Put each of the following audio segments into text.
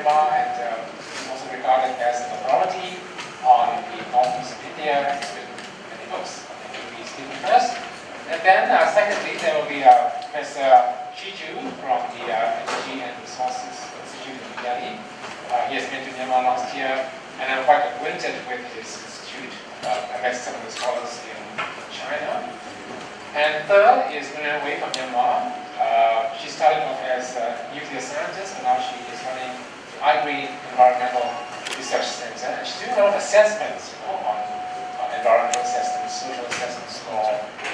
Myanmar and also regarded as an authority on the northeast of India. He's written many books. I think he'll be speaking first. And then secondly, there will be Professor Shiju from the Energy and Resources Institute in New Delhi. He has been to Myanmar last year, and I'm quite acquainted with his institute. I met some of the scholars in China. And third is Nguyen Wei from Myanmar. She started off as a nuclear scientist, and now she is running the I-Green Environmental Research Center. And she's doing a lot of assessments on environmental assessments, social assessments for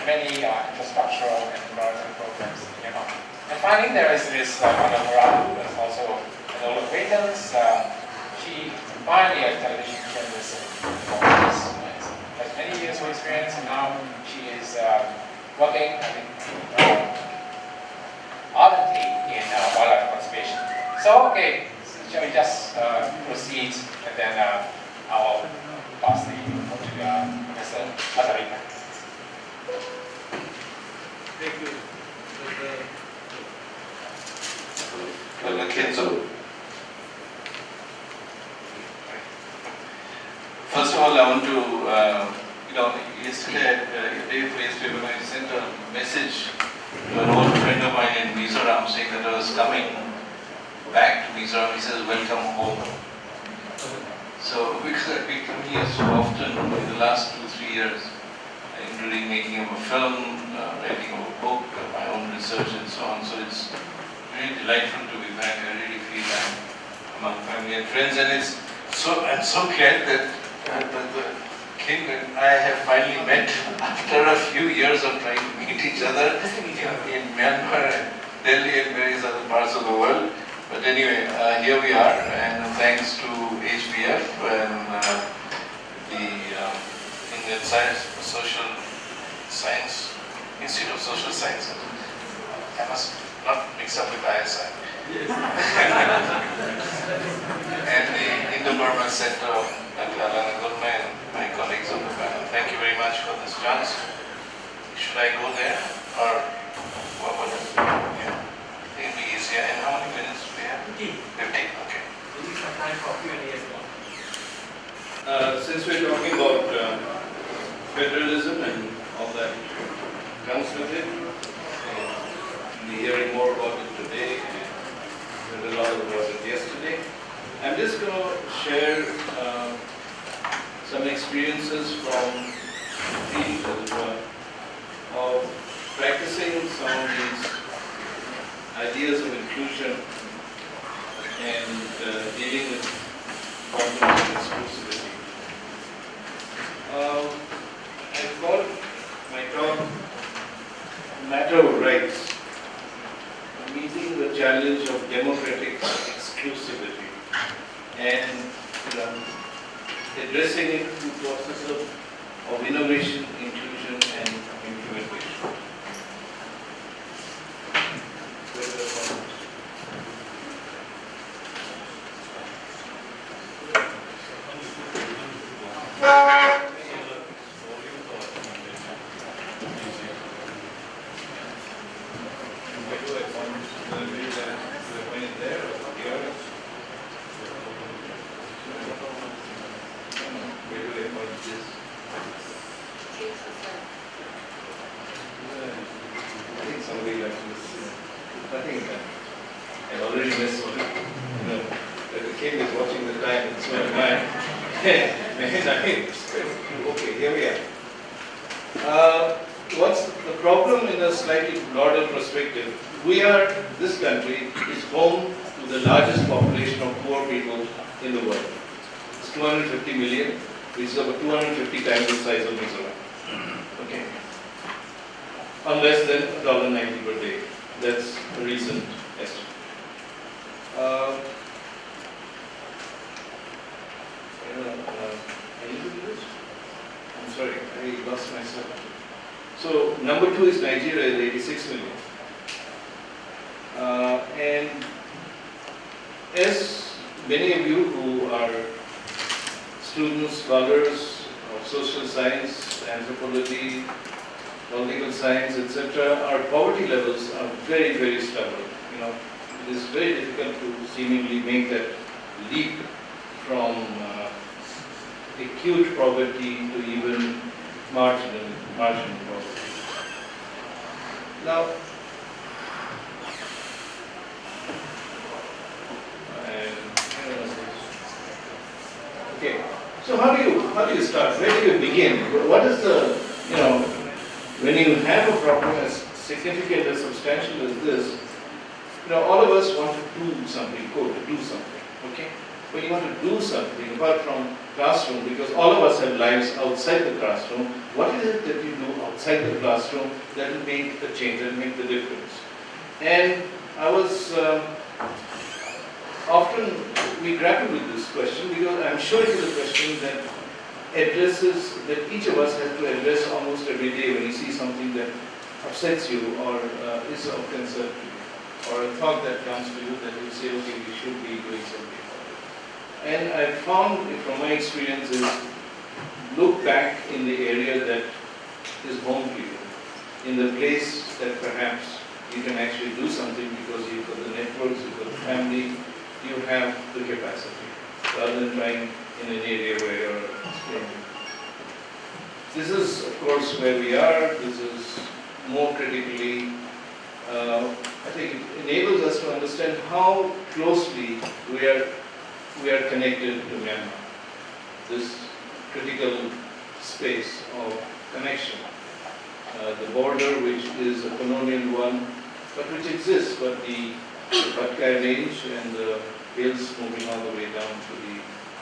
many infrastructural and environmental programs in Myanmar. And finally, there is this Anna Murad, who is also an old acquaintance. She pioneered television journalism in the 40s, has many years of experience, and now she is working, I think, ardently in wildlife conservation. So, okay, shall we just proceed, and then I'll pass the floor to Professor Azarika. Thank you. First of all, I want to, yesterday, day before yesterday, when I sent a message to an old friend of mine in Mizoram saying that I was coming back to Mizoram, he says, welcome home. So, because I've been coming here so often in the last 2-3 years, including making of a film, writing of a book, my own research and so on, so it's really delightful to be back. I really feel I'm among family and friends, and I'm so glad that the king and I have finally met after a few years of trying to meet each other in Myanmar and Delhi and various other parts of the world. But anyway, here we are, and thanks to HBF and the Indian Social Science Institute of Social Sciences. I must not mix up with ISI. And the Indo-Burma Center at Alana Gulma and my colleagues on the panel. Thank you very much for this chance. Should I go there or what would it? Yeah. It'll be easier. And how many minutes do we have? 15. Okay. We need some time for Q&A as well. Since we're talking about federalism and all that comes with it, we're hearing more about it today, and there's a lot about it yesterday. I'm just going to share some experiences from the field of practicing some of these ideas of inclusion and dealing with problems of exclusivity. I called my talk Matter of Rights, meeting the challenge of democratic exclusivity and addressing it through process of innovation, inclusion and implementation. Okay, here we are. What's the problem in a slightly broader perspective? This country is home to the largest population of poor people in the world. It's 250 million, which is about 250 times the size of Mizoram. Okay. On less than $1.90 per day. That's a recent estimate. I'm sorry, I lost myself. So, number 2 is Nigeria, 86 million. And as many of you who are students, scholars of social science, anthropology, political science, etc., our poverty levels are very, very stubborn. It is very difficult to seemingly make that leap from acute poverty to even marginal poverty. Now, okay, so how do you start? Where do you begin? What is the, when you have a problem as significant, as substantial as this, all of us want to do something, okay? When you want to do something, apart from classroom, because all of us have lives outside the classroom, what is it that you do outside the classroom that will make the change, that will make the difference? And I was, often we grapple with this question because I'm sure it is a question that each of us has to address almost every day when you see something that upsets you or is of concern to you, or a thought that comes to you that you say, okay, we should be doing something about it. And I found from my experiences, look back in the area that is home to you, in the place that perhaps you can actually do something because you've got the networks, you've got the family, you have the capacity, rather than trying in an area where you're stranger. This is, of course, where we are. This is more critically, I think it enables us to understand how closely we are connected to Myanmar, this critical space of connection. The border, which is a colonial one, but which exists, but the Patkai range and the hills moving all the way down to the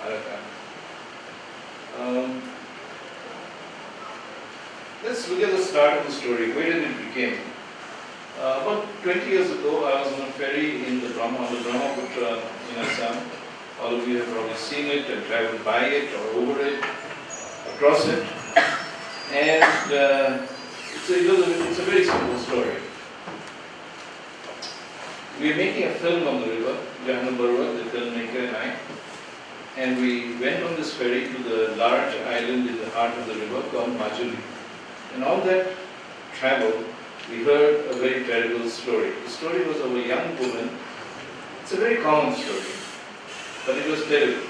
Arakan. Let's look at the start of the story. Where did it begin? About 20 years ago, I was on a ferry on the Brahmaputra in Assam. All of you have probably seen it and traveled by it or over it, across it. And it's a very simple story. We were making a film on the river, Jahanam Barua, the filmmaker, and I. And we went on this ferry to the large island in the heart of the river called Majuli. And on that travel, we heard a very terrible story. The story was of a young woman. It's a very common story, but it was terrible.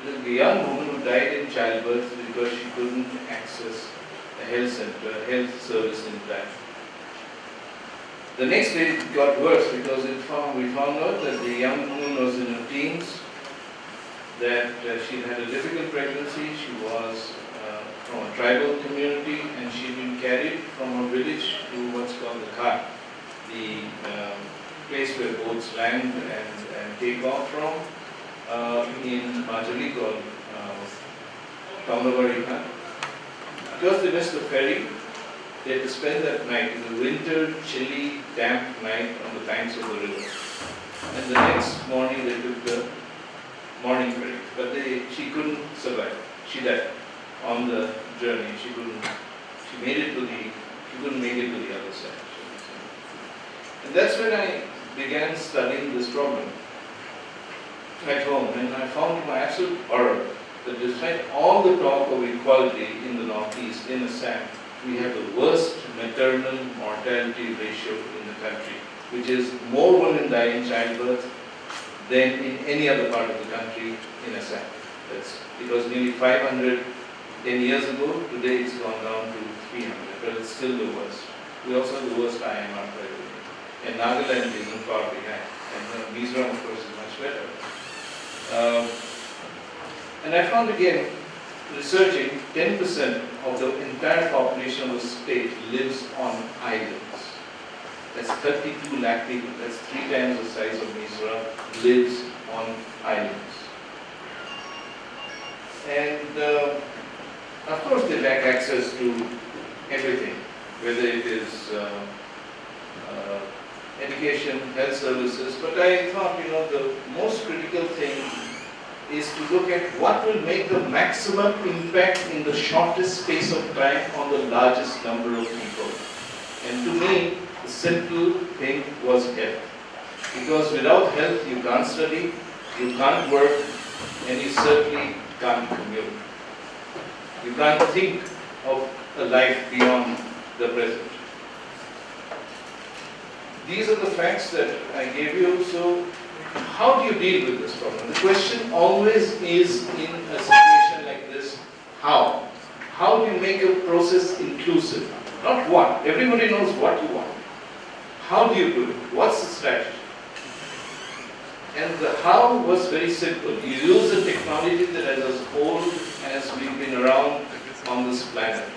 It was a young woman who died in childbirth because she couldn't access a health center, a health service in time. The next day it got worse because we found out that the young woman was in her teens, that she had a difficult pregnancy. She was from a tribal community, and she'd been carried from her village to what's called the Ghat, the place where boats land and take off from in Majuli called Kaunawari Ghat. Because they missed the ferry, they had to spend that night in the winter, chilly, damp night on the banks of the river. And the next morning they took the morning ferry, but she couldn't survive. She died on the journey. She couldn't make it to the other side. And that's when I began studying this problem at home, and I found to my absolute horror that despite all the talk of equality in the Northeast, in Assam, we have the worst maternal mortality ratio in the country, which is more women die in childbirth than in any other part of the country in Assam. It was nearly 500 10 years ago. Today it's gone down to 300, but it's still the worst. We also have the worst IMR per day. And Nagaland isn't far behind. And Mizoram, of course, is much better. And I found again, researching, 10% of the entire population of the state lives on islands. That's 32 lakh people. That's 3 times the size of Mizoram, lives on islands. And of course they lack access to everything, whether it is education, health services. But I thought, the most critical thing is to look at what will make the maximum impact in the shortest space of time on the largest number of people. And to me, the simple thing was health. Because without health, you can't study, you can't work, and you certainly can't commute. You can't think of a life beyond the present. These are the facts that I gave you. So how do you deal with this problem? The question always is in a situation like this, how? How do you make a process inclusive? Not what. Everybody knows what you want. How do you do it? What's the strategy? And the how was very simple. You use a technology that is as old as we've been around on this planet.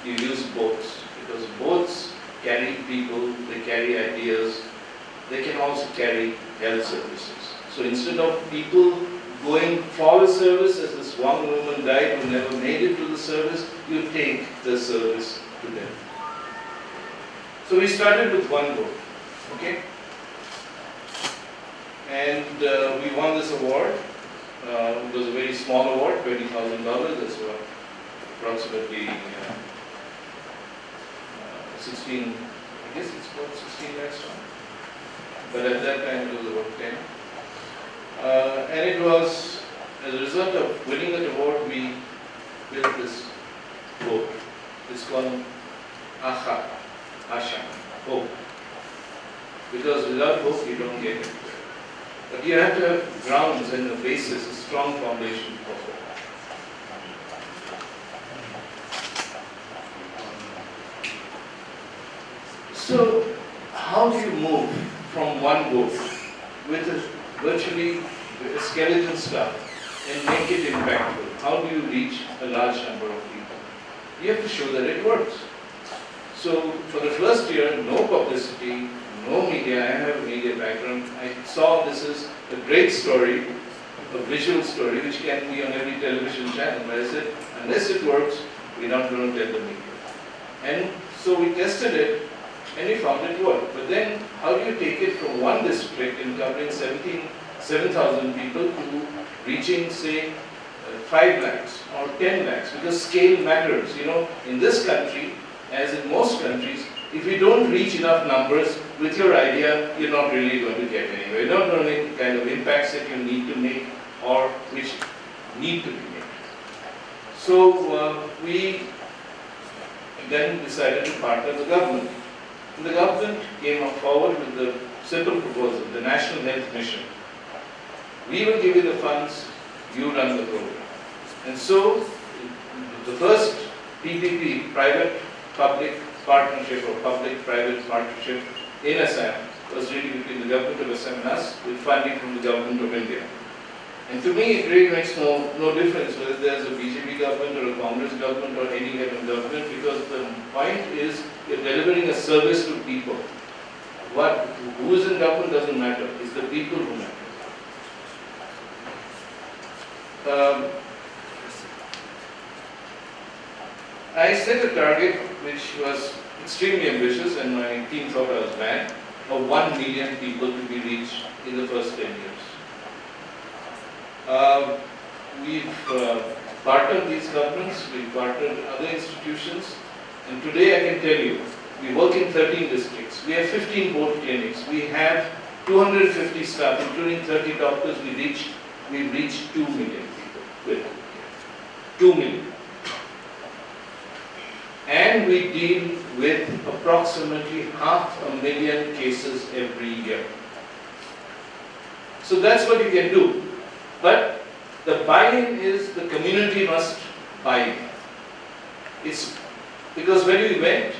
You use boats, because boats carry people, they carry ideas, they can also carry health services. So instead of people going for the service, as this one woman died who never made it to the service, you take the service to them. So we started with one boat, okay? And we won this award. It was a very small award, $20,000. That's what approximately 16, I guess it's about 16 lakhs now. But at that time it was about 10. And it was, as a result of winning that award, we built this boat. It's called Asha, hope. Because without hope you don't get it. But you have to have grounds and a basis, a strong foundation for hope. So, how do you move from one boat with a virtually a skeleton staff and make it impactful? How do you reach a large number of people? You have to show that it works. So, for the first year, no publicity, no media. I have a media background. I saw this as a great story, a visual story, which can be on every television channel. But I said, unless it works, we're not going to tell the media. And so we tested it, and we found it worked. But then, how do you take it from one district in covering 7,000 people to reaching, say, 5 lakhs or 10 lakhs? Because scale matters. You know, in this country, as in most countries, if you don't reach enough numbers with your idea, you're not really going to get anywhere. You're not going to make the kind of impacts that you need to make or which need to be made. So we then decided to partner with the government. And the government came forward with the simple proposal, the National Health Mission. We will give you the funds, you run the program. And so the first PPP, private-public partnership or public-private partnership in Assam was really between the government of Assam and us with funding from the government of India. And to me it really makes no difference whether there's a BJP government or a Congress government or any kind of government, because the point is you're delivering a service to people. Who is in government doesn't matter, it's the people who matter. I set a target which was extremely ambitious, and my team thought I was mad, of 1 million people to be reached in the first 10 years. We've partnered these governments, we've partnered other institutions, and today I can tell you, we work in 13 districts, we have 15 board clinics, we have 250 staff, including 30 doctors. We've reached 2 million people with 2 million. And we deal with approximately 500,000 cases every year. So that's what you can do. But the buy-in is the community must buy in. It's because when we went,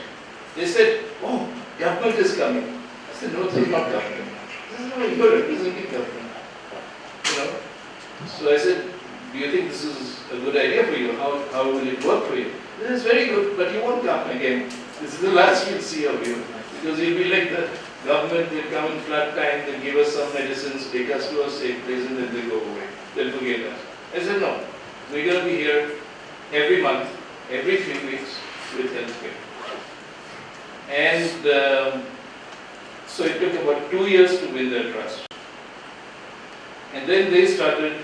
they said, oh, government is coming. I said, no, this is not government. This is not your representative government. You know? So I said, do you think this is a good idea for you? How will it work for you? This is very good, but you won't come again. This is the last you'll see of you. Because you'll be like the government, they'll come in flood time, they'll give us some medicines, take us to a safe place, and then they'll go away. They'll forget us. I said, no, we're going to be here every month, every 3 weeks with healthcare. And so it took about 2 years to win their trust. And then they started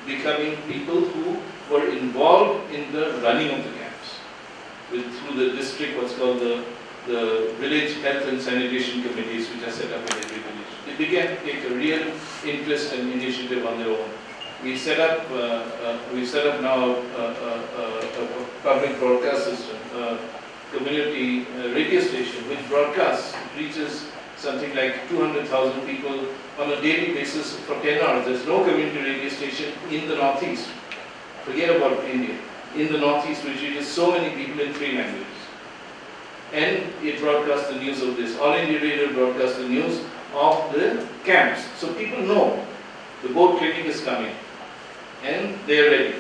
becoming people who were involved in the running of the camps. Through the district, what's called the village health and sanitation committees, which are set up in every village. They began to take a real interest and initiative on their own. We set up now a public broadcast system, a community radio station, which broadcasts, reaches something like 200,000 people on a daily basis for 10 hours. There's no community radio station in the Northeast. Forget about India. In the Northeast, which reaches so many people in 3 languages. And it broadcasts the news of this. All India Radio broadcasts the news of the camps. So people know the boat clinic is coming and they're ready.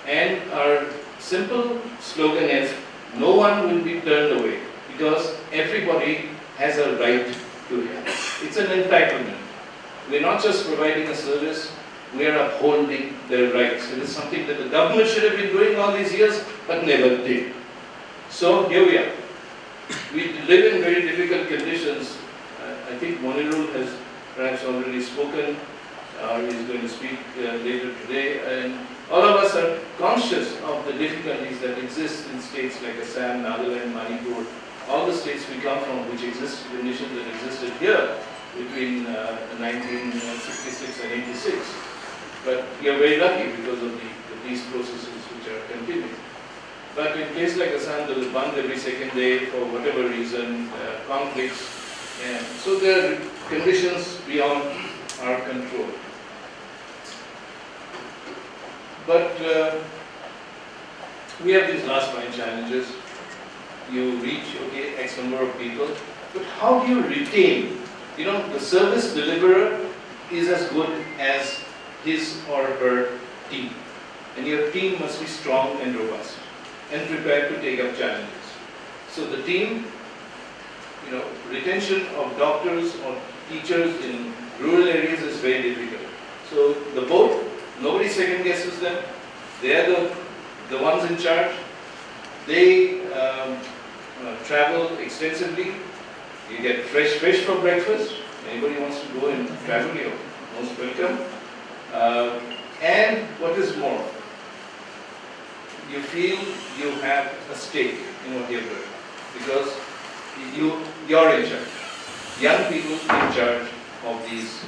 And our simple slogan is, no one will be turned away because everybody has a right to health. It's an entitlement. We're not just providing a service, we are upholding their rights. It is something that the government should have been doing all these years, but never did. So here we are. We live in very difficult conditions. I think Monirul has perhaps already spoken, or is going to speak later today, and all of us are conscious of the difficulties that exist in states like Assam, Nagaland, Manipur, all the states we come from, which exist conditions that existed here between 1966 and 86. But we are very lucky because of the peace processes which are continuing. But in places like Assam, there is one every second day for whatever reason, conflicts, and so there are conditions beyond our control. But we have these last 9 challenges. You reach, okay, X number of people, but how do you retain? You know, the service deliverer is as good as his or her team. And your team must be strong and robust and prepared to take up challenges. So the team, you know, retention of doctors or teachers in rural areas is very difficult. So the board, nobody second guesses them. They are the ones in charge. They travel extensively. You get fresh fish for breakfast. Anybody wants to go and travel, you're most welcome. And what is more, you feel you have a stake in what you're doing because you're in charge. Young people in charge of these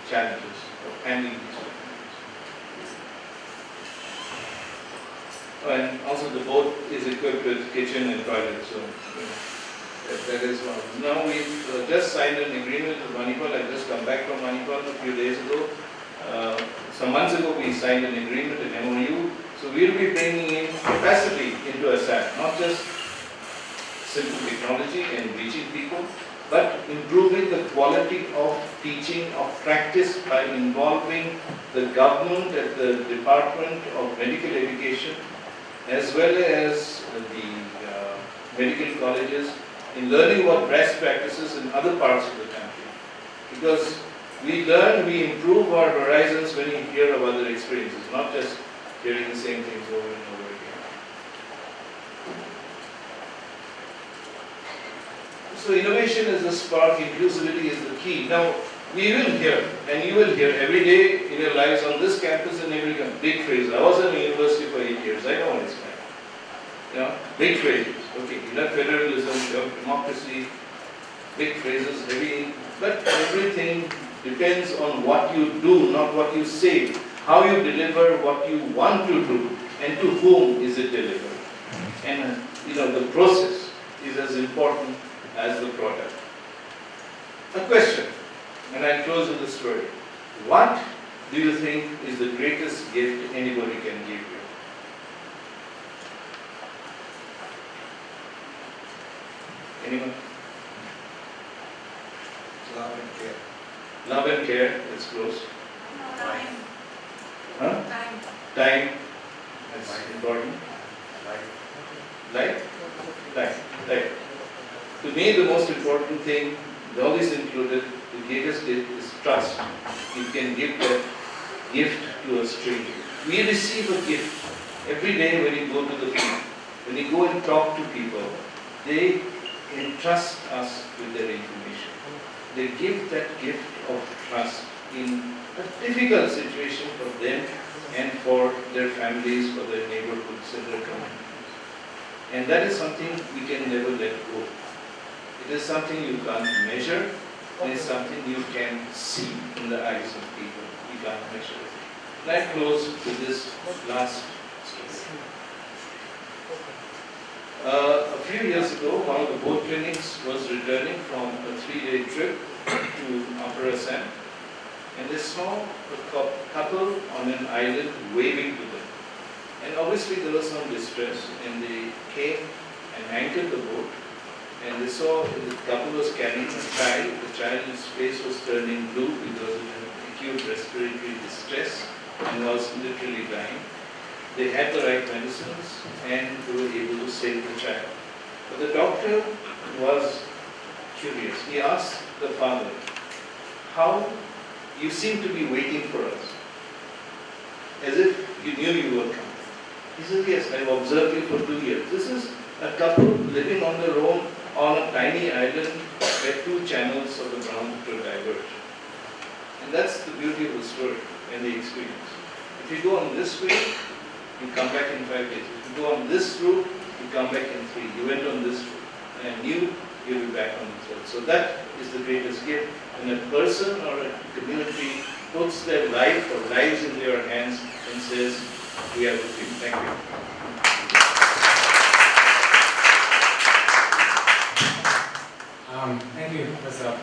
challenges, of handling these challenges. And also the boat is equipped with kitchen and toilet, so that is one. Now we've just signed an agreement with Manipur. I've just come back from Manipur a few days ago. Some months ago we signed an agreement, an MOU. So we'll be bringing in capacity into Assam, not just simple technology and reaching people, but improving the quality of teaching, of practice by involving the government at the Department of Medical Education as well as the medical colleges in learning what best practices in other parts of the country. Because we learn, we improve our horizons when we hear of other experiences, not just hearing the same things over and over again. So innovation is the spark, inclusivity is the key. Now, we will hear, and you will hear every day in your lives on this campus and every big phrase. I was in a university for 8 years, I know what it's like. You know, big phrases. Okay, you have federalism, you have democracy, big phrases, heavy, but everything depends on what you do, not what you say. How you deliver what you want to do, and to whom is it delivered. And you know, the process is as important as the product. A question, and I'll close with a story. What do you think is the greatest gift anybody can give you? Anyone? Love and care. Love and care, that's close. Time. Huh? Time. Time, that's important. Life? Life. To me, the most important thing, all this included, the greatest gift is trust. You can give that gift to a stranger. We receive a gift every day when you go to the field. When you go and talk to people, they entrust us with their information. They give that gift of trust in a difficult situation for them and for their families, for their neighborhoods and their communities. And that is something we can never let go. It is something you can't measure, it is something you can see in the eyes of people. You can't measure it. Let's close with this last story. A few years ago, one of the boat clinics was returning from a 3-day trip to Upper Assam, and they saw a couple on an island waving to them. And obviously there was some distress, and they came and anchored the boat, and they saw the couple was carrying a child. The child's face was turning blue because of an acute respiratory distress and was literally dying. They had the right medicines and they were able to save the child. But the doctor was curious. He asked the father, "How you seem to be waiting for us, as if you knew you were coming." He said, "Yes, I've observed you for 2 years. This is a couple living on their own on a tiny island where 2 channels of the Brahmaputra diverge." And that's the beauty of the story and the experience. If you go on this way, you come back in 5 days. If you go on this route, you come back in 3. You went on this route, and I knew you'll be back on this route. So that is the greatest gift. When a person or a community puts their life or lives in your hands and says, "We are with you." Thank you. Thank you, Professor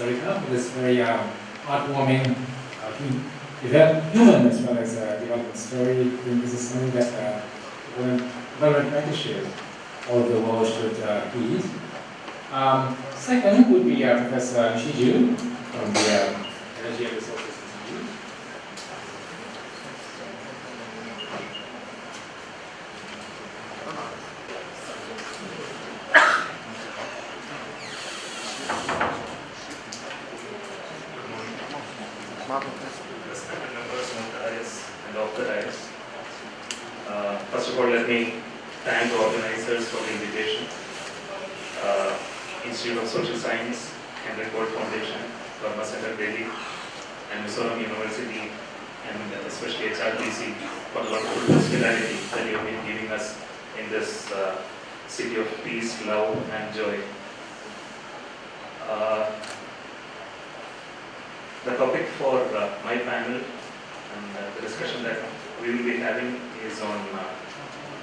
Rika, for this very heartwarming, human as well as development story. I think this is something that development practitioners all over the world should heed. Second would be Professor Shiju from the Energy and Resources Institute. Respected members of the dais and of the dais. First of all, let me thank the organizers for the invitation. Institute of Social Science, Henry Ford Foundation, Burma Center Delhi, and Mizoram University, and especially HRPC for the wonderful hospitality that you have been giving us in this city of peace, love, and joy. The topic for my panel and the discussion that we will be having is on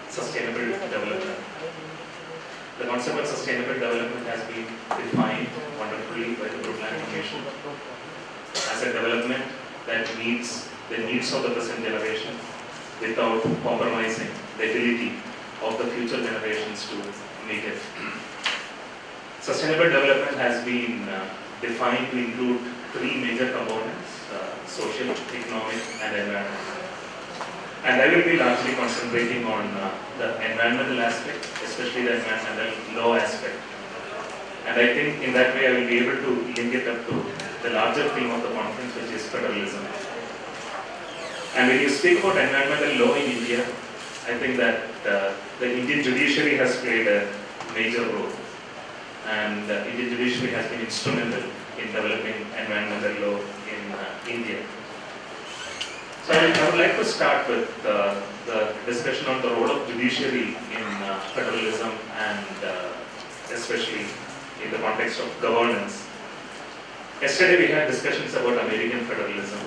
sustainable development. The concept of sustainable development has been defined wonderfully by the Brundtland Commission as a development that meets the needs of the present generation without compromising the ability of the future generations to meet it. Sustainable development has been defined to include 3 major components: social, economic, and environmental. And I will be largely concentrating on the environmental aspect, especially the environmental law aspect. And I think in that way I will be able to link it up to the larger theme of the conference, which is federalism. And when you speak about environmental law in India, I think that the Indian judiciary has played a major role. And the Indian judiciary has been instrumental in developing environmental law in India. So I would like to start with the discussion on the role of judiciary in federalism and especially in the context of governance. Yesterday we had discussions about American federalism,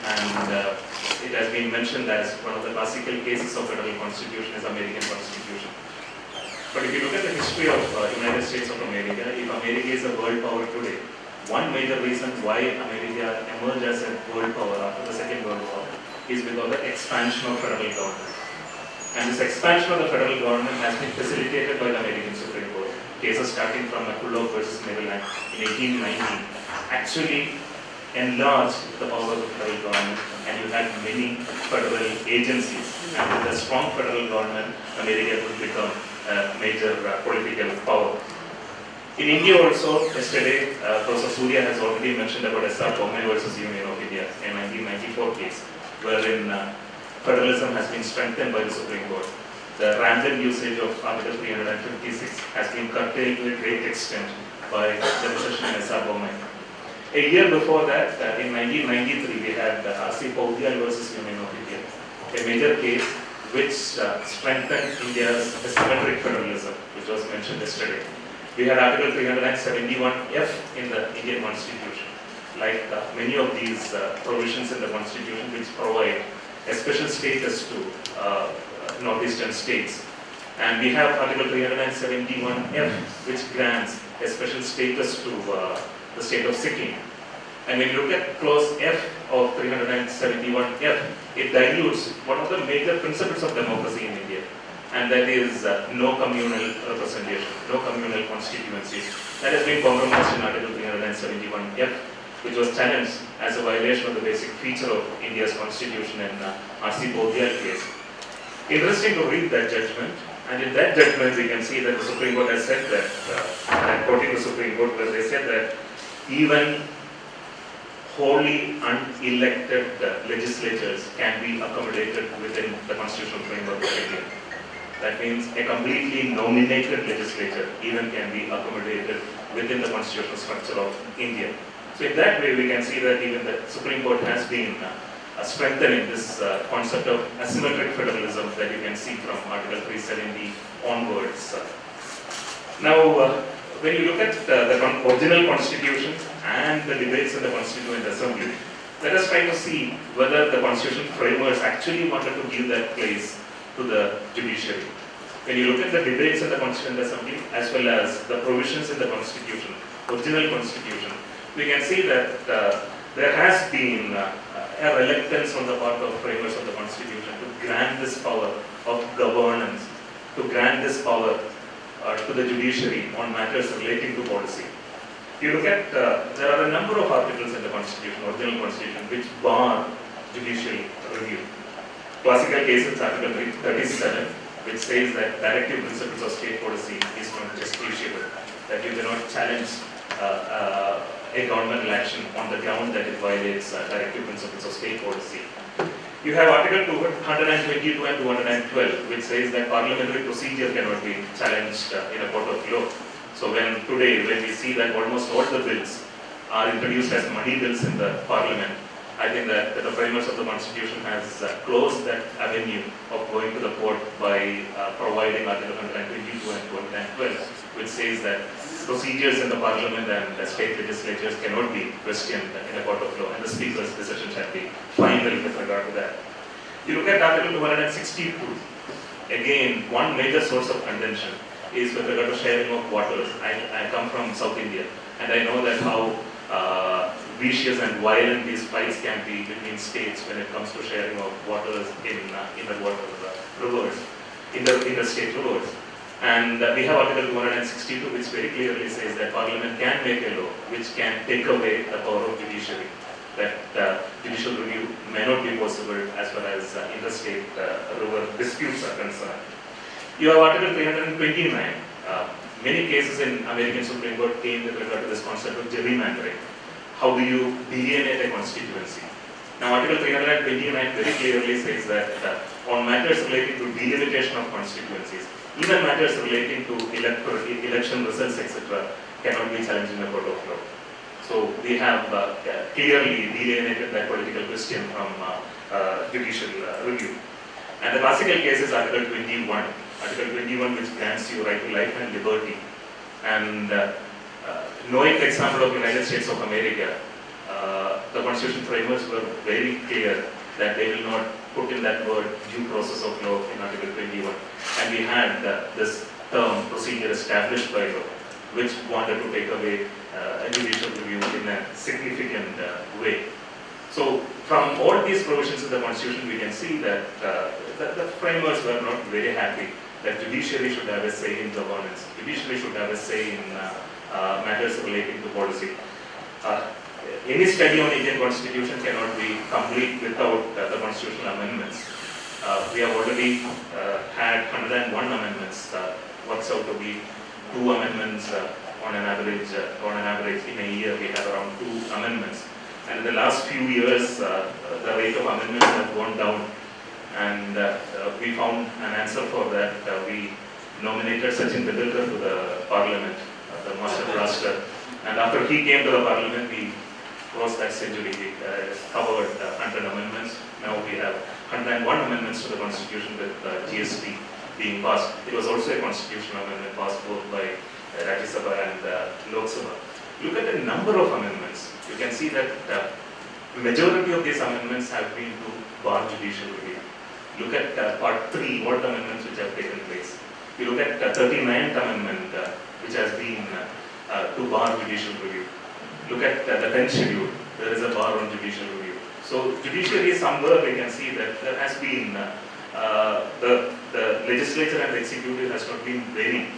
and it has been mentioned as one of the classical cases of federal constitution is American Constitution. But if you look at the history of United States of America, if America is a world power today, one major reason why America emerged as a world power after the Second World War is because of the expansion of federal government. And this expansion of the federal government has been facilitated by the American Supreme Court. Cases starting from McCulloch versus Maryland in 1890 actually enlarged the power of the federal government, and you had many federal agencies. And with a strong federal government, America could become a major political power. In India also, yesterday, Professor Surya has already mentioned about S.R. Bommai versus Union of India, a 1994 case, wherein federalism has been strengthened by the Supreme Court. The rampant usage of Article 356 has been curtailed to a great extent by the decision in S.R. Bommai. A year before that, in 1993, we had R.C. Paudiyal versus Union of India, a major case which strengthened India's asymmetric federalism, which was mentioned yesterday. We had Article 371F in the Indian Constitution, like many of these provisions in the Constitution which provide a special status to northeastern states. And we have Article 371F, which grants a special status to the state of Sikkim. And when you look at clause F of 371F, it dilutes one of the major principles of democracy in India, and that is no communal representation, no communal constituencies. That has been compromised in Article 371F, which was challenged as a violation of the basic feature of India's constitution in R.C. Bodhyal case. Interesting to read that judgment, and in that judgment we can see that the Supreme Court has said that, and quoting the Supreme Court, where they said that even wholly unelected legislatures can be accommodated within the constitutional framework of India. That means a completely nominated legislature even can be accommodated within the constitutional structure of India. So in that way, we can see that even the Supreme Court has been strengthening this concept of asymmetric federalism that you can see from Article 370 onwards. Now, when you look at the original constitution and the debates in the Constituent Assembly, let us try to see whether the constitutional framers actually wanted to give that place to the judiciary. When you look at the debates in the Constituent Assembly as well as the provisions in the Constitution, original Constitution, we can see that there has been a reluctance on the part of framers of the Constitution to grant this power of governance, to grant this power to the judiciary on matters relating to policy. You look at, there are a number of articles in the Constitution, original Constitution, which bar judicial review. Classical case is Article 37, which says that directive principles of state policy is not justiciable, that you cannot challenge a governmental action on the ground that it violates directive principles of state policy. You have Article 222 and 212, which says that parliamentary procedure cannot be challenged in a court of law. So when we see that almost all the bills are introduced as money bills in the parliament, I think that the framers of the Constitution has closed that avenue of going to the court by providing Article 122 and 212, which says that procedures in the parliament and the state legislatures cannot be questioned in a court of law, and the speaker's decision shall be final with regard to that. You look at Article 262, again, one major source of contention is with regard to sharing of waters. I come from South India, and I know that how vicious and violent these fights can be between states when it comes to sharing of waters in the water rivers, in the state rivers. And we have Article 262, which very clearly says that Parliament can make a law which can take away the power of judiciary, that judicial review may not be possible as far as interstate river disputes are concerned. You have Article 329. Many cases in American Supreme Court came with regard to this concept of gerrymandering. How do you delineate a constituency? Now, Article 329 very clearly says that on matters relating to delimitation of constituencies, even matters relating to election results, etc., cannot be challenged in a court of law. So we have clearly delineated that political question from judicial review. And the classical case is Article 21. Article 21, which grants you right to life and liberty. And knowing the example of the United States of America, the constitution framers were very clear that they will not put in that word due process of law in Article 21. And we had this term, procedure established by law, which wanted to take away a judicial review in a significant way. So from all these provisions in the Constitution, we can see that the framers were not very happy that judiciary should have a say in governance. Judiciary should have a say in matters relating to policy. Any study on Indian Constitution cannot be complete without the constitutional amendments. We have already had 101 amendments. Works out to be 2 amendments on an average. In a year, we have around 2 amendments. And in the last few years, the rate of amendments have gone down. And we found an answer for that. We nominated Sachin Tendulkar to the parliament, the master blaster. And after he came to the parliament, we crossed that century. We covered 100 amendments. Now we have 101 amendments to the constitution with GST being passed. It was also a constitutional amendment passed both by Rajya Sabha and Lok Sabha. Look at the number of amendments. You can see that the majority of these amendments have been to bar judicial review. Look at part 3, what amendments which have taken place. You look at 39th Amendment, which has been to bar judicial review. Look at the 10th schedule, there is a bar on judicial review. So judiciary, somewhere we can see that there has been, the legislature and the executive has not been very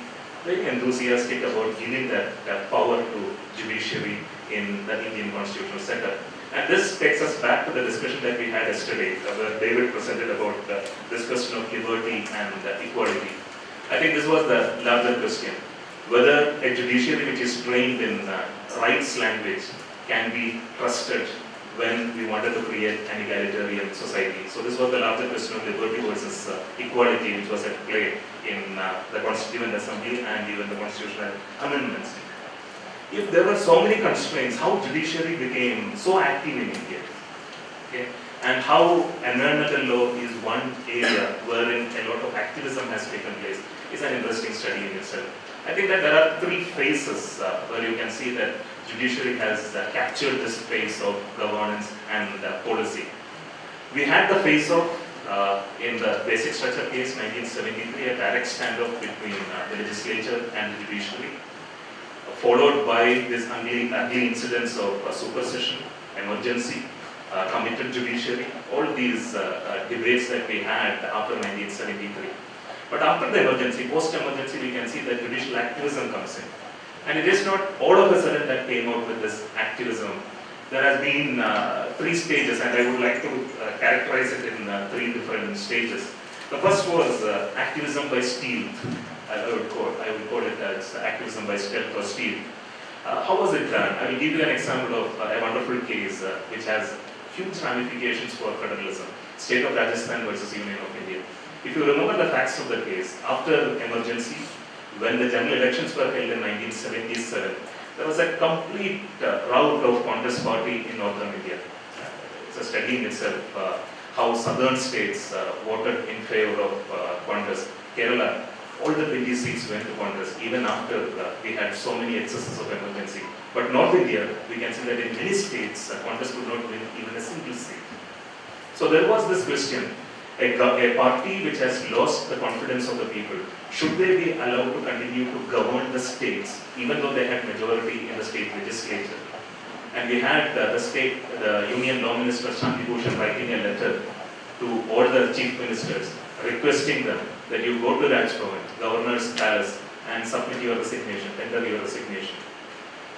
enthusiastic about giving that power to judiciary in the Indian constitutional setup. And this takes us back to the discussion that we had yesterday, where David presented about this question of liberty and equality. I think this was the larger question, whether a judiciary which is trained in rights language can be trusted when we wanted to create an egalitarian society. So this was the larger question of liberty versus equality, which was at play in the Constituent Assembly and even the constitutional amendments. If there were so many constraints, how judiciary became so active in India, okay? And how environmental law is one area wherein a lot of activism has taken place is an interesting study in itself. I think that there are three phases where you can see that judiciary has captured this space of governance and policy. We had the phase of, in the basic structure case 1973, a direct standoff between the legislature and the judiciary, followed by this ugly incidents of supersession, emergency, committed judiciary, all these debates that we had after 1973. But after the emergency, post-emergency, we can see that judicial activism comes in. And it is not all of a sudden that came out with this activism. There has been 3 stages, and I would like to characterize it in 3 different stages. The first was activism by stealth. I would call it as activism by stealth or stealth. How was it done? I will give you an example of a wonderful case which has huge ramifications for federalism. State of Rajasthan versus Union of India. If you remember the facts of the case, after emergency, when the general elections were held in 1977, there was a complete rout of Congress party in northern India. It's a study in itself, how southern states voted in favor of Congress. Kerala, all the 20 seats went to Congress, even after we had so many excesses of emergency. But North India, we can see that in many states, Congress could not win even a single seat. So there was this question, a party which has lost the confidence of the people, should they be allowed to continue to govern the states, even though they had majority in the state legislature? And we had the Union Law Minister Shanti Bhushan writing a letter to all the chief ministers, requesting them that you go to Raj Bhavan, Governor's Palace, and submit your resignation, tender your resignation.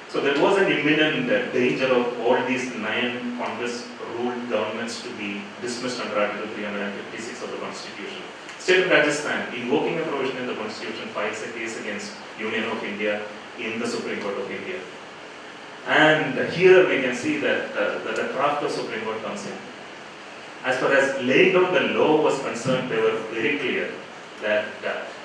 So there was an imminent danger of all these 9 Congress-ruled governments to be dismissed under Article 356 of the Constitution. State of Rajasthan, invoking a provision in the Constitution, files a case against Union of India in the Supreme Court of India. And here we can see that the draft of Supreme Court comes in. As far as laying down the law was concerned, they were very clear that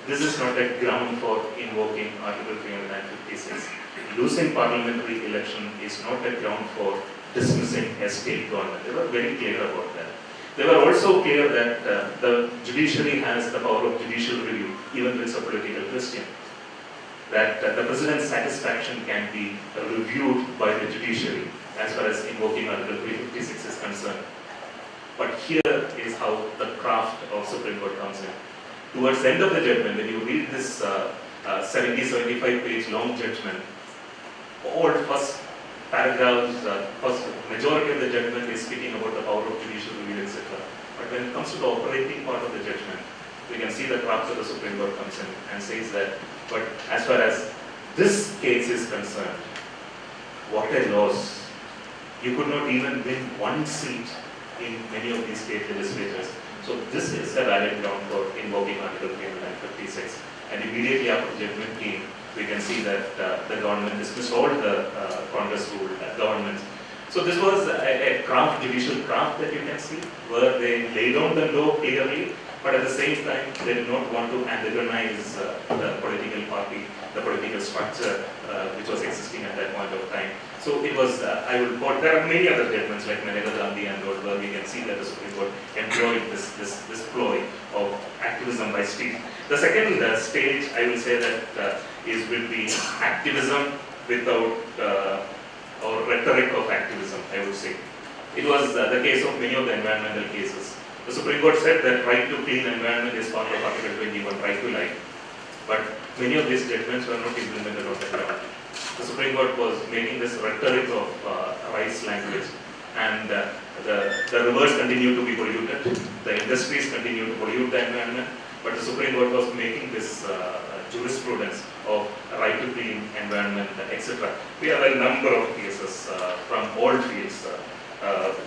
this is not a ground for invoking Article 356. Losing parliamentary election is not a ground for dismissing a state government. They were very clear about that. They were also clear that the judiciary has the power of judicial review, even when it's a political question. That the president's satisfaction can be reviewed by the judiciary as far as invoking Article 356 is concerned. But here is how the craft of Supreme Court comes in. Towards the end of the judgment, when you read this 75 page long judgment, all first paragraphs, first majority of the judgment is speaking about the power of judicial review, etc. But when it comes to the operating part of the judgment, we can see the craft of the Supreme Court comes in and says that, but as far as this case is concerned, what a loss. You could not even win 1 seat in many of these state legislatures. So this is a valid ground for invoking Article 356. And immediately after the judgment came, we can see that the government dismissed all the Congress-ruled governments. So this was a craft, judicial craft that you can see, where they laid down the law clearly, but at the same time, they did not want to antagonize the political party, the political structure which was existing at that point of time. So it was, I will quote, there are many other judgments like Maneka Gandhi and all, where we can see that the Supreme Court employed this ploy of activism by state. The second stage, I will say that will be activism without, or rhetoric of activism, I would say. It was the case of many of the environmental cases. The Supreme Court said that right to clean environment is part of Article 21, right to life. But many of these judgments were not implemented on the ground. The Supreme Court was making this rhetoric of rice language, and the rivers continue to be polluted, the industries continue to pollute the environment, but the Supreme Court was making this jurisprudence of right to clean environment, etc. We have a number of cases from all fields.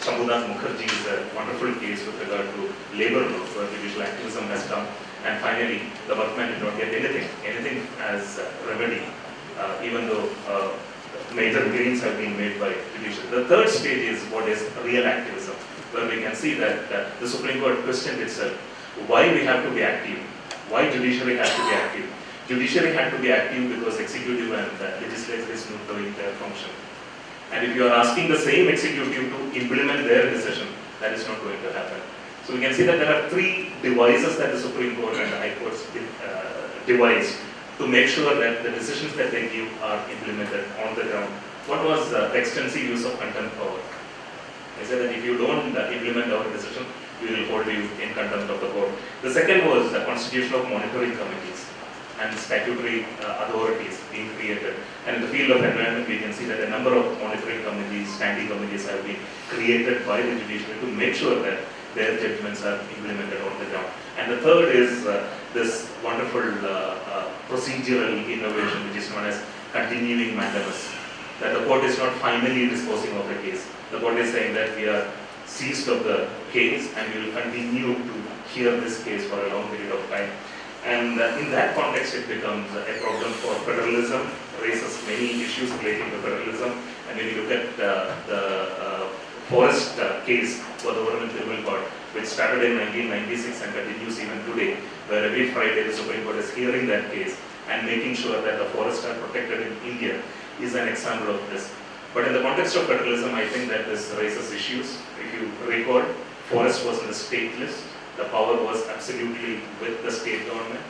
Shambhunath Mukherjee is a wonderful case with regard to labor laws, where judicial activism has come, and finally the workman did not get anything as remedy, even though major gains have been made by judicial. The third stage is what is real activism, where we can see that the Supreme Court questioned itself why we have to be active, why judiciary has to be active. Judiciary had to be active because executive and legislature is not doing their function. And if you are asking the same executive to implement their decision, that is not going to happen. So we can see that there are three devices that the Supreme Court and the High Courts devised to make sure that the decisions that they give are implemented on the ground. What was the extensive use of contempt power? They said that if you don't implement our decision, we will hold you in contempt of the court. The second was the constitution of monitoring committees and statutory authorities being created. And in the field of environment, we can see that a number of monitoring committees, standing committees have been created by the judiciary to make sure that their judgments are implemented on the ground. And the third is this wonderful procedural innovation, which is known as continuing mandamus. That the court is not finally disposing of the case. The court is saying that we are seized of the case and we will continue to hear this case for a long period of time. And in that context, it becomes a problem for federalism, raises many issues relating to federalism. And when you look at the forest case for the Government Tribunal Court, which started in 1996 and continues even today, where every Friday the Supreme Court is hearing that case and making sure that the forests are protected in India, is an example of this. But in the context of federalism, I think that this raises issues. If you recall, forest was in the state list. The power was absolutely with the state government.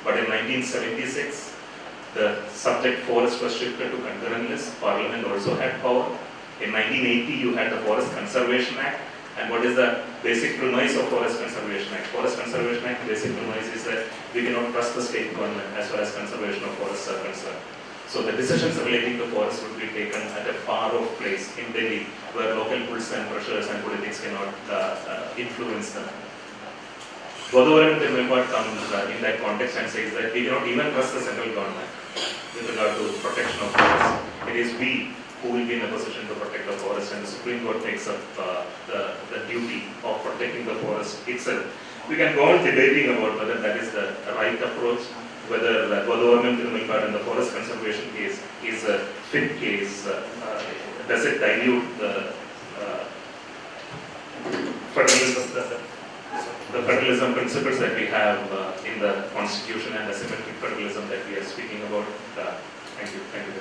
But in 1976, the subject forest was shifted to concurrent list. Parliament also had power. In 1980, you had the Forest Conservation Act. And what is the basic premise of Forest Conservation Act? Forest Conservation Act basic premise is that we cannot trust the state government as far as conservation of forests are concerned. So the decisions relating to forests would be taken at a far off place in Delhi, where local pulls and pressures and politics cannot influence them. Government comes in that context and says that we cannot even trust the central government with regard to protection of forests. It is we who will be in a position to protect the forest, and the Supreme Court takes up the duty of protecting the forest itself. We can go on debating about whether that is the right approach, whether the Government Tribunal Court and the forest conservation case is a fit case. Does it dilute the federalism principles that we have in the Constitution and the symmetric federalism that we are speaking about? Thank you very much.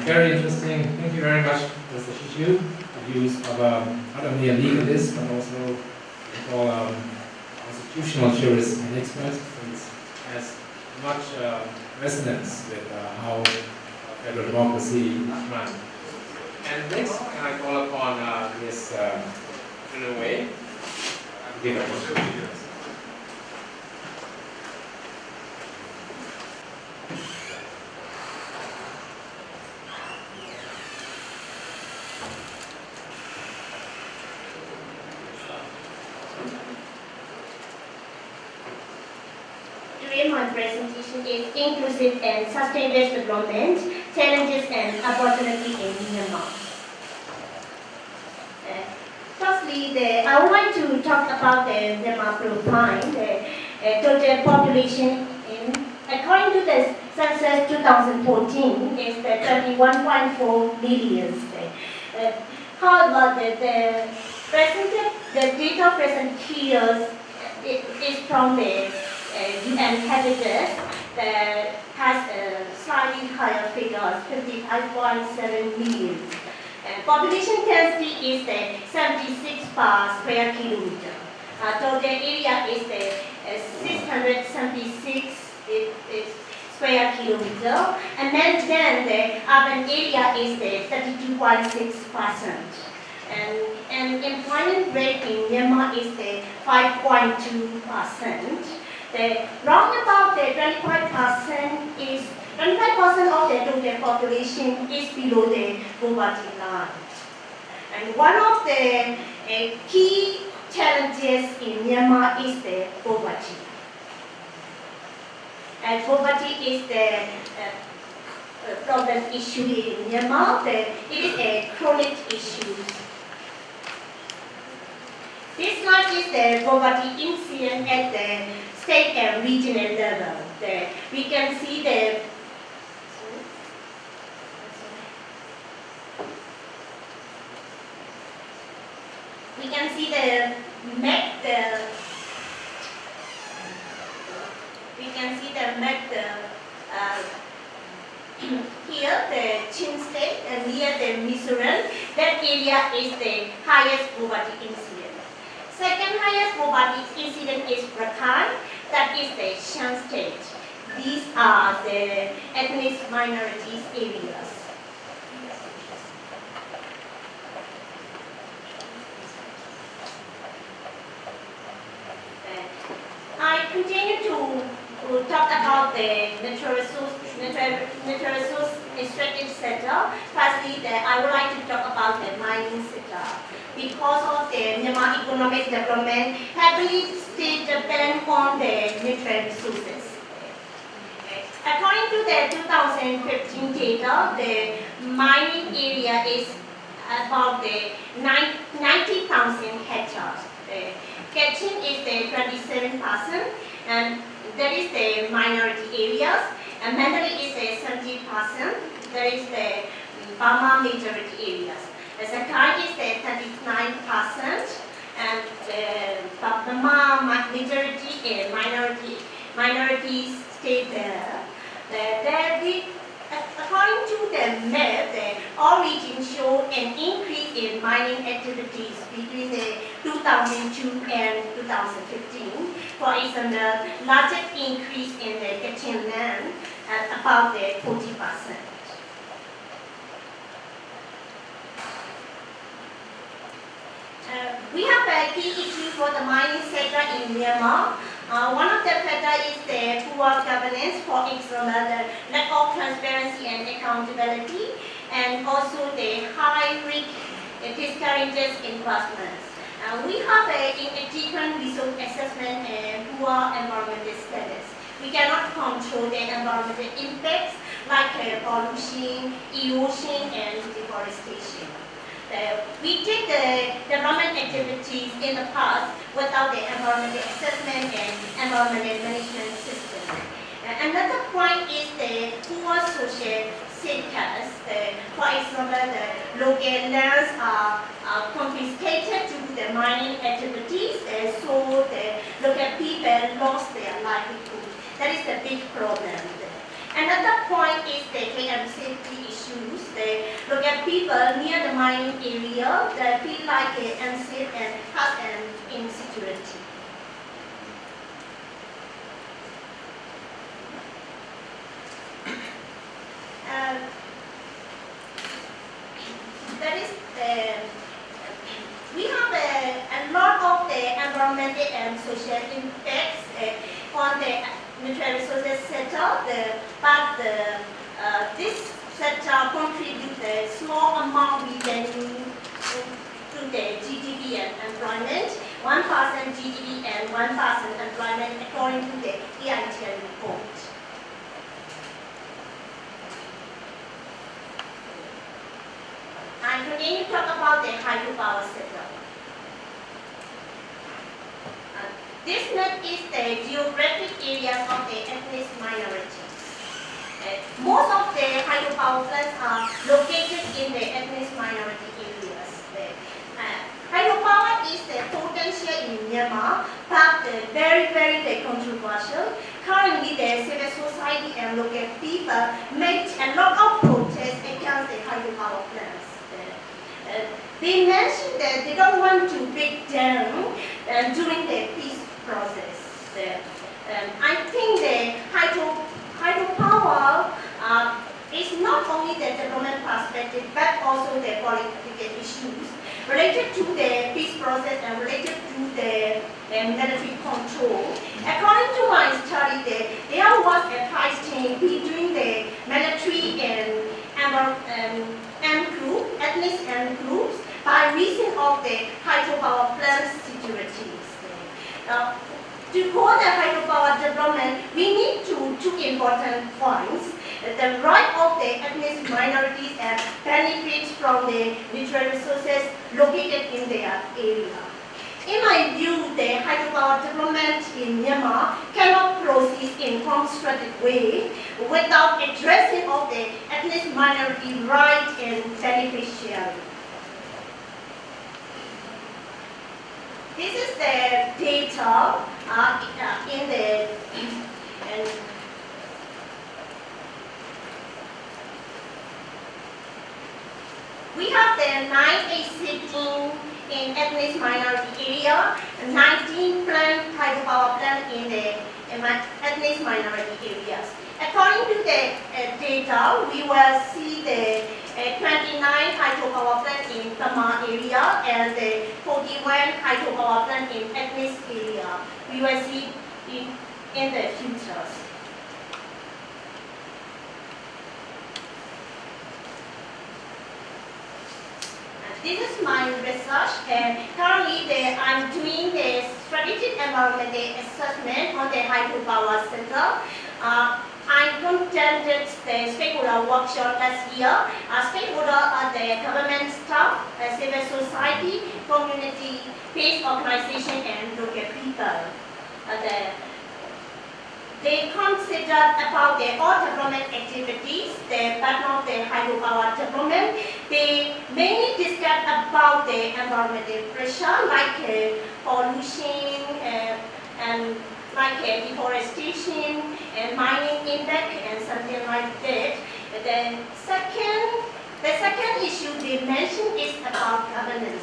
Very interesting. Thank you very much, Mr. Shishu. The views of not only a legalist, but also constitutional jurist and expert, which has much resonance with how federal democracy runs. And next, can I call upon Ms. Wei to give a contribution. My presentation is Inclusive and Sustainable Development, Challenges and Opportunity in Myanmar. Firstly, I would like to talk about the Myanmar profile. The total population, according to the census 2014, is 31.4 million. However, the data present here is from the UN Habitat that has a slightly higher figure, 55.7 million. Population density is 76 per square kilometer. Total area is 676 square kilometer, and then the urban area is 32.6%. and employment rate in Myanmar is the 5.2%. The round about the 25% is 25% of the total population is below the poverty line. And one of the key challenges in Myanmar is the poverty. And poverty is the problem issue in Myanmar. It is a chronic issue. This slide is the poverty incidence at the state and regional level. We can see the map. Here, the Chin State, and near the Mizoram, that area is the highest poverty incidence. Second highest poverty incidence is Rakhine, that is the Shan State. These are the ethnic minorities areas. I continue to talk about the natural resource extractive sector. Firstly, I would like to talk about the mining sector. Because of the Myanmar economic development, heavily still depend on the natural resources. According to the 2015 data, the mining area is about the 90,000 hectares. Catching is the 27%, and that is the minority areas, and Mandalay is the 70%, that is the Burma majority areas. The Sakai is the 39%, and the Burma majority and minorities stay there. According to the map, all regions show an increase in mining activities between the 2002 and 2015. For example, largest increase in the Kachin land at about the 40%. We have a key issue for the mining sector in Myanmar. One of the factors is the poor governance, for example, the lack of transparency and accountability, and also the high risk discourages investments. We have an inadequate resource assessment and poor environmental status. We cannot control the environmental impacts like pollution, erosion, and deforestation. We did the development activities in the past without the environmental assessment and environmental management system. Another point is the poor social status. For example, the local lands are confiscated due to the mining activities, so the local people lost their livelihood. That is the big problem. Another point is the health and safety issues. The local people near the mining area, they feel like unsafe and health and insecurity. We have a lot of the environmental and social impacts on the natural resources sector, but this sector contributes a small amount revenue to the GDP and employment, 1% GDP and 1% employment according to the EITL report. I'm going to talk about the hydropower sector. This map is the geographic areas of the ethnic minorities. Most of the hydropower plants are located in the ethnic minority areas. Hydropower is the potential in Myanmar, but very controversial. Currently, the civil society and local people make a lot of protests against the hydropower plants. They mentioned that they don't want to break down during the peace process. I think the hydropower is not only the development perspective but also the political issues. related to the peace process and related to the military control. According to my study, there was a fighting between the military and group, ethnic and groups, by reason of the hydropower plant securities. To go the hydropower development, we need two important points. The right of the ethnic minorities and benefit from the natural resources located in their area. In my view, the hydropower development in Myanmar cannot proceed in constructive way without addressing of the ethnic minority right and beneficiary. This is the data in the we have the 9 existing in ethnic minority area, 19 plant hydropower plant in the ethnic minority areas. According to the data, we will see the 29 hydropower plant in Tama area and the 41 hydropower plant in ethnic area. We will see in the futures. This is my research, and currently I'm doing the strategic environmental assessment on the hydropower sector. I conducted the stakeholder workshop last year. Stakeholders are the government staff, civil society, community-based organization, and local people. They considered about the all development activities, the pattern of the hydropower development. They mainly discussed about the environmental pressure like pollution and like deforestation and mining impact and something like that. The second issue they mentioned is about governance.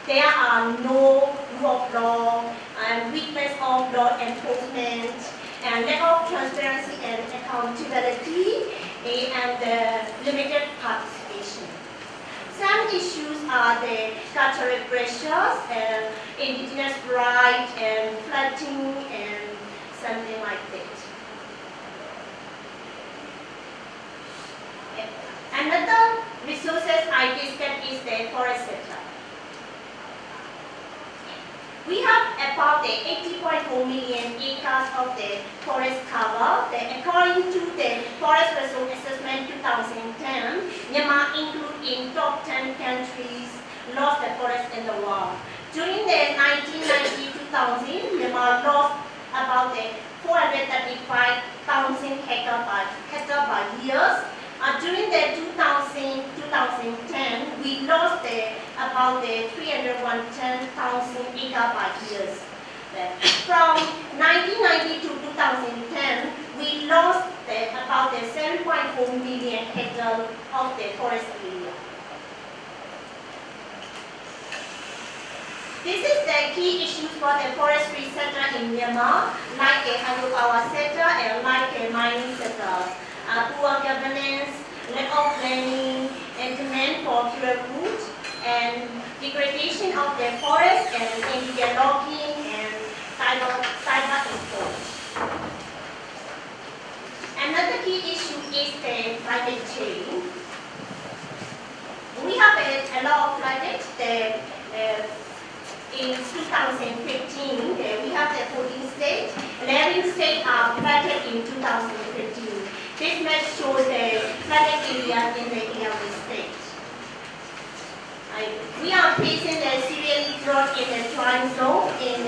There are no rule of law and weakness of law enforcement and lack of transparency and accountability and limited participation. Some issues are the cultural pressures, indigenous rights, and flooding, and something like that. Another resources I discussed is the forest sector. We have about the 80.4 million acres of the forest cover. According to the Forest Resource Assessment 2010, Myanmar included in top 10 countries lost the forest in the world. During the 1990-2000, Myanmar lost about the 435,000 hectares per year. During the 2010, we lost about the 310,000 acres per year. From 1990 to 2010, we lost about the 7.4 million hectares of the forest area. This is the key issues for the forestry sector in Myanmar, like the hydropower sector and like the mining sector. Poor governance, lack of planning, and demand for fuel wood, and degradation of the forest and illegal logging and cyber import. Another key issue is the climate change. We have a lot of climate. In 2015, we have the 14 states. 11 states are flooded in 2015. This map shows the flooded area in the 11 states. We are facing the severe drought in the dry zone in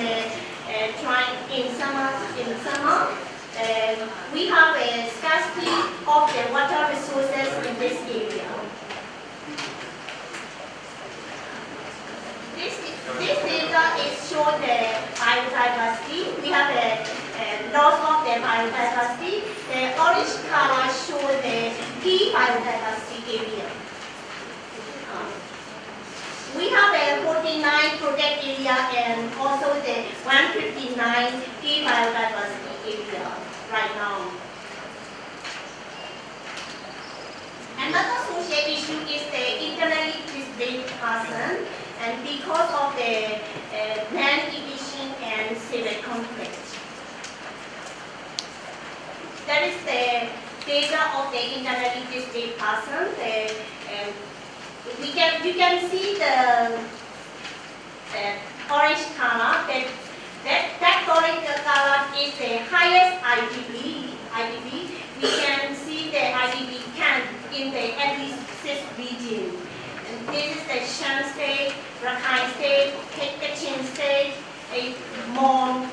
summer. We have a scarcity of the water resources in this area. This data is show the biodiversity. We have a loss of the biodiversity. The orange color show the key biodiversity area. We have a 49 protect area and also the 159 key biodiversity area right now. Another social issue is the internally displaced person. and because of the land division and civil conflict. That is the data of the internally displaced person. You can see the orange color. That orange color is the highest IDP. We can see the IDP camp in the Andes region. And this is the Shan State, Rakhine State, Kachin State, Mon,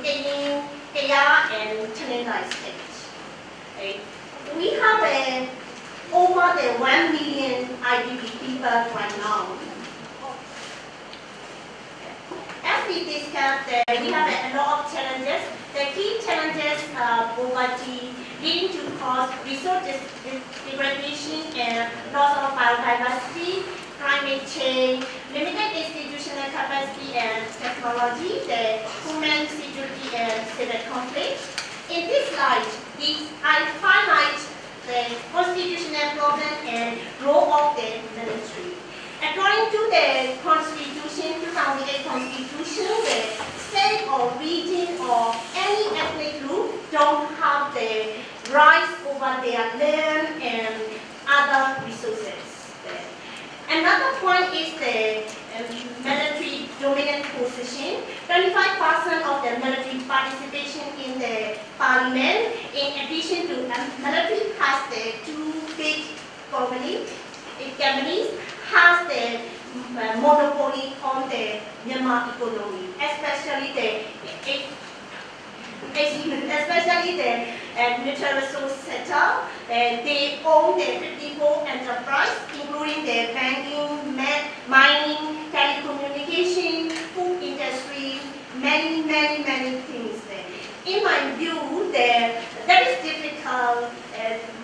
Kaya, and Chanendai State. We have over the 1 million IDP people right now. As we discussed, we have a lot of challenges. The key challenges are poverty, leading to cost, resource degradation, and loss of biodiversity, climate change, limited institutional capacity and technology, the human security and civil conflict. In this slide, I highlight the constitutional problem and role of the military. According to the Constitution, 2008 Constitution, the state or region or any ethnic group don't have the rights over their land and other resources. Another point is the military dominant position. 25% of the military participation in the parliament. In addition to military has the two big companies, has the monopoly on the Myanmar economy, especially the natural resource sector. They own the 54 enterprise, including the banking, mining, telecommunication, food industry, many things there. In my view, that is difficult.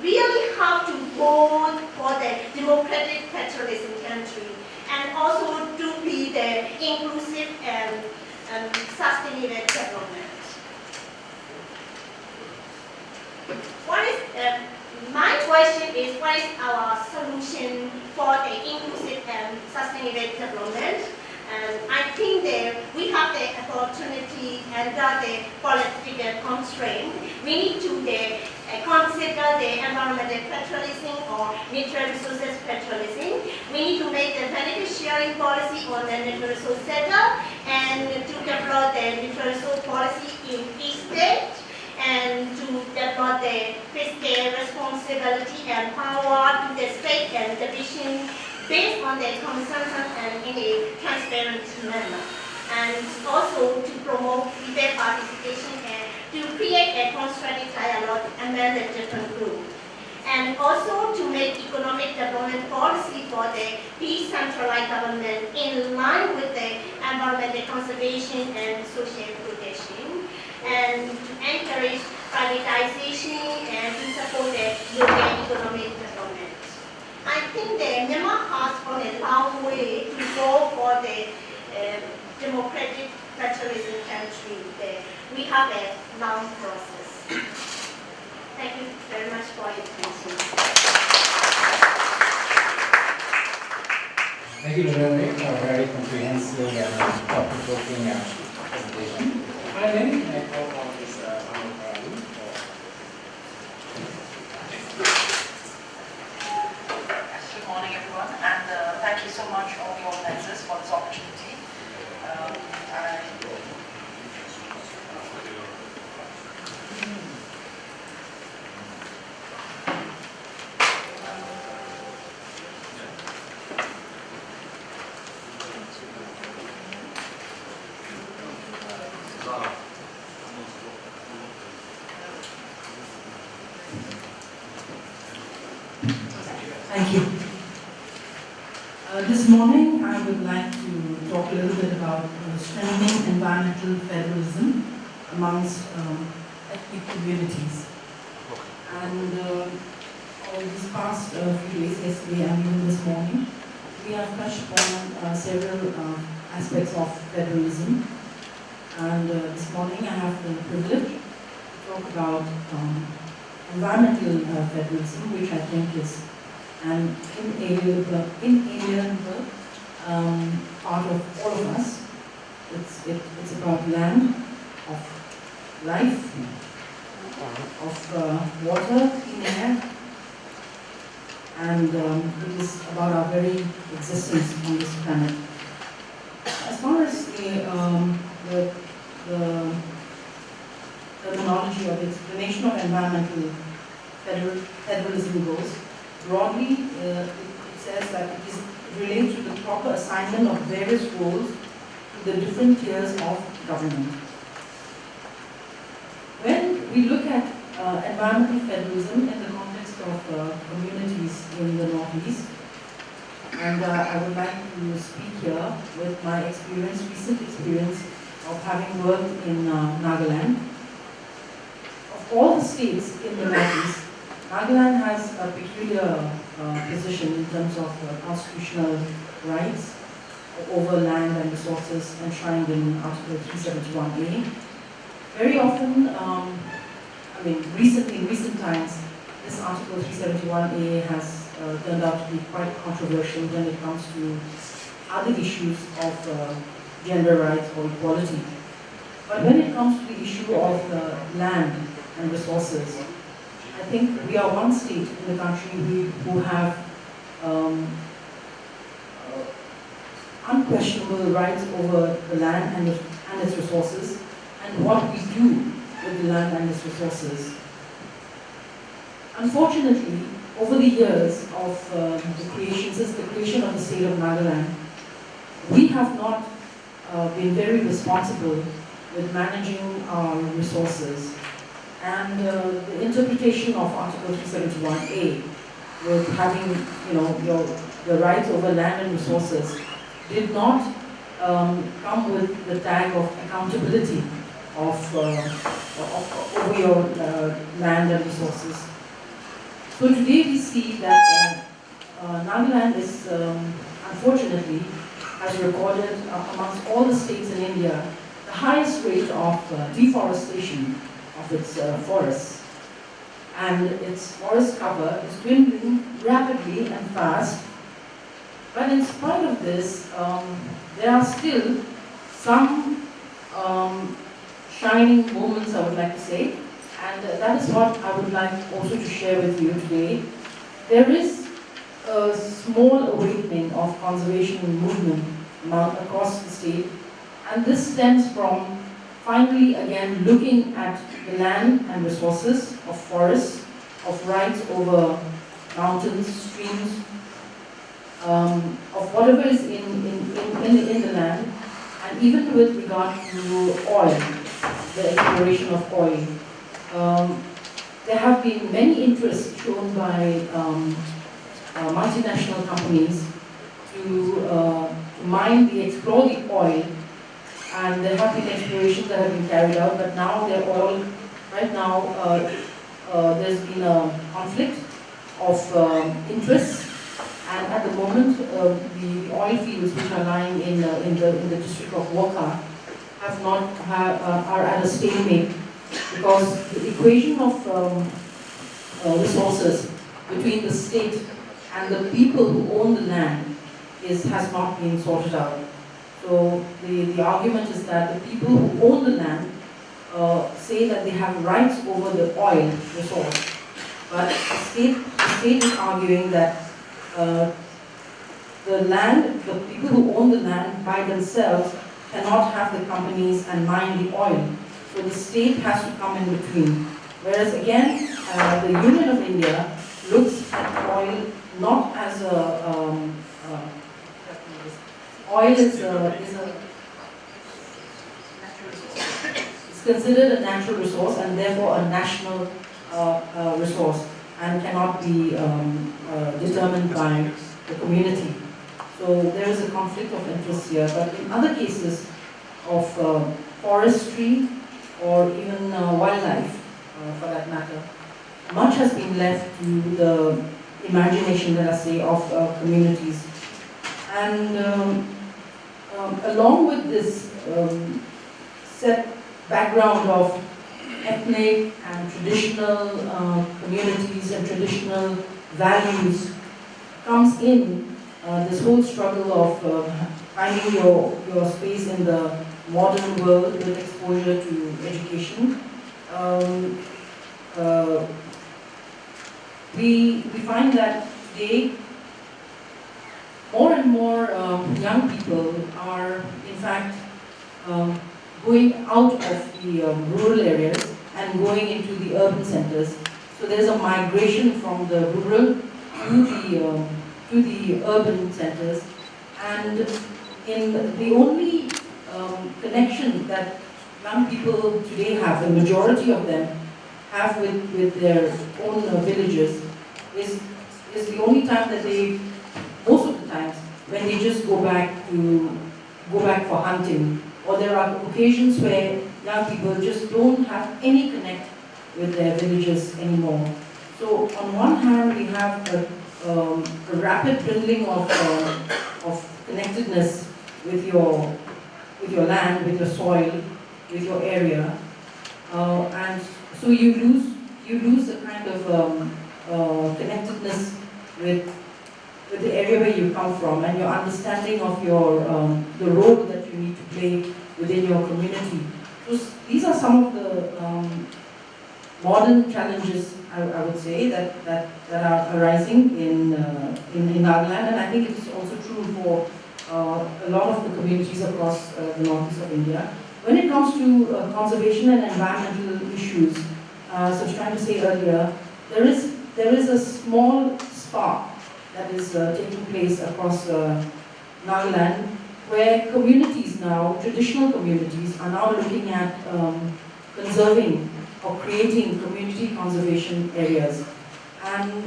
Really have to vote for the democratic federalism country, and also to be the inclusive and sustainable development. My question is, what is our solution for the inclusive and sustainable development? And I think that we have the opportunity and the political constraint. We need to consider the environmental federalism or natural resources federalism. We need to make the benefit sharing policy on the natural resource sector and to develop the natural resource policy in each state, and to develop the fiscal responsibility and power to the state and division based on the consensus and in a transparent manner. And also to promote people participation and to create a constructive dialogue among the different groups. And also to make economic development policy for the decentralized government in line with the environmental conservation and social protection, and to encourage privatization and to support the local economic development. I think that Myanmar has gone a long way to go for the democratic federalism country. We have a long process. Thank you very much for your attention. Thank you very much for a very comprehensive and thought-provoking presentation. My name is Good morning, everyone, and thank you so much, all the organizers, for this opportunity. Thank you. This morning, I would like to talk a little bit about strengthening environmental federalism amongst ethnic communities. And over this past few days, yesterday and even this morning, we have touched upon several aspects of federalism. And this morning, I have the privilege to talk about environmental federalism, which I think is an inalienable part of all of us. It's about land, of life, of water, clean air, and it is about our very existence on this planet. As far as the terminology or the explanation of environmental federalism goes, broadly it says that it is related to the proper assignment of various roles to the different tiers of government. When we look at environmental federalism in the context of communities in the Northeast, and I would like to speak here with my recent experience of having worked in Nagaland. Of all the states in the Northeast, Nagaland has a peculiar position in terms of constitutional rights over land and resources enshrined in Article 371A. Very often, in recent times, this Article 371A has turned out to be quite controversial when it comes to other issues of gender rights or equality. But when it comes to the issue of land and resources, I think we are one state in the country who have unquestionable rights over the land and its resources, and what we do with the land and its resources. Unfortunately, over the years of since the creation of the state of Nagaland, we have not been very responsible with managing our resources. And the interpretation of Article 371A, with having the rights over land and resources, did not come with the tag of accountability over your land and resources. So today we see that Nagaland is, unfortunately, has recorded amongst all the states in India the highest rate of deforestation of its forests. And its forest cover is dwindling rapidly and fast. But in spite of this, there are still some shining moments, I would like to say. And that is what I would like also to share with you today. There is a small awakening of conservation movement across the state. And this stems from finally again looking at the land and resources of forests, of rights over mountains, streams, of whatever is in the land, and even with regard to oil, the exploration of oil. There have been many interests shown by multinational companies to explore the oil. And there have been explorations that have been carried out, but now there's been a conflict of interests, and at the moment the oil fields which are lying in the district of Wokha are at a stalemate, because the equation of resources between the state and the people who own the land has not been sorted out. So the argument is that the people who own the land say that they have rights over the oil resource, but the state is arguing that the people who own the land by themselves cannot have the companies and mine the oil. So the state has to come in between. Whereas again, the Union of India looks at oil not as oil is considered a natural resource and therefore a national resource and cannot be determined by the community. So there is a conflict of interest here. But in other cases of forestry or even wildlife, for that matter, much has been left to the imagination, let us say, of communities. And along with this set background of ethnic and traditional communities and traditional values comes in this whole struggle of finding your space in the modern world with exposure to education. We find that today more and more young people are in fact going out of the rural areas and going into the urban centers. So there's a migration from the rural to the urban centers, and in the only connection that young people today have, the majority of them have with their own villages, is the only time that they, most of the times, when they just go back for hunting, or there are occasions where young people just don't have any connect with their villages anymore. So on one hand, we have a rapid dwindling of connectedness with your land, with your soil, with your area, and so you lose a kind of connectedness with the area where you come from, and your understanding of the role that you need to play within your community. So these are some of the modern challenges, I would say, that are arising in Nagaland, and I think it's also true for a lot of the communities across the northeast of India. When it comes to conservation and environmental issues, so I was trying to say earlier, there is a small spark that is taking place across Nagaland, where communities now, traditional communities, are now looking at conserving or creating community conservation areas. And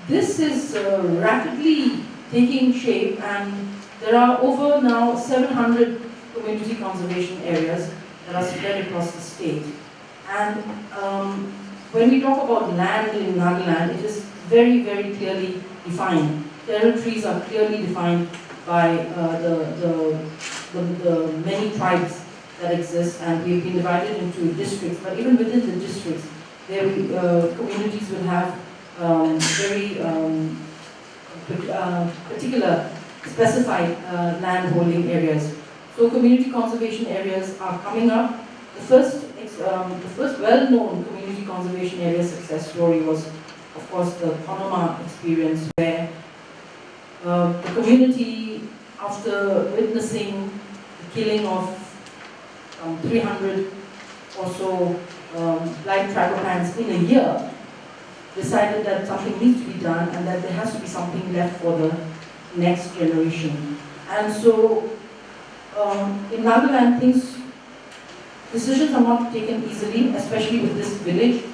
this is rapidly taking shape, and there are over now 700 community conservation areas that are spread across the state. And when we talk about land in Nagaland, it is very, very clearly defined. Territories are clearly defined by the many tribes that exist, and we've been divided into districts. But even within the districts, communities will have very particular specified land holding areas. So community conservation areas are coming up. The first well-known community conservation area success story was, of course, the Panama experience, where the community, after witnessing the killing of 300 or so live tragopans in a year, decided that something needs to be done and that there has to be something left for the next generation. And so in Nagaland, decisions are not taken easily, especially with this village.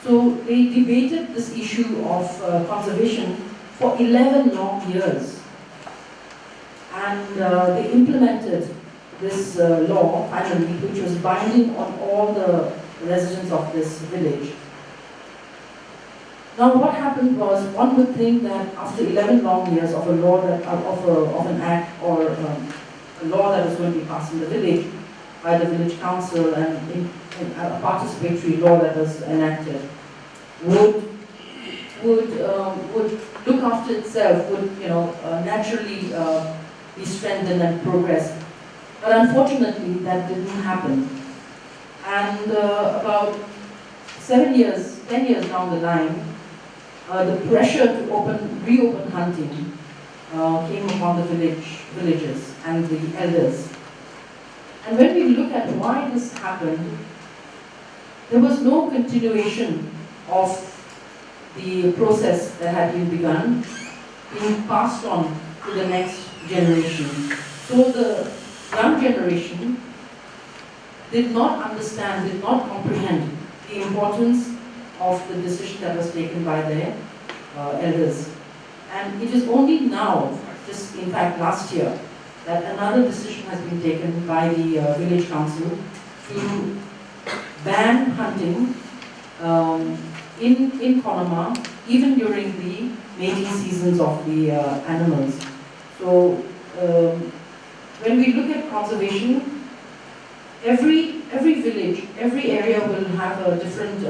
So they debated this issue of conservation for 11 long years. And they implemented this law, finally, which was binding on all the residents of this village. Now what happened was, one would think that after 11 long years of a law that, of an act or a law that was going to be passed in the village by the village council, and a participatory law that was enacted, would look after itself, would naturally be strengthened and progress. But unfortunately, that didn't happen. And about 10 years down the line, the pressure to reopen hunting came upon the villagers and the elders. And when we look at why this happened, there was no continuation of the process that had been begun being passed on to the next generation. So the young generation did not understand, did not comprehend the importance of the decision that was taken by their elders. And it is only now, just in fact last year, that another decision has been taken by the village council to ban hunting in Panama, even during the mating seasons of the animals. So when we look at conservation, every village, every area will have a different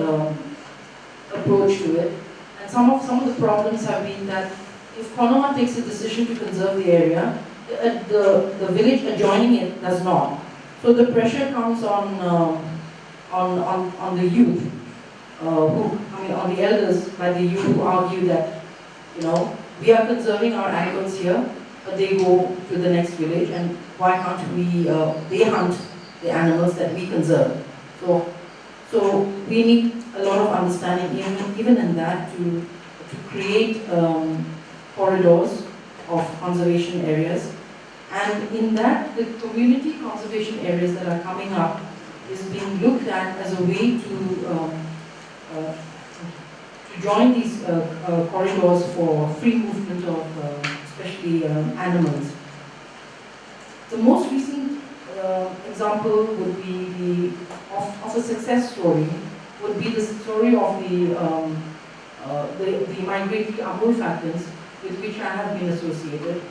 approach to it. And some of the problems have been that if Konoma takes a decision to conserve the area, the village adjoining it does not. So the pressure comes on the youth, on the elders by the youth who argue that, we are conserving our animals here, but they go to the next village, and why can't we, they hunt the animals that we conserve. So we need a lot of understanding even in that to create corridors of conservation areas. And in that, the community conservation areas that are coming up is being looked at as a way to join these corridors for free movement of especially animals. The most recent example would be of a success story, would be the story of the migratory Amur falcons with which I have been associated.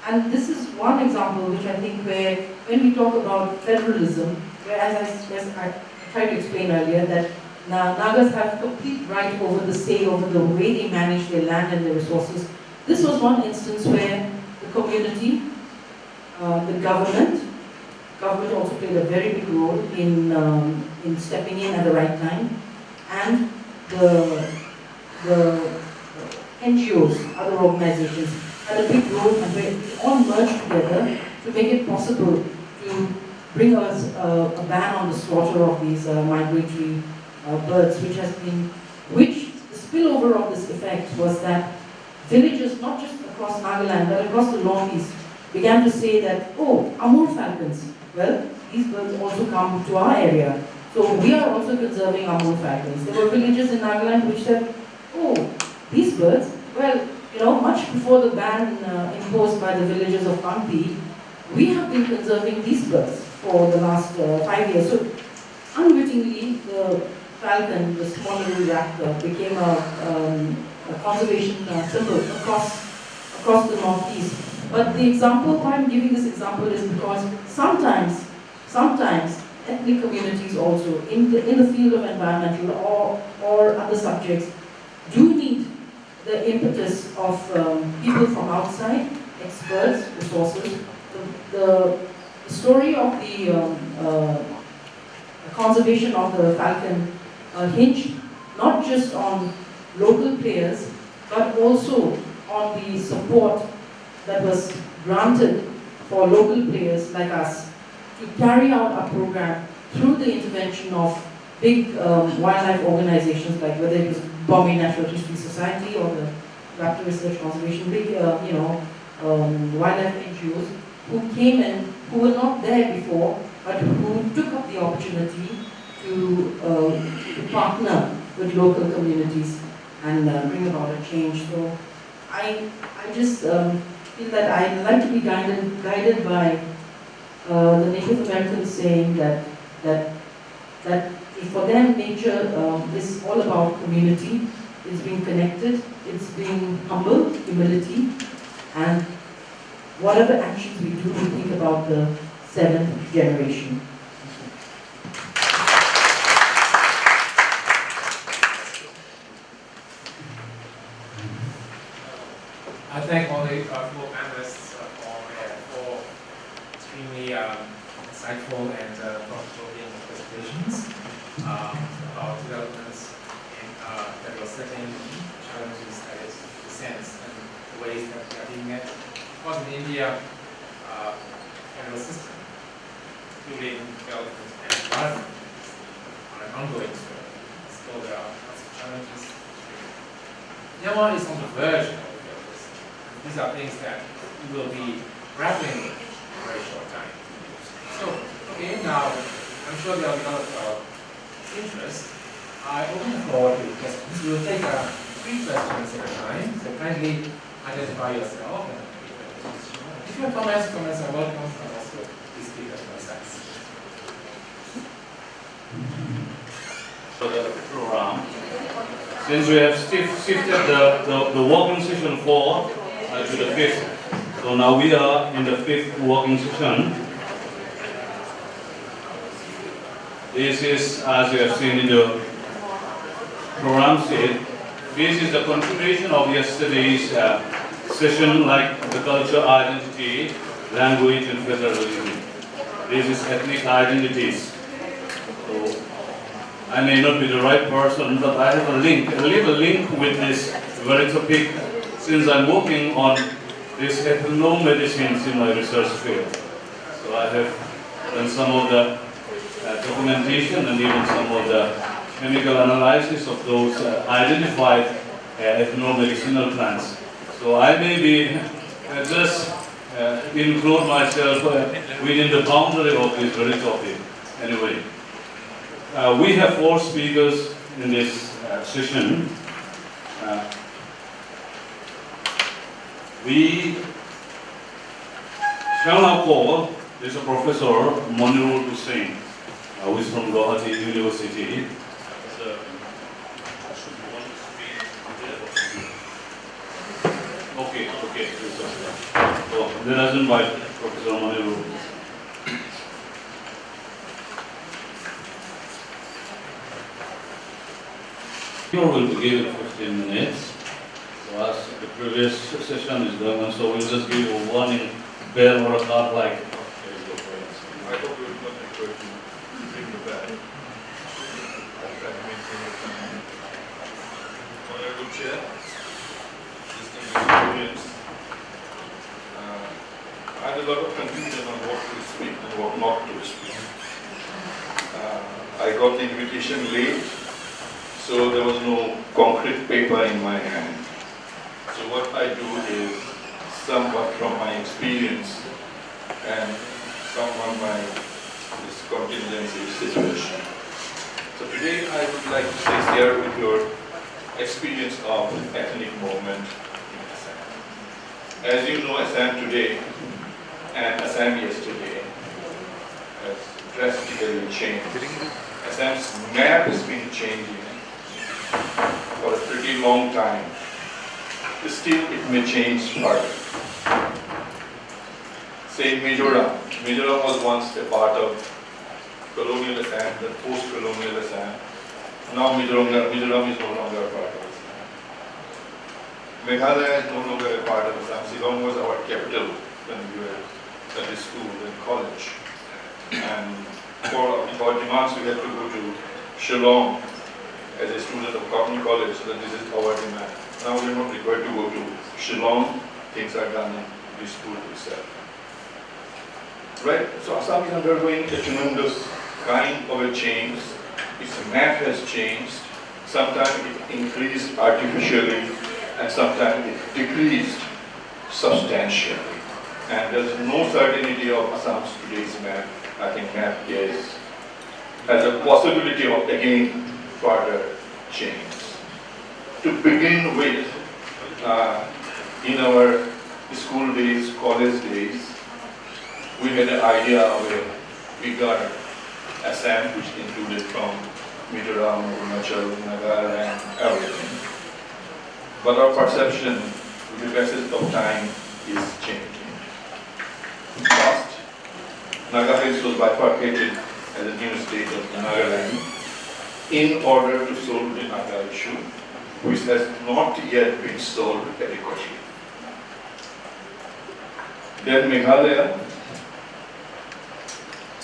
And this is one example which I think where, when we talk about federalism, whereas I tried to explain earlier that Nagas have complete right over the say, over the way they manage their land and their resources. This was one instance where the community, the government also played a very big role in stepping in at the right time, and the NGOs, other organizations, had a big role, and they all merged together to make it possible to bring us a ban on the slaughter of these migratory birds, which the spillover of this effect was that villages, not just across Nagaland, but across the long east, began to say that, oh, Amur falcons, well, these birds also come to our area. So we are also conserving Amur falcons. There were villages in Nagaland which said, oh, these birds, well, much before the ban imposed by the villagers of Pampi, we have been conserving these birds for the last 5 years. So unwittingly, the falcon, the small little raptor, became a conservation symbol across the northeast. But the example, why I'm giving this example is because sometimes ethnic communities also, in the field of environmental or other subjects, do need the impetus of people from outside, experts, resources. The story of the conservation of the falcon hinged not just on local players, but also on the support that was granted for local players like us to carry out our program through the intervention of big wildlife organizations, like whether it was Bombay Natural History Society or the Raptor Research Conservation, big wildlife NGOs who came in, who were not there before, but who took up the opportunity to partner with local communities and bring about a change. So I just feel that I'd like to be guided by the Native Americans saying that for them nature is all about community, it's being connected, it's being humble, humility, and whatever actions we do, we think about the seventh generation. I thank all the four panelists for extremely insightful and thought-provoking presentations about developments in federal setting, challenges that it presents, and the ways that they are being met. Of course, in India, federal system, including development and environment, on an ongoing story. Still, there are lots of challenges. Myanmar is on the verge of these are things that we will be grappling with in a very short time. So, okay, now, I'm sure there will be a lot of interest. I open the floor to questions. We will take 3 questions at a time, so kindly identify yourself. And if you have comments are welcome, and also please speak at both sides. For the program, since we have shifted the working session 4 to the 5th. So now we are in the 5th working session. This is, as you have seen in the program sheet, this is the continuation of yesterday's session, like the culture, identity, language, and federalism. This is ethnic identities. So I may not be the right person, but I have a little link with this very topic, since I'm working on this ethno-medicines in my research field. So I have done some of the documentation and even some of the chemical analysis of those identified ethno-medicinal plants. So I may be just include myself within the boundary of this very topic. Anyway, we have 4 speakers in this session. We shall now call, there's a professor, Monirul Hussain, who is from Guwahati University. Okay. So let us invite Professor Monirul. Here will be given 15 minutes. So as the previous session is done, so we'll just give a warning bell or a card like. I hope you will not require to bring the bag. I'll try to maintain your time. Honorable Chair, distinguished audience, I had a lot of confusion on what to speak and what not to speak. I got the invitation late, so there was no concrete paper in my hand. So what I do is somewhat from my experience and somewhat my this contingency situation. So today I would like to share with your experience of ethnic movement in Assam. As you know, Assam today and Assam yesterday has drastically changed. Assam's map has been changing for a pretty long time. Still, it may change further. Say Mizoram. Mizoram was once a part of colonial Assam, the post-colonial Assam. Now Mizoram is no longer a part of Assam. Meghalaya is no longer a part of Assam. Shillong was our capital when we were at the school and college. And for demands, we had to go to Shillong as a student of Cockney College, so that this is our demand. Now we are not required to go to Shillong, things are done in the school itself. Right? So Assam is undergoing a tremendous kind of a change. Its map has changed. Sometimes it increased artificially and sometimes it decreased substantially. And there is no certainty of Assam's today's map. I think map has a possibility of again further change. To begin with, in our school days, college days, we had an idea of a bigger Assam, which included from Mizoram, Arunachal, Nagaland, and everything. But our perception, with the passage of time, is changing. First, Nagaland was bifurcated as a new state of Nagaland in order to solve the Naga issue, which has not yet been solved adequately. Then Meghalaya,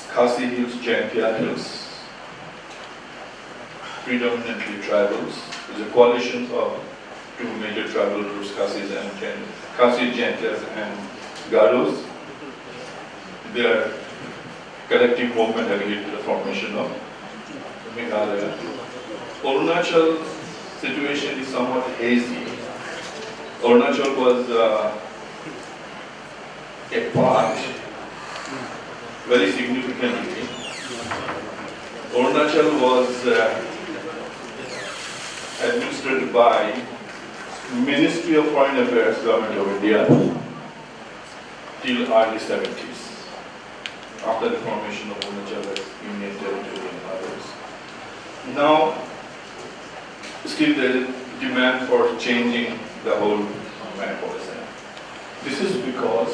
Khasi Hills, Jaintia Hills, predominantly tribals, is a coalition of 2 major tribal groups, Khasi, Jaintias and Garos. Their collective movement have led to the formation of Meghalaya. Arunachal situation is somewhat hazy. Arunachal was a part, very significantly. Arunachal was administered by Ministry of Foreign Affairs, Government of India, till early 70s, after the formation of Arunachal as Union Territory and others. Now, still there is demand for changing the whole map of Assam. This is because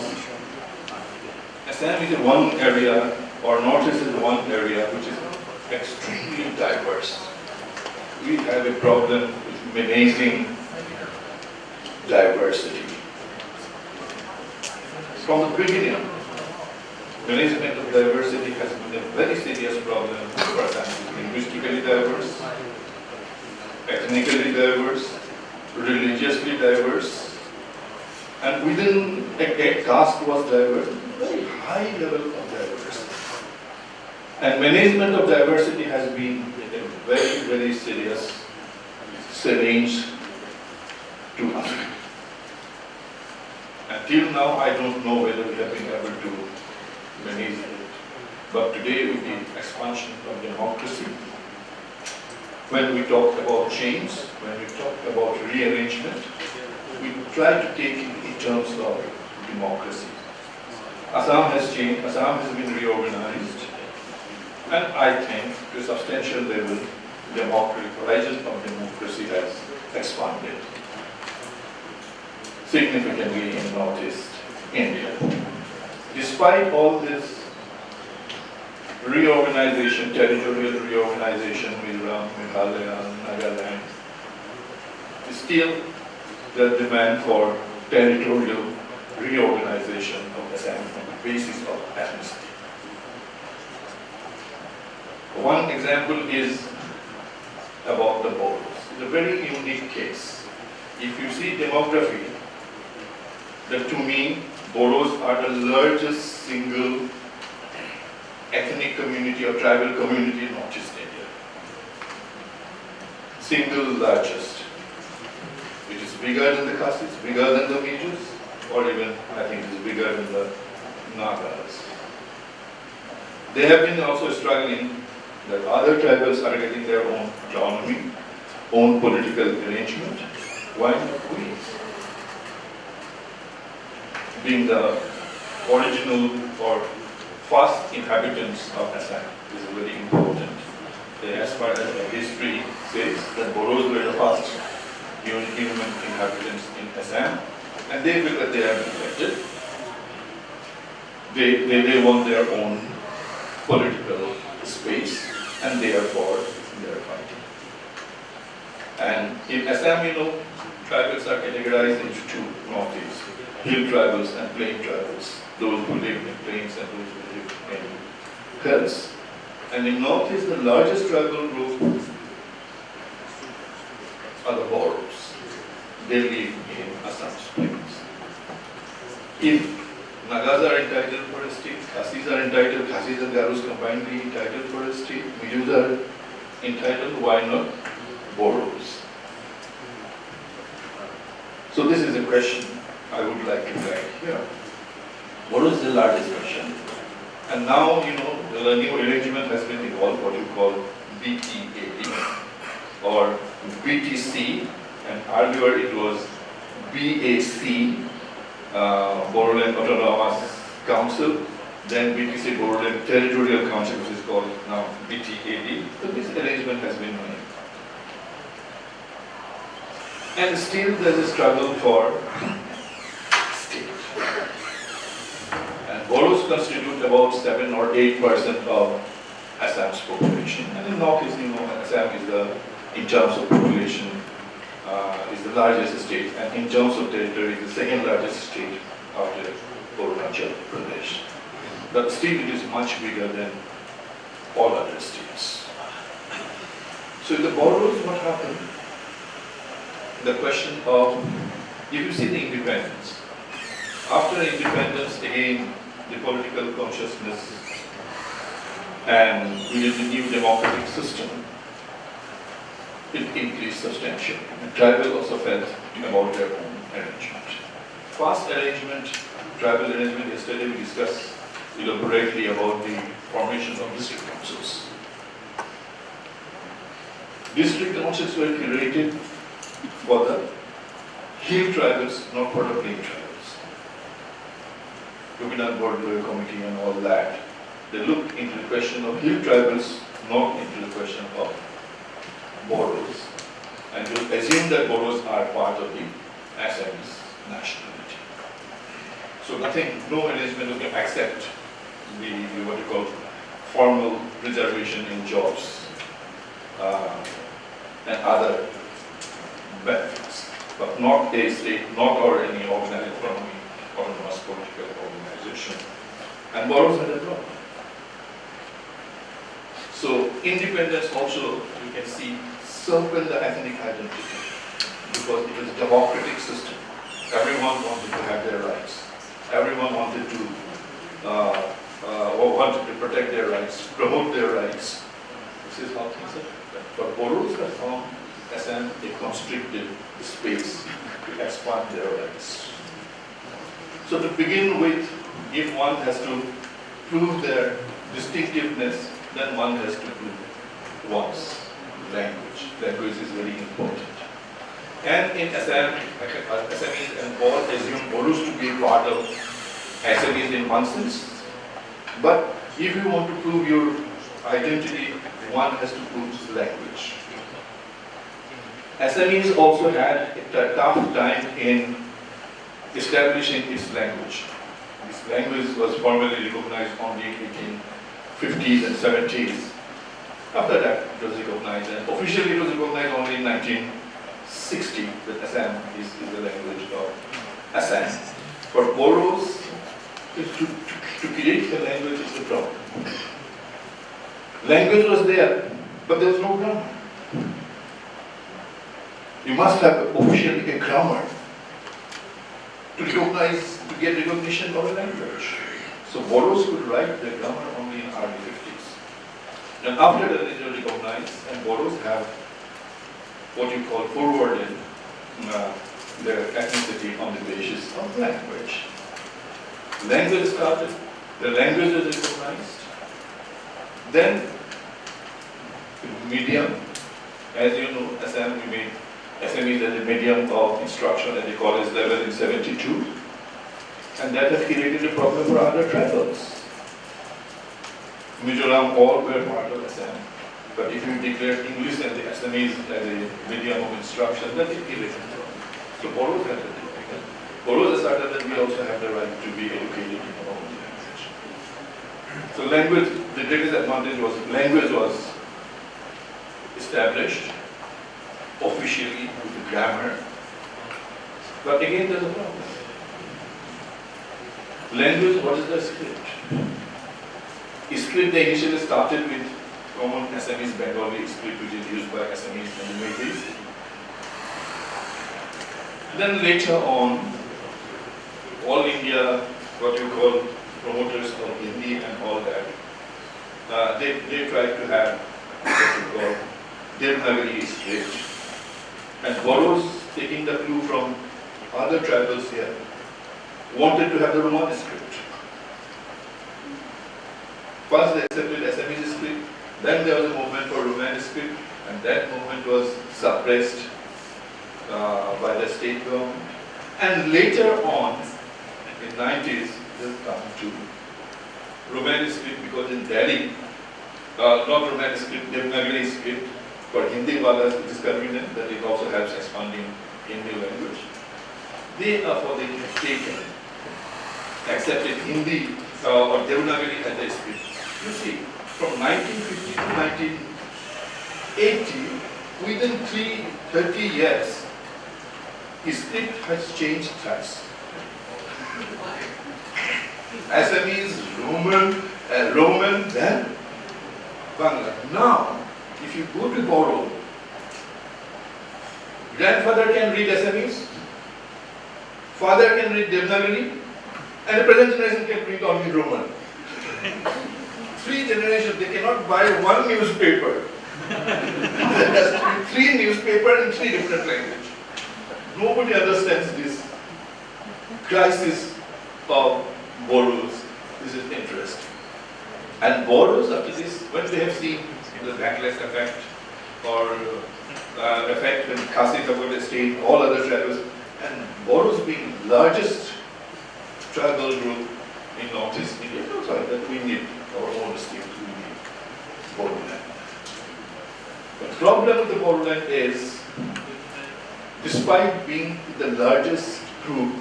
Assam is one area, or Northeast is one area which is extremely diverse, we have a problem with managing diversity. From the beginning, management of diversity has been a very serious problem for us. Linguistically diverse, ethnically diverse, religiously diverse, and within a caste was diverse, very high level of diversity. And management of diversity has been a very, very serious challenge to us. Until now, I don't know whether we have been able to manage it. But today, with the expansion of democracy, when we talk about change, when we talk about rearrangement, we try to take it in terms of democracy. Assam has changed, Assam has been reorganized, and I think to a substantial level, the horizon of democracy has expanded significantly in Northeast India. Despite all this reorganization, territorial reorganization with Meghalaya, Nagaland, still the demand for territorial reorganization of Assam on the basis of ethnicity. One example is about the Boros. It's a very unique case. If you see demography, then to me, Boros are the largest single ethnic community or tribal community in Northeast India. Single largest. It is bigger than the Khasis, bigger than the Majors, or even I think it is bigger than the Nagas. They have been also struggling that other tribals are getting their own autonomy, own political arrangement. Why not we? Being the original or first inhabitants of Assam is very important. As far as the history says, that Boros were the first human inhabitants in Assam, and they feel that they have been elected. They want their own political space, and therefore they are fighting. And in Assam, tribals are categorized into two northeast, hill tribals and plain tribals, those who live in plains and those who live in hills. And in northeast, the largest tribal group are the Boros. They live in Assam's plains. If Nagas are entitled for a state, Khasis are entitled, Khasis and Garus combinedly entitled for a state, Majors are entitled, why not Boros? So this is a question I would like to drag here. What is the largest question? And now, the new arrangement has been evolved, what you call BTAD or BTC, and earlier it was BAC, Bodoland Autonomous Council, then BTC Bodoland Territorial Council, which is called now BTAD. So this arrangement has been made. And still there is a struggle for state. And Boros constitute about 7 or 8% of Assam's population. And in Northeast, Assam is in terms of population, is the largest state, and in terms of territory, the second largest state after Arunachal Pradesh. But still, it is much bigger than all other states. So in the Boros, what happened? The question of, if you see the independence, after independence, again, the political consciousness and with the new democratic system, it increased substantially. And tribal also felt about their own arrangement. First arrangement, tribal arrangement, yesterday we discussed elaborately about the formation of district councils. District councils were created for the hill tribals, not for the plain tribals. Governor Board Committee and all that, they looked into the question of hill tribals, not into the question of Boros, and to assume that Boros are part of the Assamese nationality. So no arrangement can accept the what you call formal reservation in jobs and other benefits, but not a state, not or any organized economy, autonomous political organization. And Boros had a problem. So independence also, you can see, circled the ethnic identity because it was a democratic system. Everyone wanted to have their rights. Everyone wanted to protect their rights, promote their rights. This is how things are. But Boros have found Assam a constricted space to expand their rights. So to begin with, if one has to prove their distinctiveness, then one has to prove one's language. Language is very important. And in Assam, Assamese and all assume Boros to be part of Assamese in one sense. But if you want to prove your identity, one has to prove language. Assamese also had a tough time in establishing its language. This language was formally recognized only in 1950s and 70s. After that, it was recognized, and officially it was recognized only in 1960 that Assam is the language of Assam. For Boros, to create a language is the problem. Language was there, but there was no grammar. You must have officially a grammar to recognize, to get recognition of a language. So Boros could write the grammar only in early 50s. And after that it was recognized, and Boros have what you call forwarded their ethnicity on the basis of language. Language started, the language was recognized. Then medium, as you know, Assam, we made Assamese as a medium of instruction at the college level in 72. And that has created a problem for other tribals. Mizoram all were part of Assam. But if you declare English and the Assamese as a medium of instruction, that is created a problem. So Boros had to do it. Boros asserted that we also have the right to be educated in our own language. So language, the greatest advantage was language was established officially with grammar. But again, there's a problem. Language, what is the script? Script, they initially started with common Assamese Bengali script, which is used by Assamese communities. Then later on, all India, what you call promoters of Hindi and all that, they tried to have what you call Devanagari script. And Boros, taking the clue from other tribals here, wanted to have the Roman script. First they accepted Assamese script, then there was a movement for Roman script, and that movement was suppressed by the state government. And later on, in the 90s, this come to Roman script, because in Delhi, not Roman script, Devanagari script, for Hindi walas, it is convenient that it also helps expanding Hindi language. They are for the taken, accepted Hindi or Devanagari as a script. You see, from 1950 to 1980, within 30 years, script has changed thrice. Assamese, Roman, then Bangla. Now, if you go to Boro, grandfather can read Assamese, father can read Devanagari, and the present generation can read only Roman. 3 generations, they cannot buy one newspaper. There has to be 3 newspapers in 3 different languages. Nobody understands this crisis of Boros. This is interesting. And Boros, after this, when they have seen the backlash effect or effect when Khasi Tagore stayed, all other tribals, and Boros being largest tribal group in Northeast India, also that we need our own state, we need Bodoland. The problem with the Bodoland is, despite being the largest group,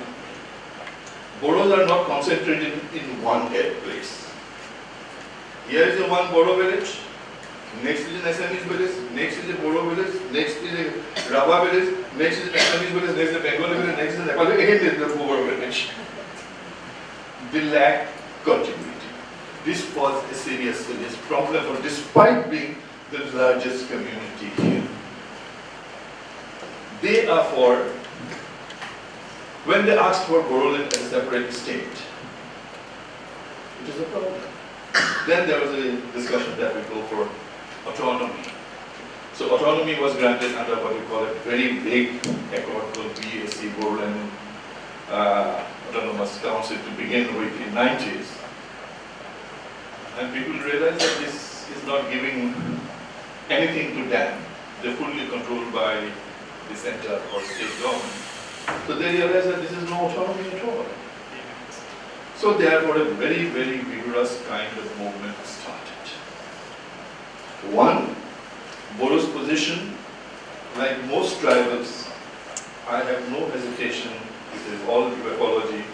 Bodos are not concentrated in one place. Here is the one Bodo village, next is an Assamese village, next is a Bodo village, next is a Rabha village, next is an Assamese village, next is a Bengali village, next is a Nepali, again there is a Bodo village. They lack continuity. This was a serious problem, for despite being the largest community here. They are for, when they asked for Bodoland as a separate state, it is a problem. Then there was a discussion that we go for autonomy. So autonomy was granted under what you call a very big accord called BAC, Bodoland Autonomous Council, to begin with in the 90s. And people realized that this is not giving anything to them. They're fully controlled by the center or state government. So they realized that this is no autonomy at all. So therefore a very, very vigorous kind of movement started. One, Bodo's position, like most tribals, I have no hesitation, it is all due apology,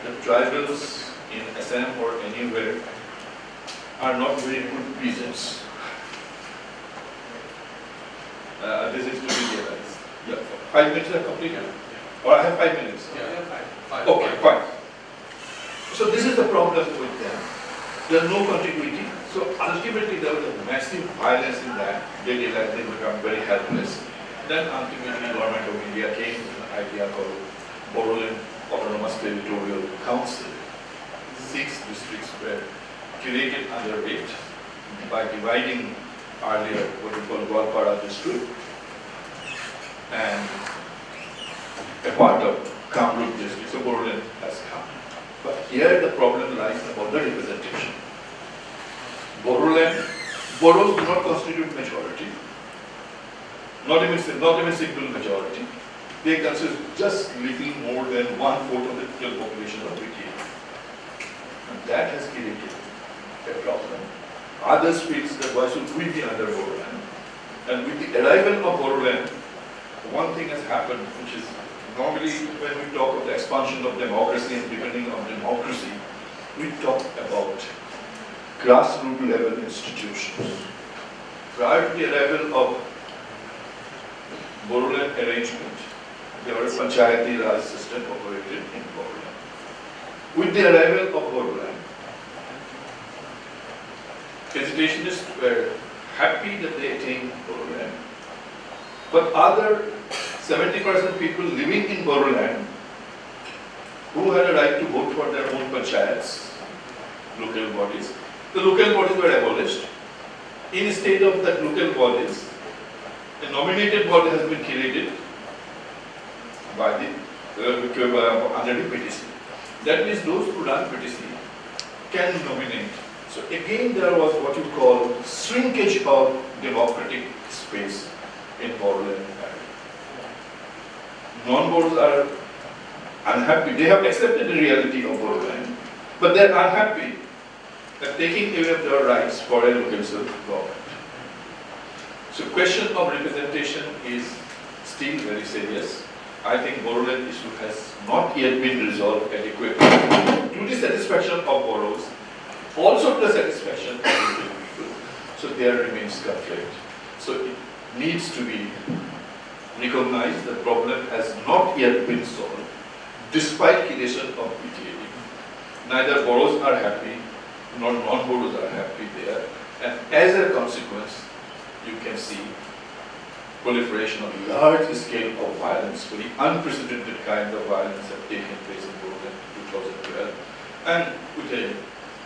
the tribals in Assam or anywhere are not very good peasants. This is to be realized. Yeah. 5 minutes are completed? Or I have 5 minutes? Yeah, five. Okay, fine. So this is the problem with them. There is no continuity. So ultimately there was a massive violence in that. They realized they become very helpless. Then ultimately the government of India came with an idea called Bodoland Autonomous Territorial Council. 6 districts were created under it by dividing earlier what we call Gwalpara district and a part of Kamrup district. So Bodoland has come. But here the problem lies about the representation. Bodos do not constitute majority, not even single majority. They consist just little more than 1/4 of the total population of India. And that has created a problem. Others feel that why should we be under Bodoland? And with the arrival of Bodoland, one thing has happened, which is normally when we talk of the expansion of democracy and deepening of democracy, we talk about grassroots level institutions. Prior to the arrival of Bodoland arrangement, there was a Panchayati Raj system operated in Bodoland. With the arrival of Bodoland, vegetationists were happy that they attained Bodoland, but other 70% people living in Bodoland who had a right to vote for their own panchayats, local bodies, the local bodies were abolished. Instead of that local bodies, a nominated body has been created by the under the PTC. That means those who run PTC can nominate. So again there was what you call shrinkage of democratic space in Bodoland. Non-Bodos are unhappy. They have accepted the reality of Bodoland, but they are unhappy at taking away their rights for a local self-government. So question of representation is still very serious. I think Bodoland issue has not yet been resolved adequately to the satisfaction of Bodos, also to the satisfaction of local people. So there remains conflict. So it needs to be recognized the problem has not yet been solved, despite creation of PTAD. Neither Bodos are happy, nor non-Bodos are happy there, and as a consequence, you can see proliferation of large scale of violence, very unprecedented kind of violence have taken place in Bodoland in 2012, and with a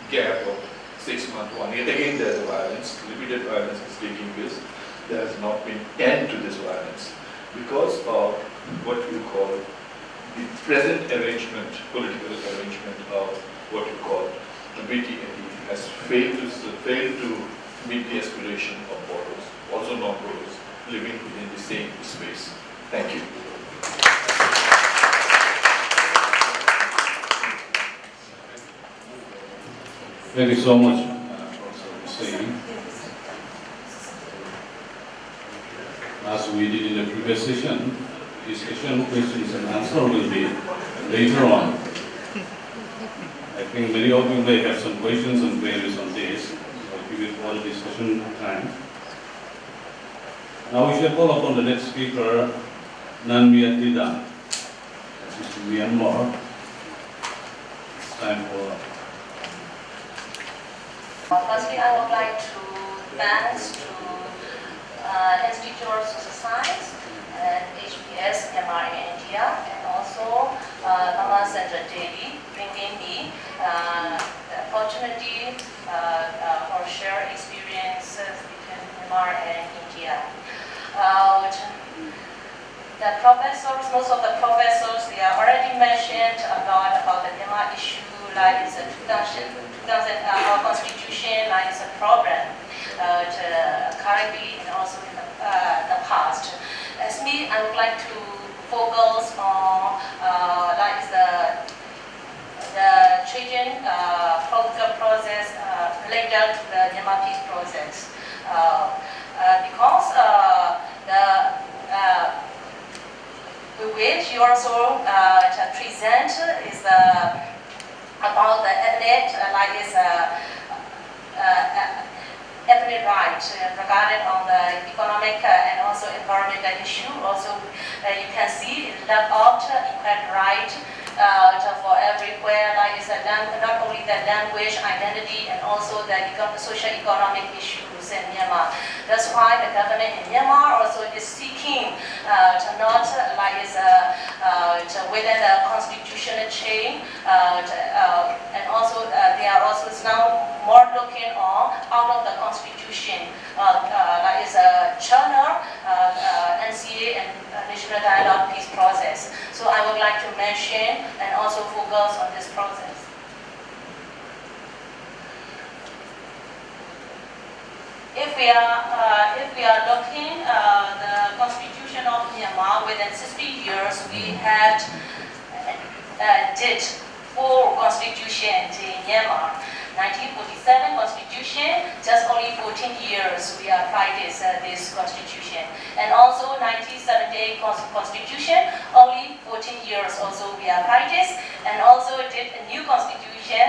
gap of 6 months, 1 year, again there's a violence, repeated violence is taking place. There has not been end to this violence, because of what you call the present arrangement, political arrangement of what you call the BTAD has failed to meet the aspiration of Bodos, also non-Bodos, living within the same space. Thank you. Thank you so much, Professor Hussain. As we did in the previous session, discussion, questions and answer will be later on. I think many of you may have some questions and queries on this. So I'll give it all discussion time. Now we shall call upon the next speaker, Nanmia Tida, Myanmar. It's time for. Firstly, I would like to thanks to Institute of Social Science and HPS Myanmar in India, and also Mama Center Delhi, bringing me the opportunity for share experiences between Myanmar and India. The professors, most of the professors, they are already mentioned a lot about the Myanmar issue, like it's a 2000 our constitution, like it's a problem currently and also in the past. As me, I would like to focus on like the changing political process related to the Myanmar peace process, because which you also present is about the ethnic, like this ethnic right regarding on the economic and also environmental issue. Also, you can see it left out equal right for everywhere, like it's not only the language, identity, and also the social economic issues in Myanmar. That's why the government in Myanmar also is seeking to not like is within the constitutional chain, and also they are also now more looking on out of the constitution, like is a China, NCA, and National Dialogue Peace Process. So I would like to mention and also focus on this process. If we are looking the constitution of Myanmar, within 60 years we had did 4 constitutions in Myanmar. 1947 constitution, just only 14 years we are practice this constitution, and also 1978 constitution, only 14 years also we are practice, and also did a new constitution.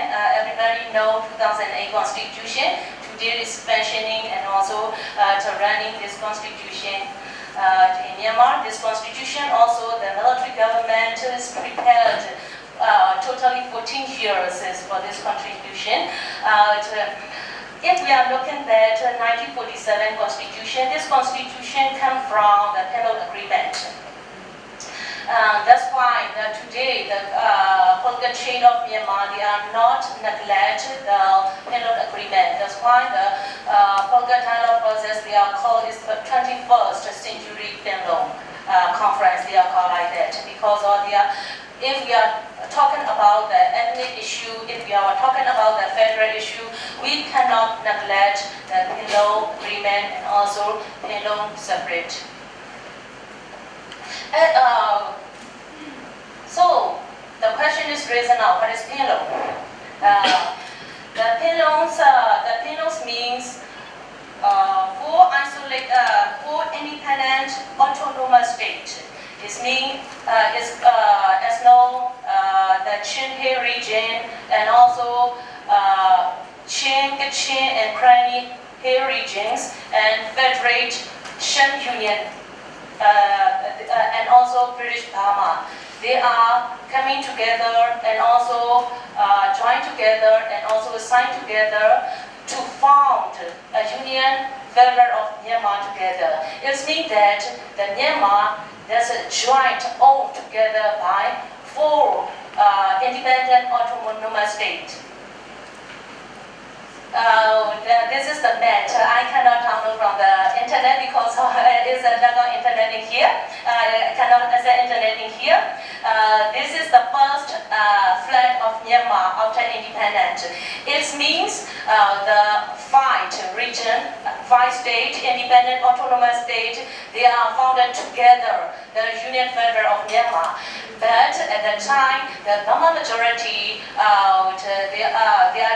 Everybody know 2008 constitution. Today is pensioning and also to running this constitution in Myanmar. This constitution also the military government is prepared. Totally 14 years is for this contribution. If we are looking at 1947 constitution, this constitution comes from the Penal Agreement. That's why today the political chain of Myanmar, they are not neglect the Penal Agreement. That's why the political dialogue process, they are called is the 21st century Penal conference. They are called like that because of their. If we are talking about the ethnic issue, if we are talking about the federal issue, we cannot neglect the Penal Agreement and also Penal separate. So the question is raised now: what is Penal? The Penals means for independent autonomous state. This means as no the Chinhe region and also Chin, Kachin, and Kranny Hill regions and Federate Shan Union and also British Burma. They are coming together and also join together and also sign together to found a Union Federal of Myanmar together. It means that the Myanmar there's a joint owned together by 4 independent autonomous states. This is the map. I cannot download from the internet because there is a lack of internet in here. I cannot access internet in here. This is the first flag of Myanmar after independence. It means the 5 region, 5 state, independent autonomous state, they are founded together, the Union Federal of Myanmar. But at the time, the Burma majority, they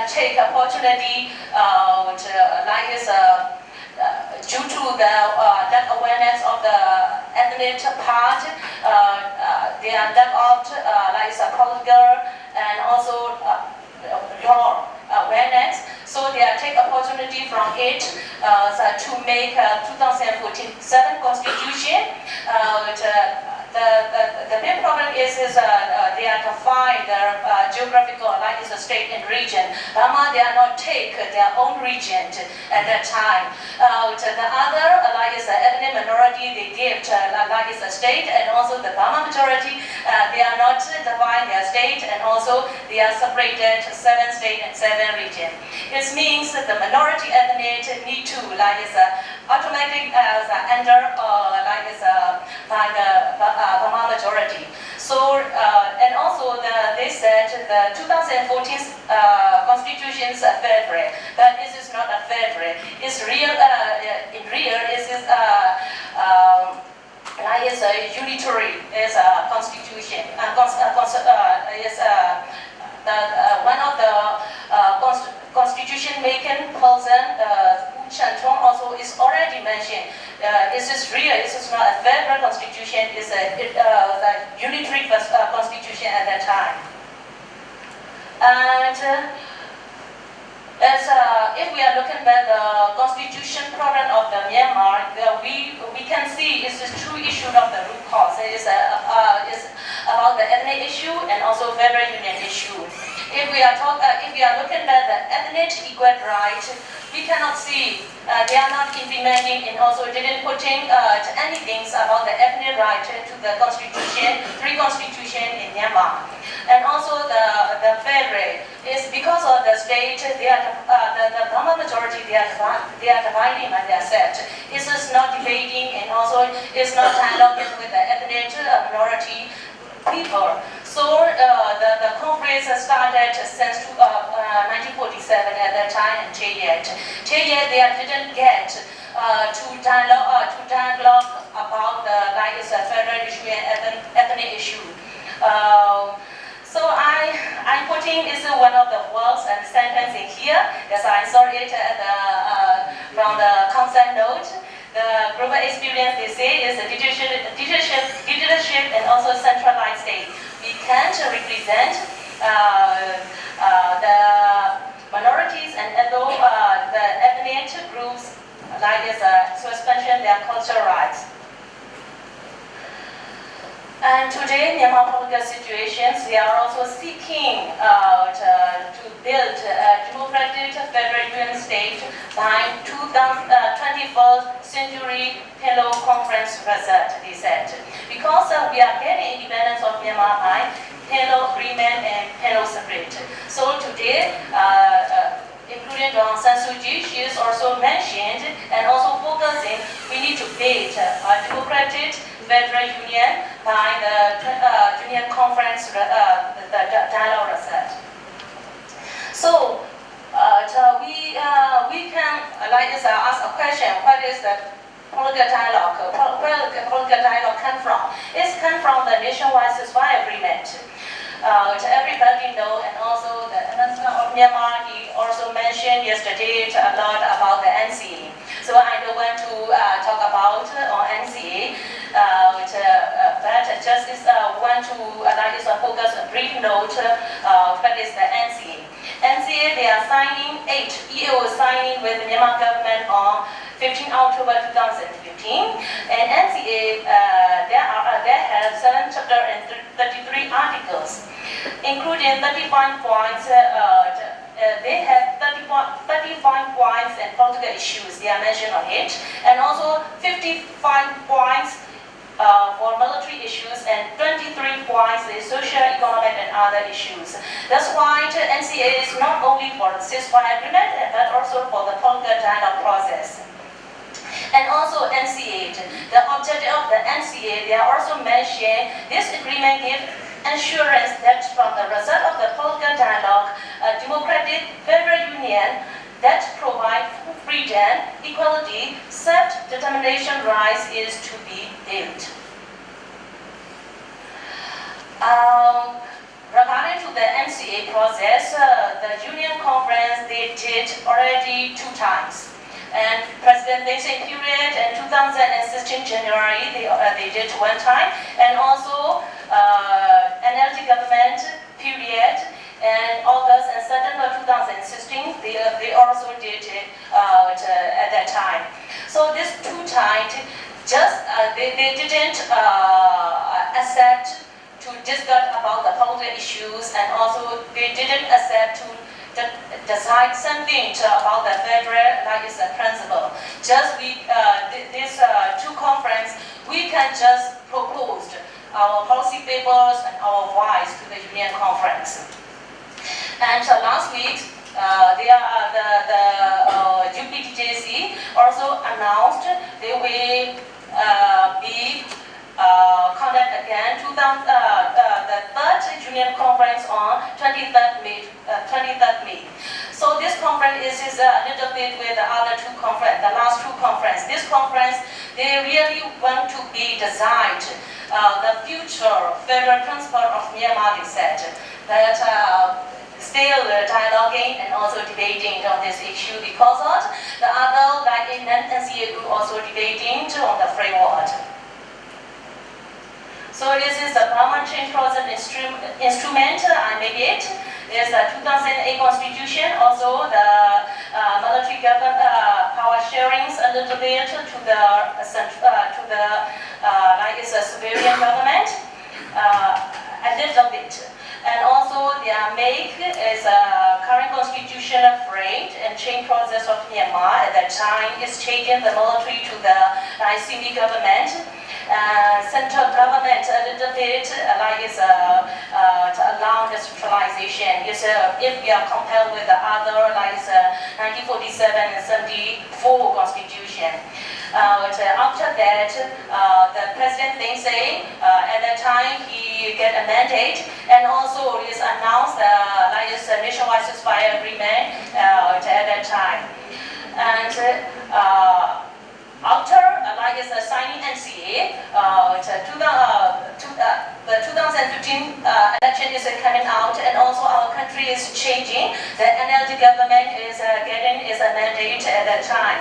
take opportunity like this, due to the lack awareness of the ethnic part, they are lack of like political and also law awareness. So they take opportunity from it to make 2014-7 constitution. The main problem is they are defined their geographical, like is a state and region. Burma, they are not take their own region at that time. The other, like is the ethnic minority, they give like is a state, and also the Burma majority, they are not define their state, and also they are separated 7 states and 7 regions. It means that the minority ethnic need to like is automatic as enter like is by the Burma majority. So and also they said the 2014 constitution is a federal, but this is not a federal. It's real. In real, this is like is a unitary is a constitution. Is one of the constitution making person, Chantong also is already mentioned. Is this real? This is not a federal constitution. It's a unitary constitution at that time. And if we are looking at the constitution problem of the Myanmar, we can see is the true issue of the root cause. It is about the ethnic issue and also federal union issue. If we are looking at the ethnic equal right, we cannot see they are not implementing and also didn't putting anything about the ethnic right to the constitution, three constitution in Myanmar. And also the federal is because of the state, they are the Burma majority, they are dividing by their set. This is not debating and also is not dialoguing with the ethnic minority people. So the conference started since 1947 at that time in Cheyet. Cheyet, they didn't get to dialogue about the like is a federal issue and ethnic issue. So I'm putting is one of the words and sentence in here. As I saw it from the consent note. The global experience they say is a dictatorship and also centralized state. We can't represent the minorities and the ethnic groups like this suspension their cultural rights. And today, Myanmar political situations, they are also seeking to build a democratic federal union state by 21st century Hello Conference result, they said. Because we are getting independence of Myanmar by Hello Agreement and Hello Separate. So today, including Aung San Suu Kyi, she is also mentioned and also focusing, we need to build a democratic federal union by the Union Conference, the dialogue result. So we can like this ask a question: what is the political dialogue? Where the political dialogue come from? It comes from the nationwide ceasefire agreement. Which everybody know, and also the announcement of Myanmar, he also mentioned yesterday a lot about the NCA. So I don't want to talk about on NCA, but just want to focus a brief note what is the NCA. NCA, they are signing 8 EU signing with the Myanmar government on 15 October 2015, and NCA they have 7 chapters and 33 articles, including 35 points. They have 35 points and political issues they are mentioned on it, and also 55 points for military issues and 23 points is social, economic, and other issues. That's why the NCA is not only for the ceasefire agreement, but also for the political dialogue process. And also NCA, the objective of the NCA, they are also mentioned, this agreement gives assurance that from the result of the political dialogue, a democratic federal union that provides freedom, equality, self-determination rights is to be built. Regarding to the NCA process, the Union Conference, they did already 2 times. And President Nixon period in 2016 January, they did 1 time, and also NLD government period in August and September 2016, they also did it at that time. So this too tight, just they didn't accept to discuss about the political issues, and also they didn't accept to decide something about the federal principle. Just this two conference, we can just propose our policy papers and our voice to the Union Conference. And last week, the UPTJC also announced they will be conduct again the third Union Conference on 23rd May. So this conference is a little bit with the other two conference, the last two conference. This conference, they really want to be designed the future federal principle of Myanmar, they said, that still dialoguing and also debating on this issue, because of the other, like in NCA group, also debating on the framework. So this is the permanent change process instrument I made it. There's the 2008 Constitution, also the military government power sharings a little bit to the like it's a civilian government, a little bit. And also their make is a current constitutional frame and change process of Myanmar. At that time is changing the military to the civil government. Central government a little bit like is to allow decentralization. If we are compared with the other like 1947 and 74 constitution. After that, the president then say at that time he get a mandate, and also is announced like this nationwide ceasefire agreement at that time. And after like is signing NCA, the 2015 election is coming out, and also our country is changing. The NLD government is getting a mandate at that time.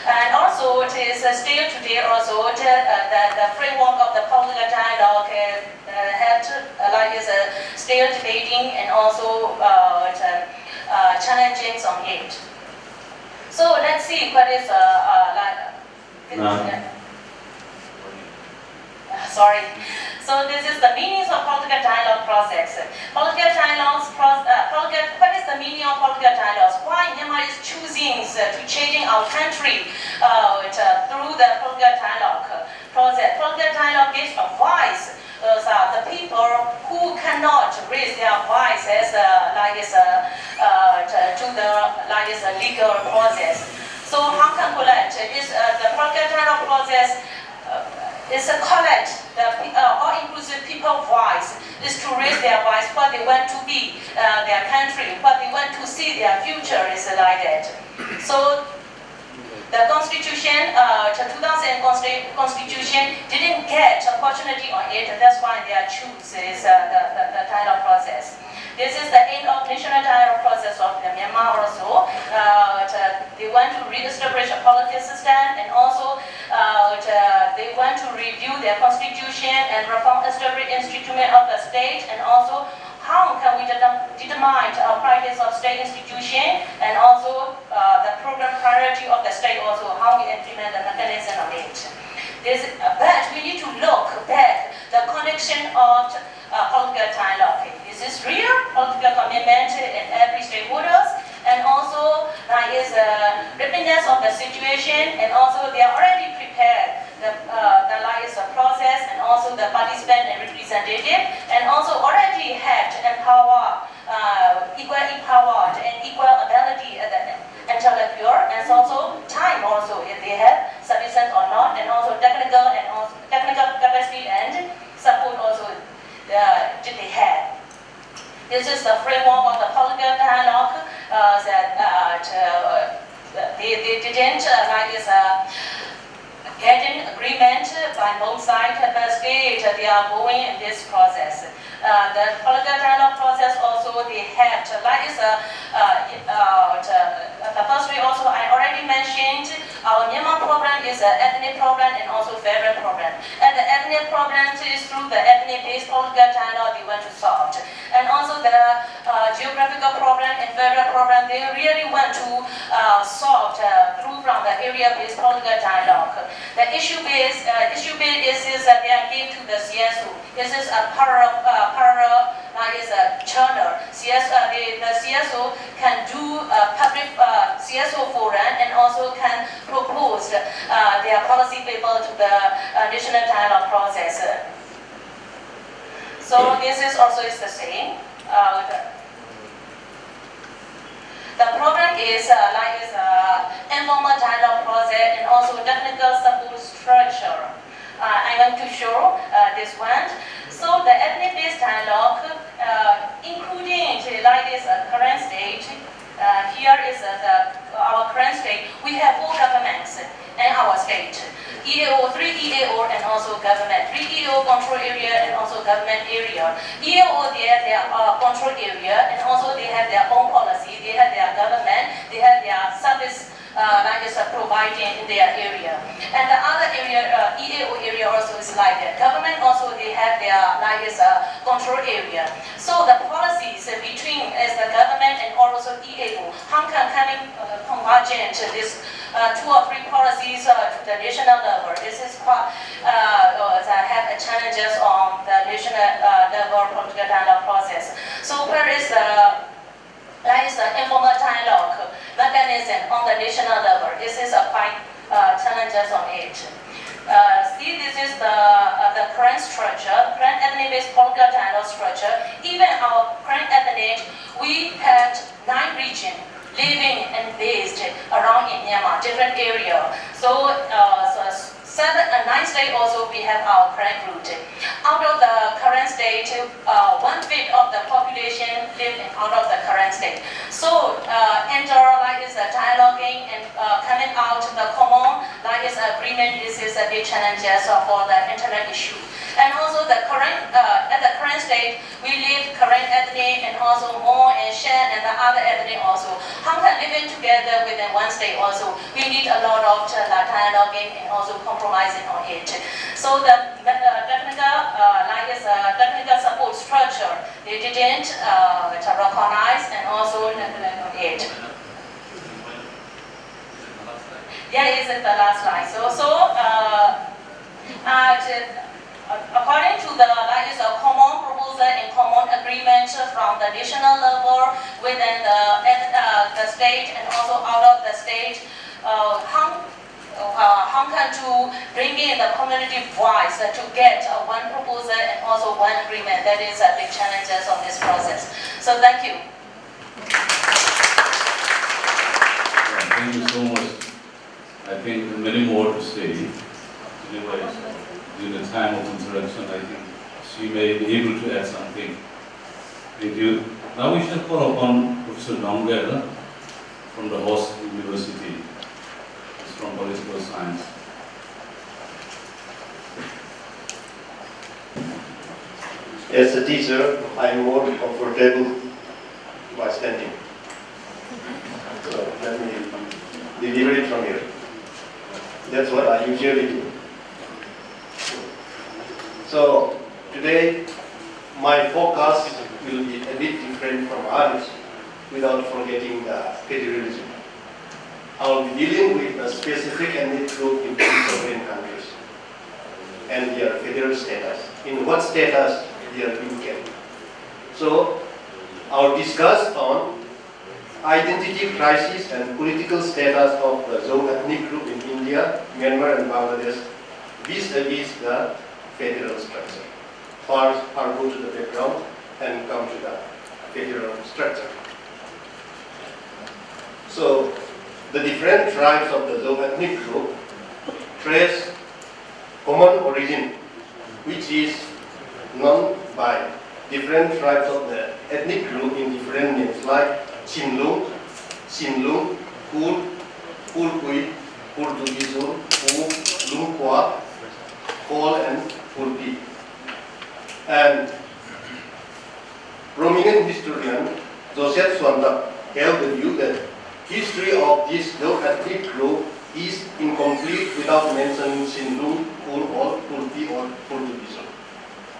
And also it is still today also the framework of the political dialogue had like is still debating and also challenging on it. So let's see what is sorry. So this is the meaning of political dialogue process. Political dialogues, what is the meaning of political dialogues? Why Myanmar is choosing to changing our country through the political dialogue process? Political dialogue gives a voice the people who cannot raise their voices to the legal process. So how can collect is the political dialogue process is a collect the all-inclusive people voice, is to raise their voice what they want to be their country, what they want to see their future is like that. So the Constitution, the 2000 Constitution didn't get opportunity on it, and that's why they choose is the dialogue process. This is the end of national dialogue process of the Myanmar also. They want to re-establish a political system, and also they want to review their constitution and reform establish instrument of the state, and also how can we determine practice of state institution, and also the program priority of the state, also how we implement the mechanism of it. But we need to look back the connection of political dialogue. Is this real political commitment in every stakeholders, and also there is a readiness of the situation, and also they are already prepared the process, and also the participant and representative, and also already have empower equal empowered and equal ability at the interlocutor, and also time also if they have sufficient or not, and also technical capacity and support also did they have. This is the framework of the political dialogue that they didn't getting agreement by both sides, but still they are going in this process. The political dialogue process also they have the first way also I already mentioned our Myanmar problem is an ethnic problem and also federal problem. And the ethnic problem is through the ethnic-based political dialogue they want to solve. And also the geographical problem and federal problem they really want to solve through from the area-based political dialogue. The issue-based is that they are given to the CSO. This is a parallel is a channel. The CSO can do a public CSO forum and also can propose their policy paper to the national dialogue process. So this is also the same. The program is informal dialogue process and also technical support structure. I want to show this one. So the ethnic-based dialogue, including current state. Here is our current state. We have 4 governments in our state. EAO, 3 EAO and also government. 3 EAO control area and also government area. EAO, they have their control area and also they have their own policy. They have their government. They have their service providing in their area. And the other area, EAO area also is like that. Government also they have their control area. So the policies between the government and also EAO, how can convergent this 2 or 3 policies to the national level? This is quite have challenges on the national level political dialogue process. So where is the informal dialogue mechanism on the national level? This is a quite challenges on it. See, this is the current structure, current ethnic-based political dialogue structure. Even our current ethnic, we had 9 regions living and based around in Myanmar, different area. So, 9 states also we have our current route. Out of the current state, 1/5 of the population live out of the current state. So enter dialoguing and coming out the common agreement. This is a big challenges for the internet issue. And also the current at the current state, we live current ethnic and also Mon and Shan and the other ethnic also. How can living together within one state also? We need a lot of dialoguing and also compromising on it. So the technical support structure, they didn't recognize and also neglect on it. Yeah, is it the last slide? According to the common proposal and common agreement from the national level within the state and also out of the state, how can to bring in the community voice to get one proposal and also one agreement? That is a big challenges of this process. So thank you. Thank you so much. I think many more to say. During the time of introduction, I think she may be able to add something. Thank you. Now we shall call upon Professor Nongel from the host university. He's from political science. As a teacher, I am more comfortable by standing. So let me deliver it from here. That's what I usually do. So today, my focus will be a bit different from others without forgetting the federalism. I will be dealing with a specific ethnic group in 2 sovereign countries and their federal status. In what status they are being kept. So I will discuss on identity crisis and political status of the Zhou ethnic group in India, Myanmar and Bangladesh vis-a-vis the federal structure. First, I'll go to the background and come to the federal structure. So, the different tribes of the Zhou ethnic group trace common origin, which is known by different tribes of the ethnic group in different names like Chinlung, Sinlung, Hul, Hulkui, Hultugizul, Hu, Lungkwa, Hol and Hulpi. And prominent historian Joseph Swanta held the view that history of this Zhou ethnic group is incomplete without mentioning Sinlung, Hul, or Hulpi or Hultugizul.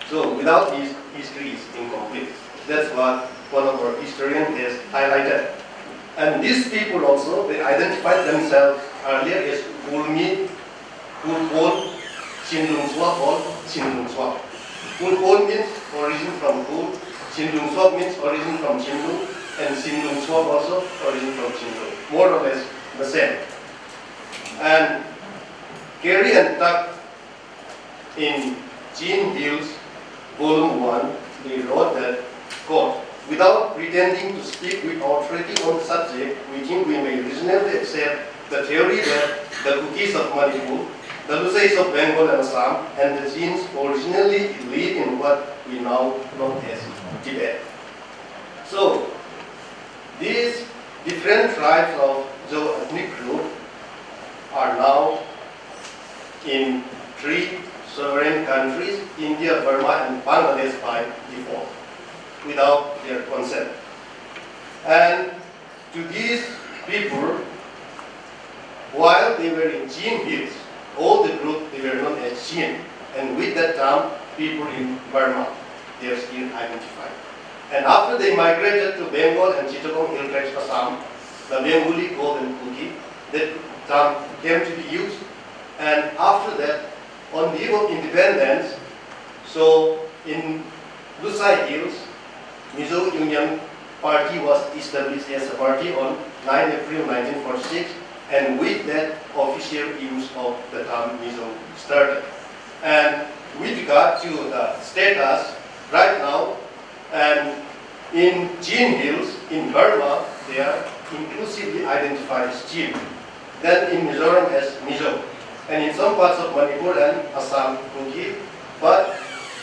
So without this, history is incomplete. That's what one of our historians has highlighted. And these people also, they identified themselves earlier as Ulmi, Ulpon, Chindungswap or Chindungswap. Ulpon means origin from Ul, Chindungswap means origin from Chindung, and Chindungswap also origin from Chindung. More or less the same. And Carey and Tuck in Jean Hill's Volume 1, they wrote that, quote, without pretending to speak with authority on the subject, we think we may reasonably accept the theory that the Kukis of Manipur, the Lusais of Bengal and Assam, and the Jains originally lived in what we now know as Tibet. So, these different tribes of Zhou ethnic group are now in 3 sovereign countries, India, Burma, and Bangladesh by default, without their consent. And to these people, while they were in Jin Hills, all the group, they were known as Jin. And with that term, people in Burma, they are still identified. And after they migrated to Bengal and Chittagong Hill Tracts, Assam, the Bengali called them Kuki, that term came to be used. And after that, on the eve of independence, so in Lusai Hills, Mizo Union Party was established as a party on 9 April 1946, and with that, official use of the term Mizo started. And with regard to the status, right now, and in Jin Hills, in Burma, they are inclusively identified as Jin. Then in Mizoram as Mizo. And in some parts of Manipur and Assam, Kuki, but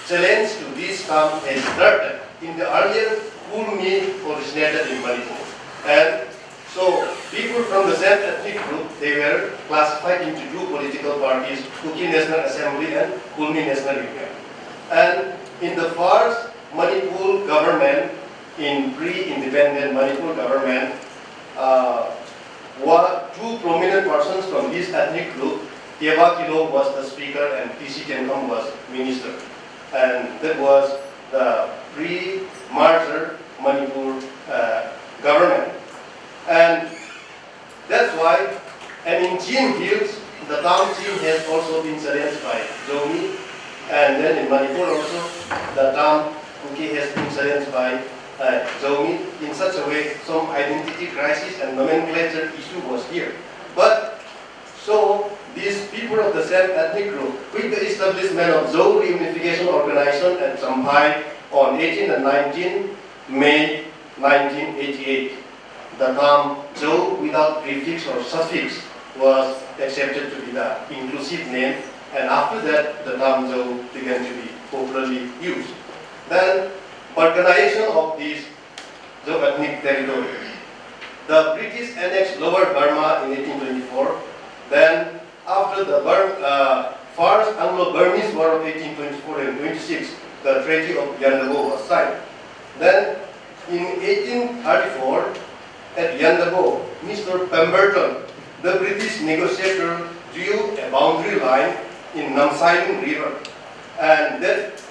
challenge to this term has started. In the earlier, Kulmi originated in Manipur. And so people from the same ethnic group, they were classified into 2 political parties, Kuki National Assembly and Kulmi National Union. And in the first Manipur government, in pre-independent Manipur government, 2 prominent persons from this ethnic group, Teba Kilo was the speaker and T.C. Tenkam was minister. And that was the pre-merger Manipur government. And that's why, and in Jin Hills, the term Jin has also been challenged by Zomi. And then in Manipur also, the term Kuki has been challenged by Zomi. In such a way, some identity crisis and nomenclature issue was here. But, so, these people of the same ethnic group, with the establishment of Zhou Reunification Organization at Shanghai on 18 and 19 May 1988, the term Zhou without prefix or suffix was accepted to be the inclusive name, and after that, the term Zhou began to be popularly used. Then, balkanization of this Zhou ethnic territory. The British annexed Lower Burma in 1824. Then, after the First Anglo-Burmese War of 1824 and 26, the Treaty of Yandabo was signed. Then, in 1834, at Yandabo, Mr. Pemberton, the British negotiator, drew a boundary line in Namsailing River, and that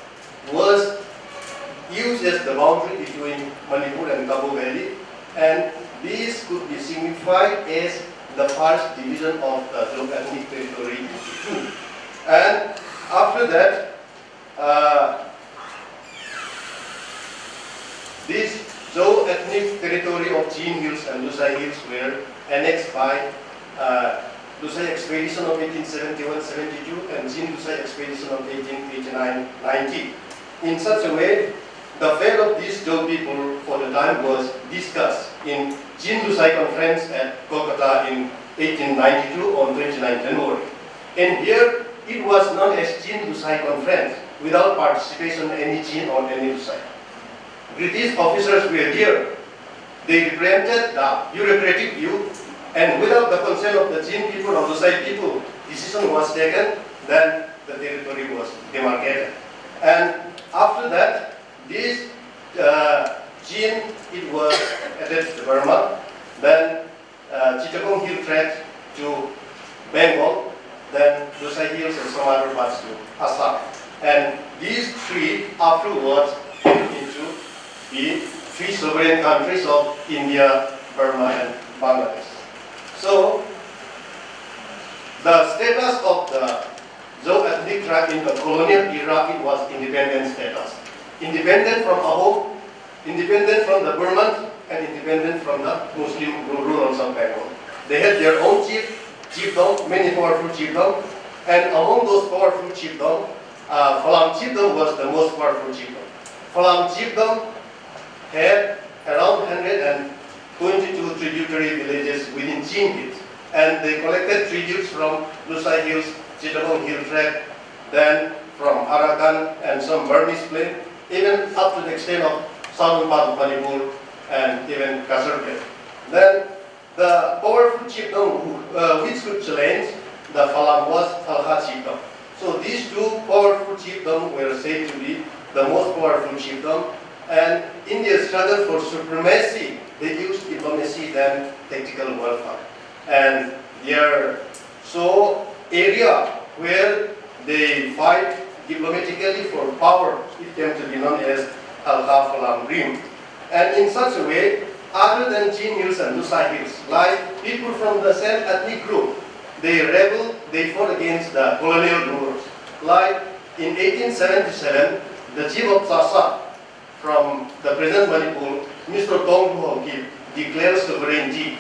was used as the boundary between Manipur and Kabo Valley, and this could be signified as the first division of the Zhou ethnic territory into 2. And after that, this Zhou ethnic territory of Jin Hills and Lusai Hills were annexed by Lusai expedition of 1871-72 and Jin Lusai expedition of 1889-90. In such a way, the fate of these Zhou people for the time was discussed in Jin Lusai conference at Kolkata in 1892 on 29 January. And here it was known as Jin Lusai conference without participation of any Jin or any Lusai. British officers were here. They represented the bureaucratic view, and without the consent of the Jin people or Lusai people, decision was taken, then the territory was demarcated. And after that, this Jin, it was attached to Burma, then Chittagong Hill Tracts to Bengal, then Lusai Hills and some other parts to Assam. And these 3 afterwards came into the 3 sovereign countries of India, Burma and Bangladesh. So, the status of the Zhou ethnic tribe in the colonial era, it was independent status. Independent from Ahom, independent from the Burman, and independent from the Muslim rulers of Bengal. They had their own chiefdom, many powerful chiefdom, and among those powerful chiefdom, Phalam chiefdom was the most powerful chiefdom. Phalam chiefdom had around 122 tributary villages within Chinhit, and they collected tributes from Lusai Hills, Chittagong Hill Tract, then from Arakan and some Burmese plain, even up to the extent of southern part of Manipur and even Kasargod. Then the powerful chiefdom which could challenge the Phalam was Khalkha chiefdom. So these two powerful chiefdoms were said to be the most powerful chiefdom, and in their struggle for supremacy, they used diplomacy than tactical warfare. And their area where they fight diplomatically for power, it came to be known as Khalkha Phalam Rim. And in such a way, other than Chin Hills and Lusai Hills, like people from the same ethnic group, they rebelled, they fought against the colonial rulers. Like in 1877, the chief of Sasa from the present Manipur, Mr. Tong Ruhokip, declared sovereignty.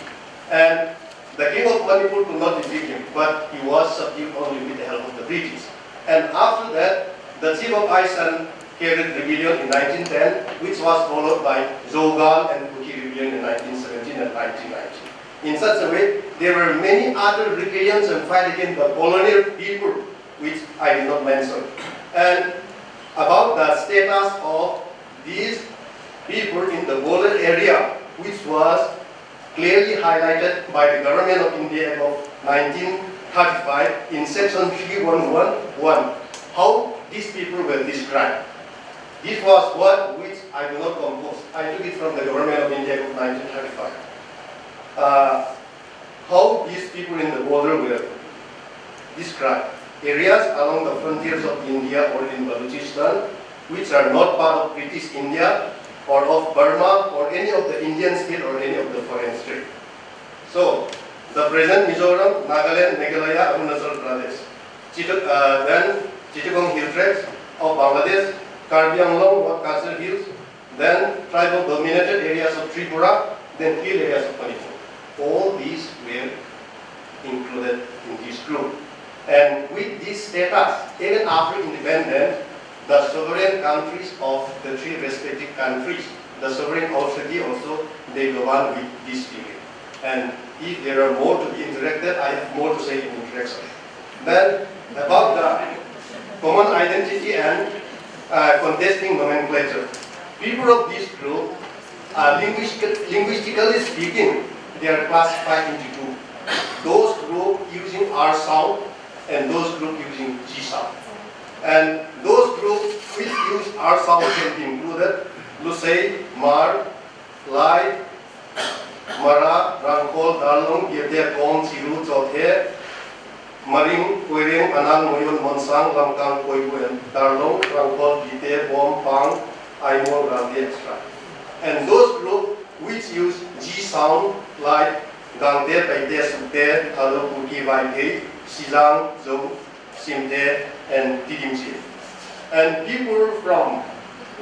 And the king of Manipur could not defeat him, but he was subdued only with the help of the British. And after that, the chief of Isan carried rebellion in 1910, which was followed by Zogal and Kuki rebellion in 1917 and 1919. In such a way, there were many other rebellions and fight against the colonial people, which I did not mention. And about the status of these people in the border area, which was clearly highlighted by the government of India of 1935 in section 3111, how these people were described. This was what which I do not compose. I took it from the government of India of 1935. How these people in the border were described. Areas along the frontiers of India or in Balochistan, which are not part of British India or of Burma or any of the Indian state or any of the foreign state. So, the present Mizoram, Nagaland, Meghalaya, Arunachal Pradesh, then Chittagong Hill Tracts of Bangladesh, Karbi Anglong, Wat Kasar Hills, then tribal dominated areas of Tripura, then hill areas of Manipur. All these were included in this group. And with this status, even after independence, the sovereign countries of the three respective countries, the sovereign authority also, they govern with this period. And if there are more to be interacted, I have more to say in interaction. Then, about the common identity and contesting nomenclature. People of this group, linguistically speaking, they are classified into two. Those group using R sound and those group using G sound. And those groups which use R sound can be included: Lusei, Mar, Lai, Mara, Rangkol, Darlong, Gyetia, Kong, Chiru, Chothe, Maring, Koireng, Anang, Moyol, Monsang, Lamkang, Koibu, and Darlong, Rangkol, Gite, Bom, Pang, Aimol, Gandhi, etc. And those groups which use G sound like Gangte, Paite, Sukte, Halo, Puki, Vaite, Sizang, Zong, Simte, and Tidimsi. And people from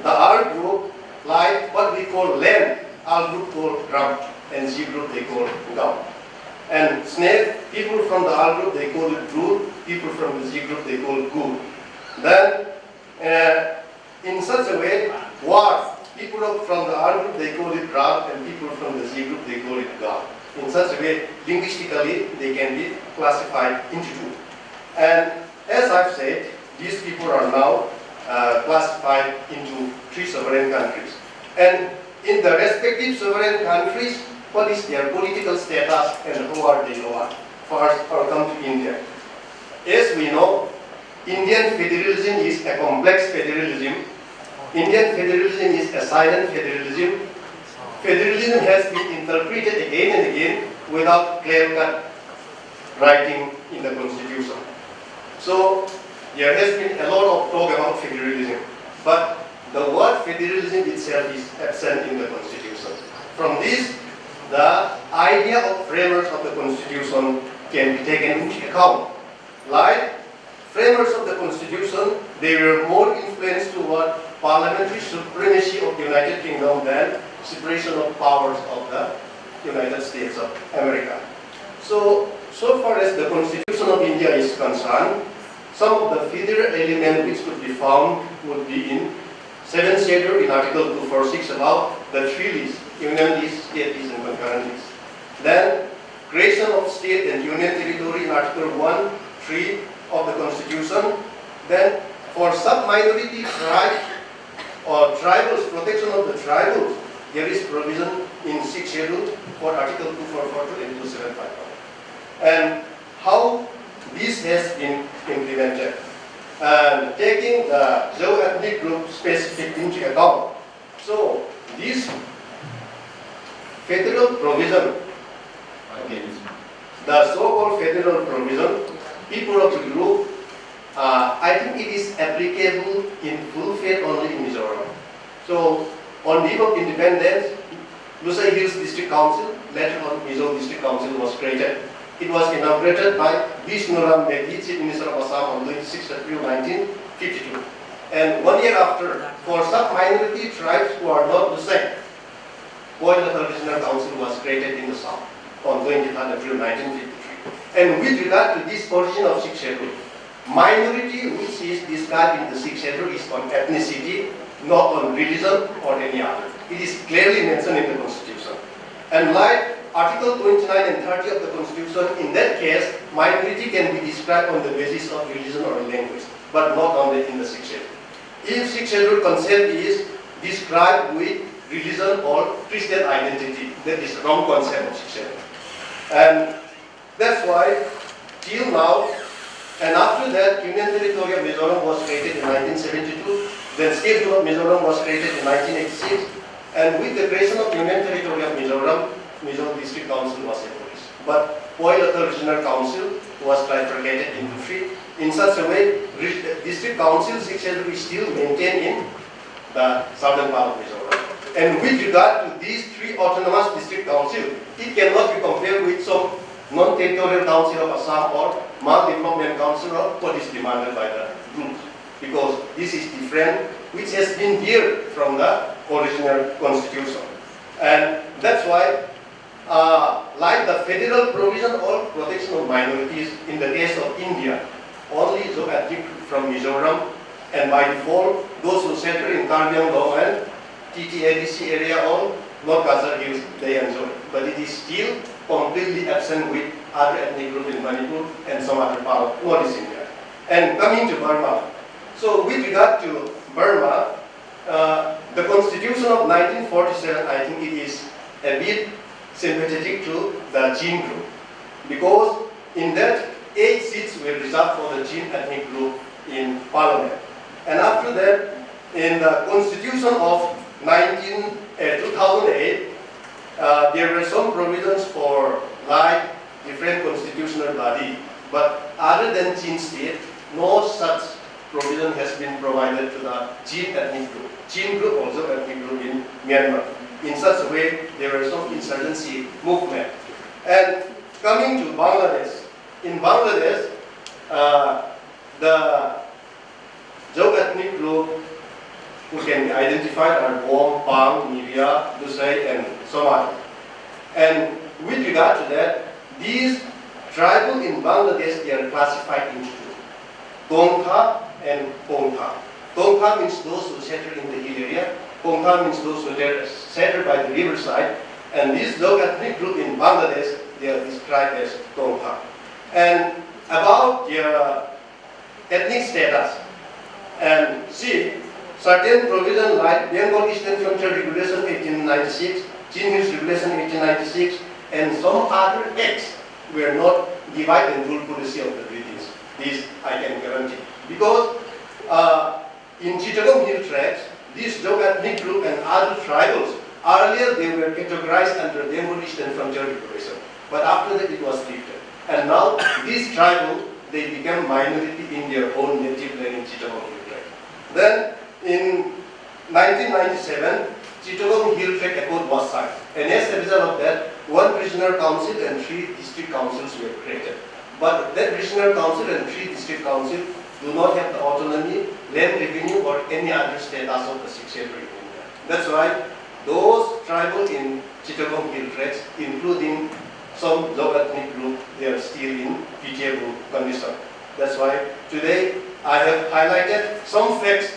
the R group like what we call land, R group called Ram, and G group they call Gam. And snake, people from the R group they call it Gur, people from the G group they call Gur. Then in such a way, war, people from the R group they call it Rab, and people from the Z group they call it Gam. In such a way, linguistically they can be classified into two. And as I've said, these people are now classified into three sovereign countries. And in the respective sovereign countries, what is their political status and who are they governed? First, I'll come to India. As we know, Indian federalism is a complex federalism. Indian federalism is a silent federalism. Federalism has been interpreted again and again without clear-cut writing in the constitution. So there has been a lot of talk about federalism, but the word federalism itself is absent in the constitution. From this, the idea of framers of the constitution can be taken into account. Like framers of the constitution, they were more influenced toward parliamentary supremacy of the United Kingdom than separation of powers of the United States of America. So far as the Constitution of India is concerned, some of the federal elements which could be found would be in 7th schedule in Article 246 about the three lists, union list, state list, and concurrent list. Then creation of state and union territory in Article 1, 3 of the Constitution. Then for sub-minority tribe or tribals, protection of the tribals, there is provision in 6th schedule for Article 2442 and 2751. And how this has been implemented. And taking the geo-ethnic group specific into account. So this federal provision, okay, the so-called federal provision, people of the group, I think it is applicable in full faith only in Mizoram. So on the eve of independence, Lusai Hills District Council, later on Mizo District Council was created. It was inaugurated by Vishnuram Meghi, Chief Minister of Assam, on 26 April 1952. And 1 year after, for sub-minority tribes who are not Lusai, Koilata Regional Council was created in the south on 23 April 1953. And with regard to this origin of 6th schedule, minority which is described in the 6th schedule is on ethnicity, not on religion or any other. It is clearly mentioned in the Constitution. And like Article 29 and 30 of the Constitution, in that case, minority can be described on the basis of religion or language, but not only in the 6th schedule. If 6th schedule concept is described with religion or Christian identity, that is wrong concept of 6th schedule. And that's why, till now, and after that, Union Territory of Mizoram was created in 1972, then Statehood of Mizoram was created in 1986, and with the creation of Union Territory of Mizoram, Mizo District Council was abolished. But Koilata Regional Council was trifurcated into three. In such a way, District Council 6th schedule is still maintained in the southern part of Mizoram. And with regard to these three autonomous district councils, it cannot be compared with some non-territorial council of Assam or Mal-Development Council or what is demanded by the group. Because this is different, which has been there from the original constitution. And that's why, like the federal provision or protection of minorities, in the case of India, only those ethnic from Mizoram, and by default, those who settle in Karbi Anglong and TTADC area or North Kazar Hills, they enjoy. But it is still completely absent with other ethnic groups in Manipur and some other part of Northeast India. And coming to Burma, so with regard to Burma, the Constitution of 1947, I think it is a bit sympathetic to the Jin group, because in that 8 seats were reserved for the Jin ethnic group in Parliament. And after that, in the Constitution of 2008, there were some provisions for like different constitutional body, but other than Jin state, no such provision has been provided to the Jin ethnic group. Jin group also ethnic group in Myanmar. In such a way, there were some insurgency movement. And coming to Bangladesh, in Bangladesh, the Jaw ethnic group who can be identified are Bom, Pang, Nivea, Dusai, and Somali. And with regard to that, these tribal in Bangladesh, they are classified into two, Tongkha and Pongkha. Tongkha means those who settle in the hill area, Pongkha means those who are settled by the riverside, and this Jaw ethnic group in Bangladesh, they are described as Tongkha. And about their ethnic status, and see, certain provisions like Bengal Eastern Frontier Regulation 1896, Chin Hills Regulation 1896, and some other acts were not divide and rule policy of the British. This I can guarantee. Because in Chittagong Hill tracts, this Jaw ethnic group and other tribals, earlier they were categorized under Bengal Eastern Frontier Regulation. But after that it was lifted. And now these tribal, they become minority in their own native land in Chittagong Hill tract. Then in 1997, Chittagong Hill Tract Accord was signed. And as a result of that, 1 regional council and 3 district councils were created. But that regional council and 3 district councils do not have the autonomy, land revenue, or any other status of the secretary in India. That's why those tribal in Chittagong Hill tracts, including some low ethnic group, they are still in pitiable condition. That's why today I have highlighted some facts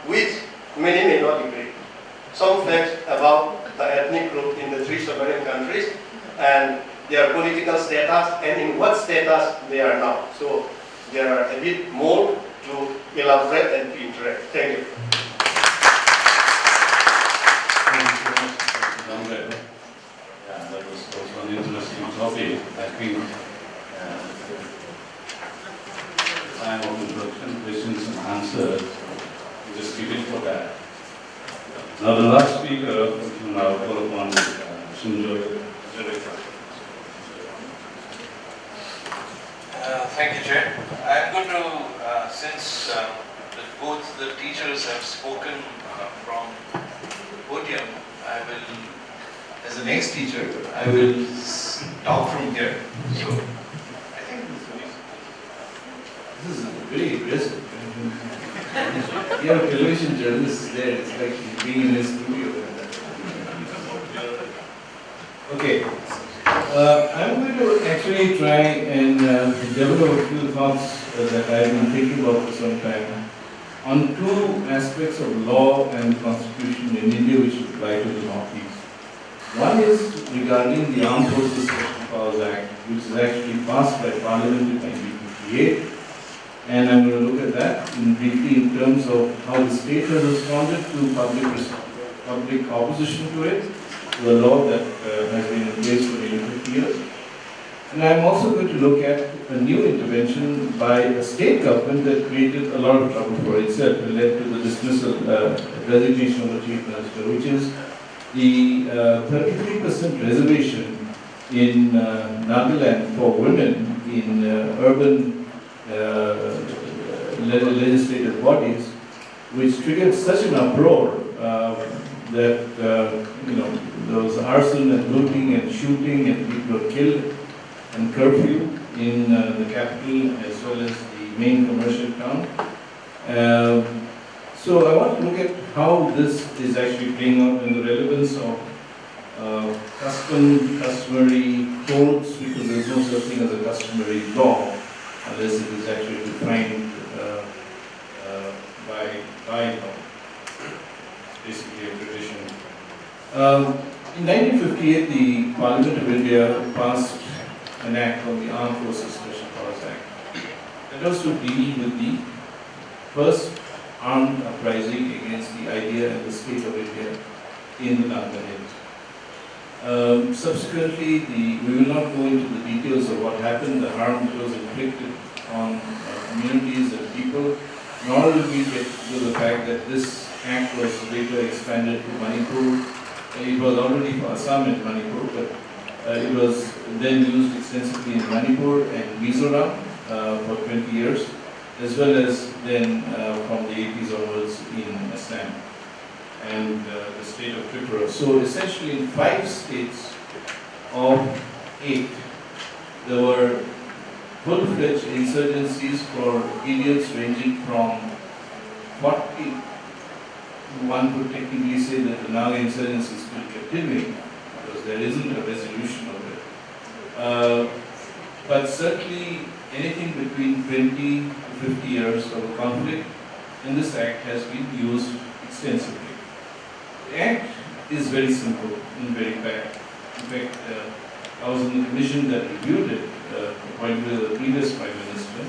which many may not agree. Some facts about the ethnic group in the 3 sovereign countries and their political status and in what status they are now. So there are a bit more to elaborate and to interact. Thank you. Yeah, that was also an interesting topic. I think time of introduction, questions and answers, we just keep it for that. Now the last speaker, which will now call upon Sunjoy. Thank you, Chair. I'm going to, since both the teachers have spoken from the podium, I will, as an ex-teacher, I will talk from here. So, I think this is very aggressive. You have a television journalist there, it's like being in a studio. Okay. I'm going to actually try and develop a few thoughts that I've been thinking about for some time on 2 aspects of law and constitution in India which apply to the Northeast. One is regarding the Armed Forces Special Powers Act, which is actually passed by Parliament in 1958. And I'm going to look at that briefly in terms of how the state has responded to public opposition to it, to the law that has been in place for nearly 50 years. And I'm also going to look at a new intervention by a state government that created a lot of trouble for itself and led to the dismissal, resignation of the chief minister, which is the 33% reservation in Nagaland for women in urban legislative bodies, which triggered such an uproar that there was arson and looting and shooting and people were killed and curfew in the capital as well as the main commercial town. So I want to look at how this is actually playing out and the relevance of customary codes, because there is no such thing as a customary law unless it is actually defined by law. Basically a tradition. In 1958, the Parliament of India passed an act called the Armed Forces Special Powers Act. That was to deal with the first armed uprising against the idea and the state of India in the Nagaland. Subsequently, we will not go into the details of what happened, the harm that was inflicted on communities and people, nor will we get to the fact that this act was later expanded to Manipur. It was already for Assam and Manipur, but it was then used extensively in Manipur and Mizoram for 20 years, as well as then from the 80s onwards in Assam and the state of Tripura. So essentially in 5 states of 8, there were full-fledged insurgencies for periods ranging from 40. One could technically say that the Naga insurgency is still continuing because there isn't a resolution of it. But certainly anything between 20 to 50 years of a conflict in this act has been used extensively. The act is very simple and very bad. In fact, I was in the commission that reviewed it, appointed by the previous Prime Minister,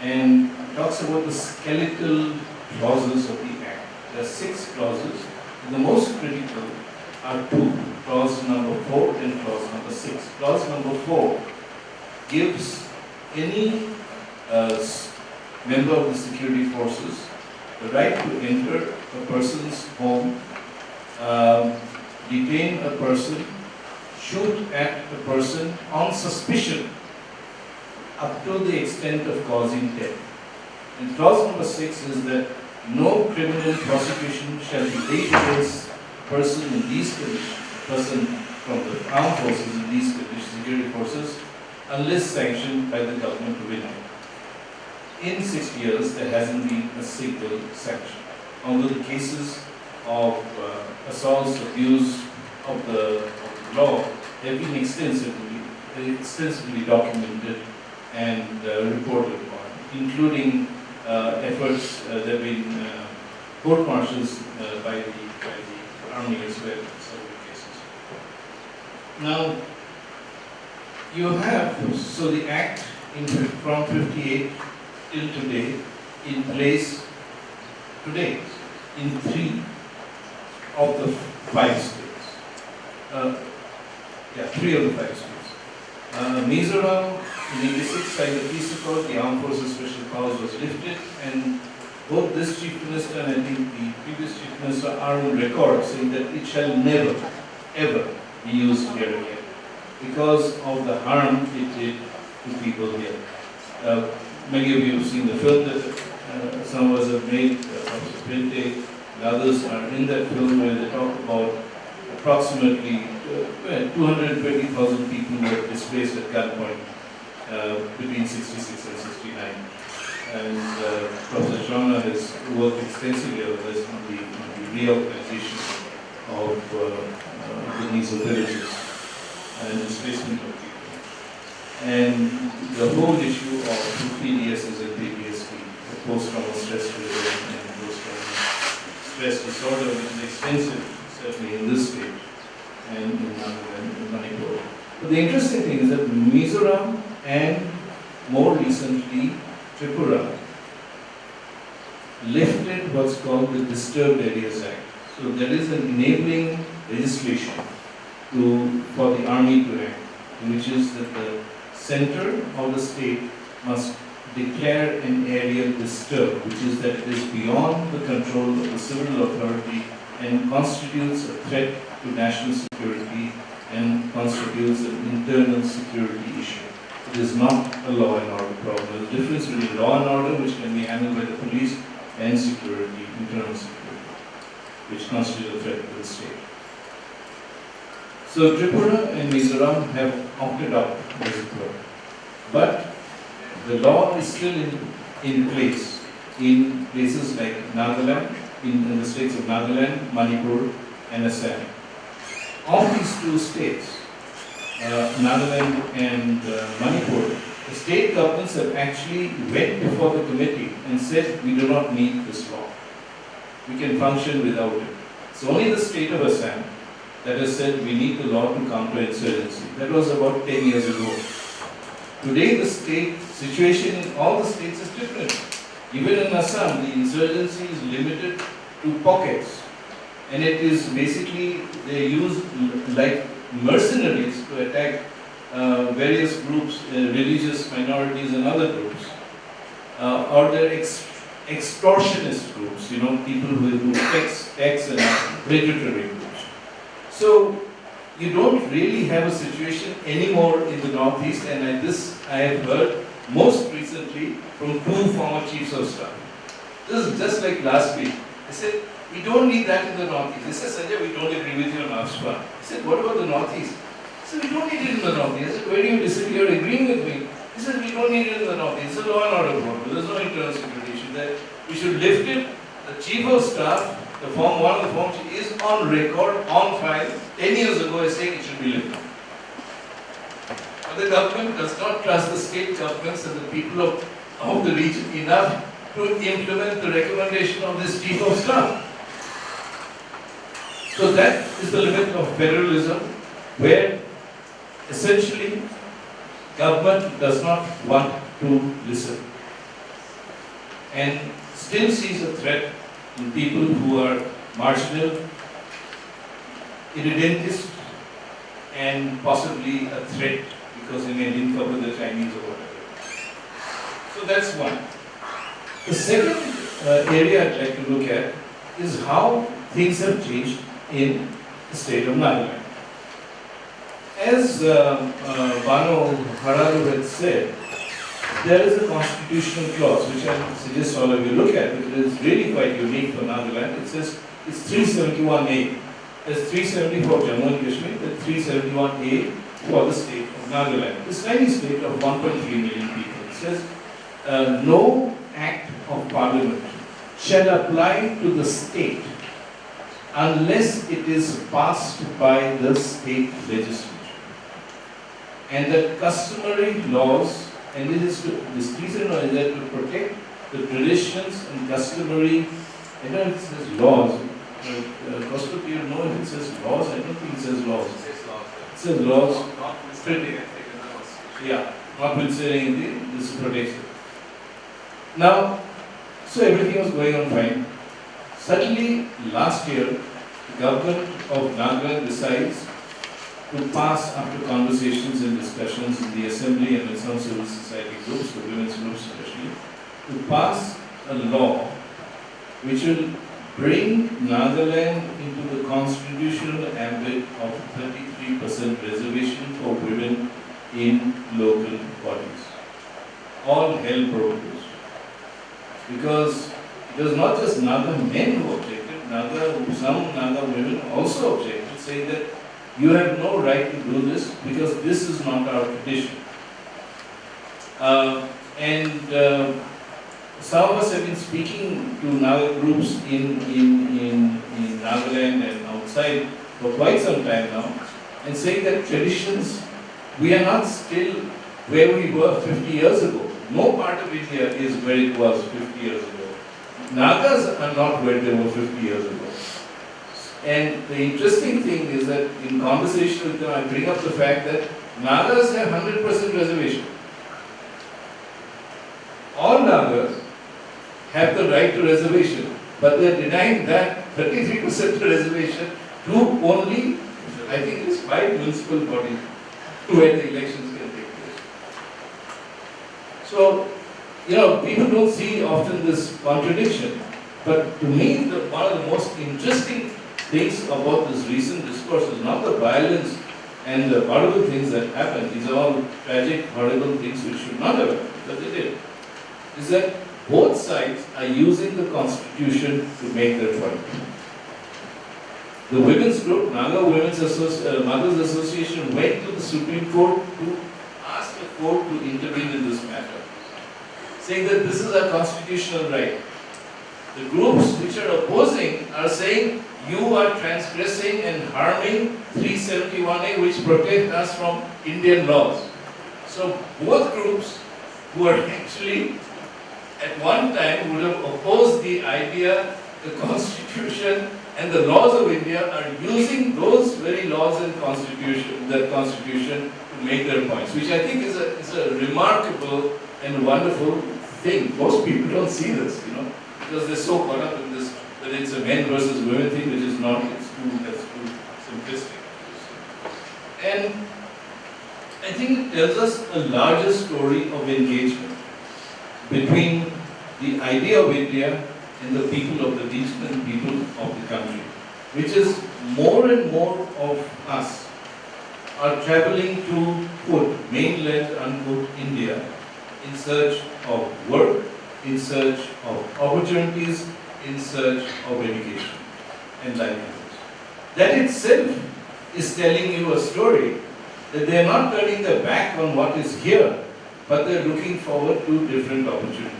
and talks about the skeletal clauses of the act. There are 6 clauses, and the most critical are 2, clause number 4 and clause number 6. Clause number 4 gives any member of the security forces the right to enter a person's home, detain a person, shoot at a person on suspicion up to the extent of causing death. And clause number 6 is that no criminal prosecution shall be laid against a person in these conditions, person from the armed forces in these security forces unless sanctioned by the government of India. In 6 years, there hasn't been a single sanction. Although the cases of assaults, abuse of the law have been extensively documented and reported upon, including efforts that have been court-martials by the army as well in several cases. Now, you have, so the Act from 58 till today in place today in 3 of the 5 states. 3 of the 5 states. Mizoram in 86 signed the peace accord, the Armed Forces Special Powers was lifted, and both this Chief Minister and I think the previous Chief Minister are on record saying that it shall never, ever be used here again because of the harm it did to people here. Many of you have seen the film that some of us have made, Pinte, and others are in that film where they talk about approximately 220,000 people were displaced at gunpoint between 66 and 69. And Professor Sharma has worked extensively on this, on the reorganization of the Mizo villages and displacement of people. And the whole issue of PTSD and PTSD, the post-traumatic stress disorder and post-traumatic stress disorder, which is extensive, certainly in this state and in Manipur. But the interesting thing is that Mizoram and more recently Tripura lifted what's called the Disturbed Areas Act. So there is an enabling legislation for the army to act, which is that the center of the state must declare an area disturbed, which is that it is beyond the control of the civil authority and constitutes a threat to national security and constitutes an internal security issue. It is not a law and order problem. There is a difference between law and order, which can be handled by the police, and security, internal security, which constitutes a threat to the state. So Tripura and Mizoram have opted out, as it were. But the law is still in place in places like Nagaland, in the states of Nagaland, Manipur, and Assam. Of these 2 states, Nagaland and Manipur, the state governments have actually went before the committee and said, we do not need this law. We can function without it. It's only the state of Assam that has said we need the law to counter insurgency. That was about 10 years ago. Today the state situation in all the states is different. Even in Assam, the insurgency is limited to pockets. And it is basically, they use like mercenaries to attack various groups, religious minorities and other groups. Or they're extortionist groups, people who do tax and predatory groups. So you don't really have a situation anymore in the Northeast, and this I have heard most recently from 2 former chiefs of staff. This is just like last week. They said, we don't need that in the Northeast. They said, Sanjay, we don't agree with you on Afspa. I said, what about the Northeast? I said, we don't need it in the Northeast. I said, where do you disagree? You're agreeing with me. He said, we don't need it in the Northeast. It's a law and order problem. There's no internal security issue there. We should lift it. The chief of staff, one of the forms, is on record, on file, 10 years ago as saying it should be lifted. But the government does not trust the state governments and the people of the region enough to implement the recommendation of this chief of staff. So that is the limit of federalism, where essentially government does not want to listen and still sees a threat in people who are marginal, irredentist, and possibly a threat because they may link up with the Chinese or whatever. So that's one. The second area I'd like to look at is how things have changed in the state of Nagaland. As Bano Hararu had said, there is a constitutional clause which I suggest all of you look at, because it is really quite unique for Nagaland. It says it's 371A. There's 370 for Jammu and Kashmir, there's 371A for the state of Nagaland. This tiny state of 1.3 million people. It says, no act of parliament shall apply to the state unless it is passed by the state legislature. And that customary laws, and this reason is that to protect the traditions and customary, I don't know if it says laws, Costa, do you know if it says laws? I don't think it says laws. It says laws. Yeah, notwithstanding anything, this protects it. Now, so everything was going on fine. Suddenly, last year, the government of Nagaland decides to pass, after conversations and discussions in the assembly and with some civil society groups, the women's groups especially, to pass a law which will bring Nagaland into the constitutional ambit of 33% reservation for women in local bodies. All hell broke loose. Because it was not just Naga men who objected, some Naga women also objected, saying that you have no right to do this because this is not our tradition. Some of us have been speaking to Naga groups in Nagaland and outside for quite some time now, and saying that traditions, we are not still where we were 50 years ago. No part of India is where it was 50 years ago. Nagas are not where they were 50 years ago. And the interesting thing is that in conversation with them, I bring up the fact that Nagas have 100% reservation. All Nagas have the right to reservation, but they are denying that 33% reservation to only, I think it's 5 municipal bodies where the elections can take place. So, people don't see often this contradiction, but to me, one of the most interesting things about this recent discourse is not the violence and the horrible things that happened. These are all tragic, horrible things which should not have happened, but they did. Is that both sides are using the constitution to make their point. The women's group, Naga Mothers Association, went to the Supreme Court to ask the court to intervene in this matter, saying that this is a constitutional right. The groups which are opposing are saying you are transgressing and harming 371A, which protect us from Indian laws. So both groups who are actually at one time would have opposed the idea, the constitution and the laws of India are using those very laws and constitution to make their points, which I think is a remarkable and wonderful thing. Most people don't see this, because they're so caught up in this, that it's a men versus women thing, which is not, that's too simplistic. And I think it tells us a larger story of engagement between the idea of India and the people of the region and people of the country, which is more and more of us are traveling to, quote, mainland, unquote, India in search of work, in search of opportunities, in search of education and livelihoods. That itself is telling you a story that they are not turning their back on what is here, but they are looking forward to different opportunities.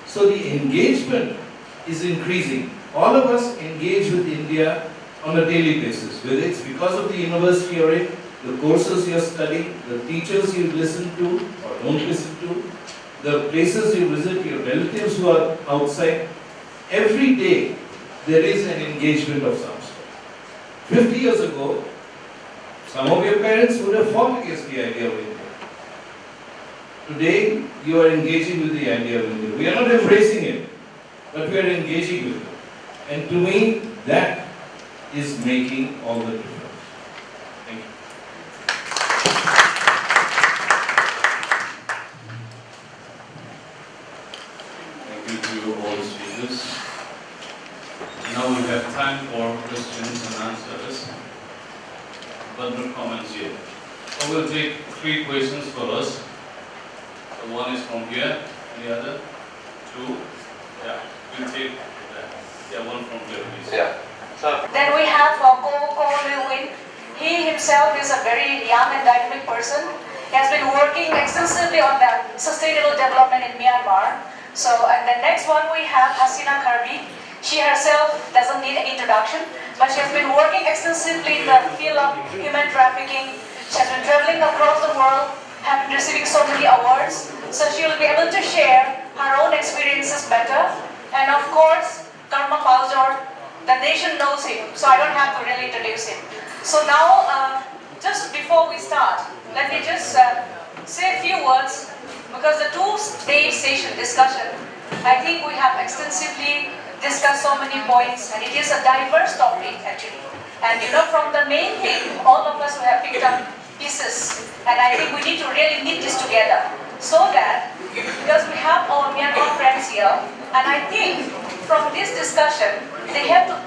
So the engagement is increasing. All of us engage with India on a daily basis, whether it's because of the university you're in, the courses you're studying, the teachers you listen to or don't listen to, the places you visit, your relatives who are outside. Every day there is an engagement of some sort. 50 years ago, some of your parents would have fought against the idea of India. Today, you are engaging with the idea of India. We are not embracing it, but we are engaging with it. And to me, that is making all the difference. Thank you. Thank you to all the speakers. Now we have time for questions and answers, but no comments yet. I will take 3 questions for us. So one is from here, any other? 2? Yeah, we'll take that. Yeah, one from here, please. Yeah. Then we have Ko Liu-win. He himself is a very young and dynamic person. He has been working extensively on the sustainable development in Myanmar. So, and the next one we have Hasina Karbi. She herself doesn't need an introduction, but she has been working extensively in the field of human trafficking. She has been traveling across the world, have been receiving so many awards. So she will be able to share her own experiences better. And of course, Karma Paljor, the nation knows him, so I don't have to really introduce him. So now, just before we start, let me just say a few words, because the two-day session discussion, I think we have extensively discussed so many points, and it is a diverse topic actually. And you know, from the main thing, all of us will have picked up pieces, and I think we need to really knit this together, so that, because we have our Myanmar friends here, and I think from this discussion, they have to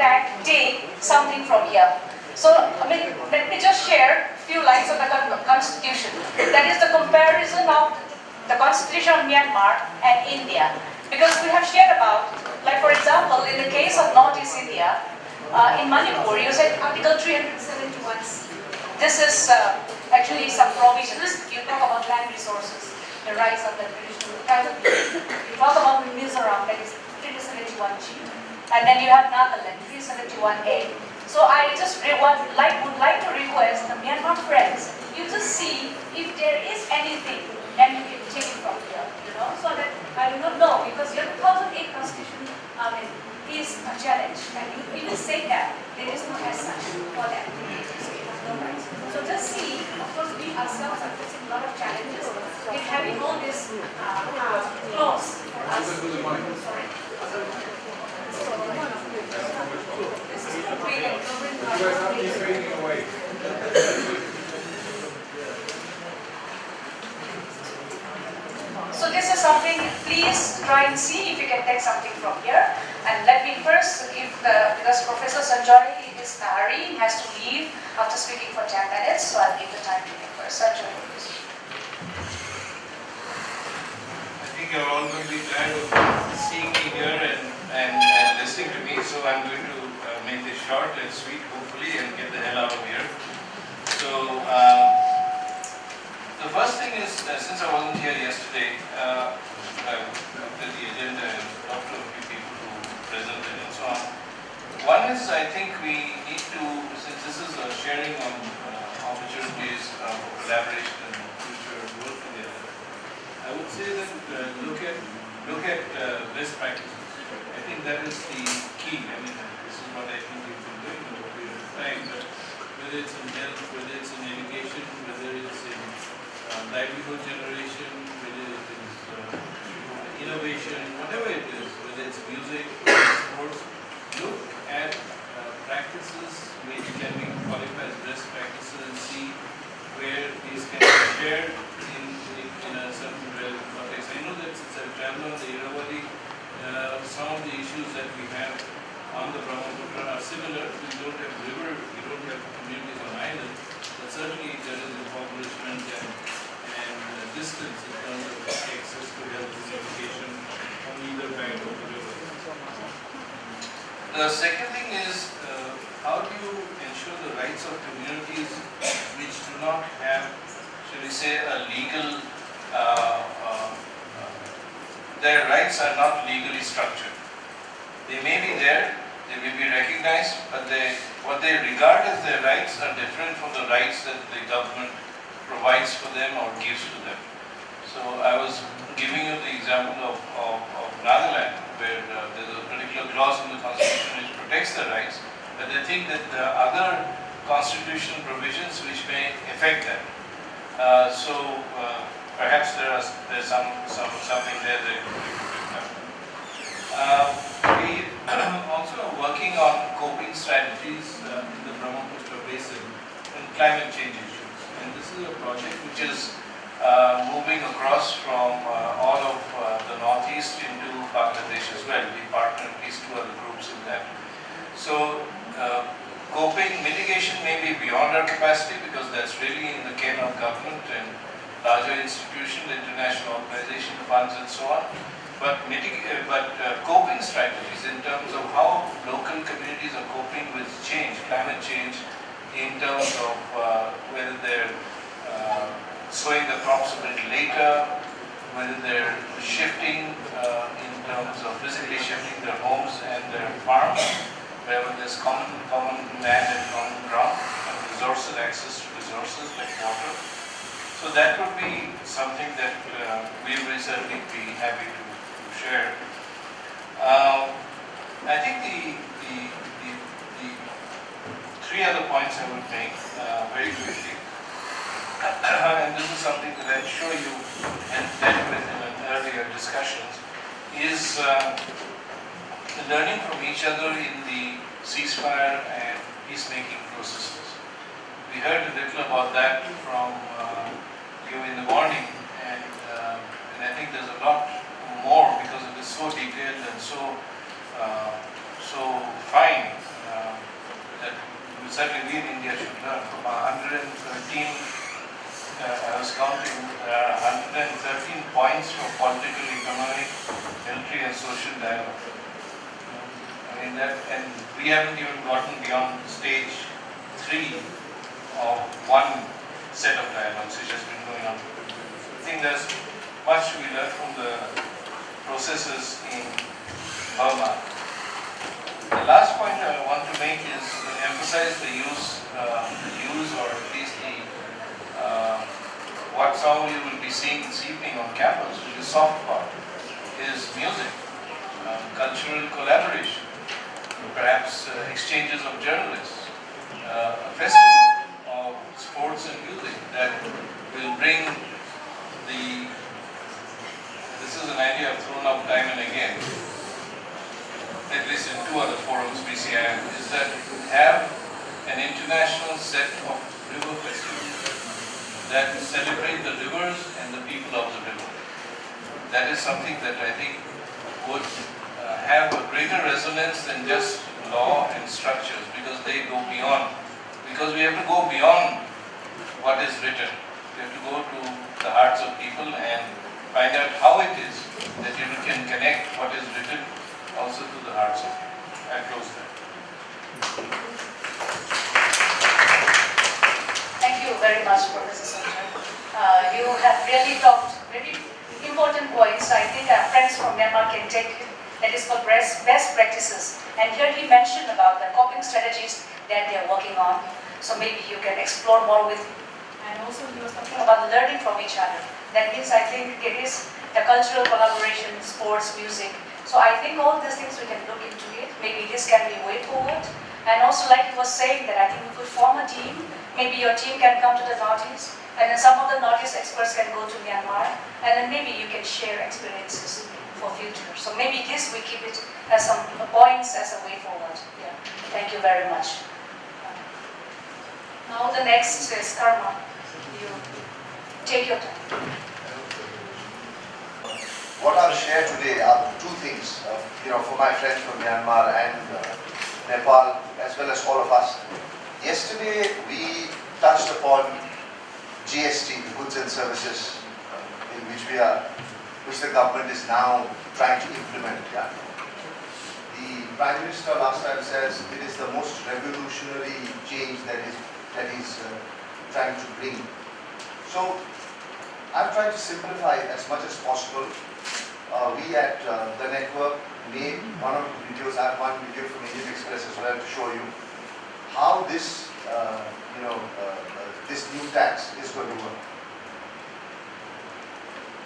take something from here. So, I mean, let me just share a few lines of the Constitution. That is the comparison of the Constitution of Myanmar and India. Because we have shared about, like for example, in the case of Northeast India, in Manipur, you said Article 371C. This is actually some provisions. You talk about land resources, the rights of the traditional tribal people. You talk about Mizoram, that is 371G. And then you have Nagaland, 371A. So I just would like to request the Myanmar friends, you just see if there is anything, then you can take it from here, you know, so that I do not know, because your 2008 constitution is a challenge, and you even say that there is no as such for that. So you have no rights. So just see, of course, we ourselves are facing a lot of challenges in having all this clause for us. Sorry. So this is something, please try and see if you can take something from here. And let me first give because Professor Sanjoy is in a hurry, has to leave after speaking for 10 minutes, so I'll give the time to him first. Sanjoy, please. I think you're all going to be glad of seeing me here and listening to me, so I'm going to make this short and sweet, hopefully, and get the hell out of here. So, the first thing is, since I wasn't here yesterday, I looked at the agenda and talked to a few people who presented and so on. One is, I think we need to, since this is a sharing on opportunities for collaboration and future work together, I would say that look at best practices. I think that is the key. I mean, this is what I think we've been doing over a period of time, but whether it's in health, whether it's in education, whether it's in livelihood generation, whether it is innovation, whatever it is, whether it's music, whether it's sports, look at practices which can be qualified as best practices and see where these can be shared in a certain relevant context. I know that since I've traveled on the Irrawaddy, some of the issues that we have on the Brahmaputra are similar. We don't have river, we don't have communities on island, but certainly there is impoverishment and distance in terms of access to health and education on either bank of the river. The second thing is, how do you ensure the rights of communities which do not have, shall we say, a legal, their rights are not legally structured. They may be there, they may be recognized, but what they regard as their rights are different from the rights that the government provides for them or gives to them. So I was giving you the example of Nagaland, where there's a particular clause in the constitution which protects their rights, but they think that there are other constitutional provisions which may affect them. Perhaps there's something there that we also are working on coping strategies in the Brahmaputra basin and climate change issues. And this is a project which is moving across from all of the northeast into Bangladesh as well. We partner at least 2 other groups in that. So coping, mitigation may be beyond our capacity because that's really in the cane of government and larger institution, international organization, funds and so on. But coping strategies in terms of how local communities are coping with change, climate change, in terms of whether they're sowing the crops a bit later, whether they're shifting in terms of physically shifting their homes and their farms, wherever there's common land and common ground, and resources, access to resources like water. So that would be something that we will certainly be happy to share. I think the three other points I would make very quickly, and this is something that I'm sure you had dealt with in an earlier discussions, is the learning from each other in the ceasefire and peacemaking processes. We heard a little about that from you in the morning, and I think there's a lot more because it is so detailed and so fine that certainly we in India should learn. From 113, I was counting, 113 points for political, economic, military and social dialogue. I mean that, and we haven't even gotten beyond stage 3 of one set of dialogues which has been going on. I think there's much we learn from the processes in Burma. The last point I want to make is to emphasize the use or at least what some of you will be seeing this evening on campus, which is soft power, is music, cultural collaboration, perhaps exchanges of journalists, a festival of sports and music that will bring this is an idea I've thrown up time and again, at least in 2 other forums, BCI, is that have an international set of river festivals that celebrate the rivers and the people of the river. That is something that I think would have a greater resonance than just law and structures, because they go beyond, because we have to go beyond what is written. We have to go to the hearts of people and find out how it is that you can connect what is written also to the hearts of people. I close there. Thank you very much, Professor Sanjay. You have really talked very important points. I think our friends from Myanmar can take it. That is for best practices. And here he mentioned about the coping strategies that they are working on. So maybe you can explore more with. And also he was talking about learning from each other. That means I think it is the cultural collaboration, sports, music. So I think all these things we can look into it. Maybe this can be a way forward. And also like he was saying that I think we could form a team. Maybe your team can come to the Northeast. And then some of the Northeast experts can go to Myanmar. And then maybe you can share experiences for future. So maybe this we keep it as some points as a way forward. Yeah. Thank you very much. Now the next is Karma. You take your time. What I'll share today are 2 things, for my friends from Myanmar and Nepal, as well as all of us. Yesterday, we touched upon GST, goods and services, in which the government is now trying to implement. Yeah. The Prime Minister last time says it is the most revolutionary change that he's trying to bring. So, I've tried to simplify it as much as possible. We at the network made one of the videos. I have one video from Indian Express as well to show you how this, this new tax is going to work.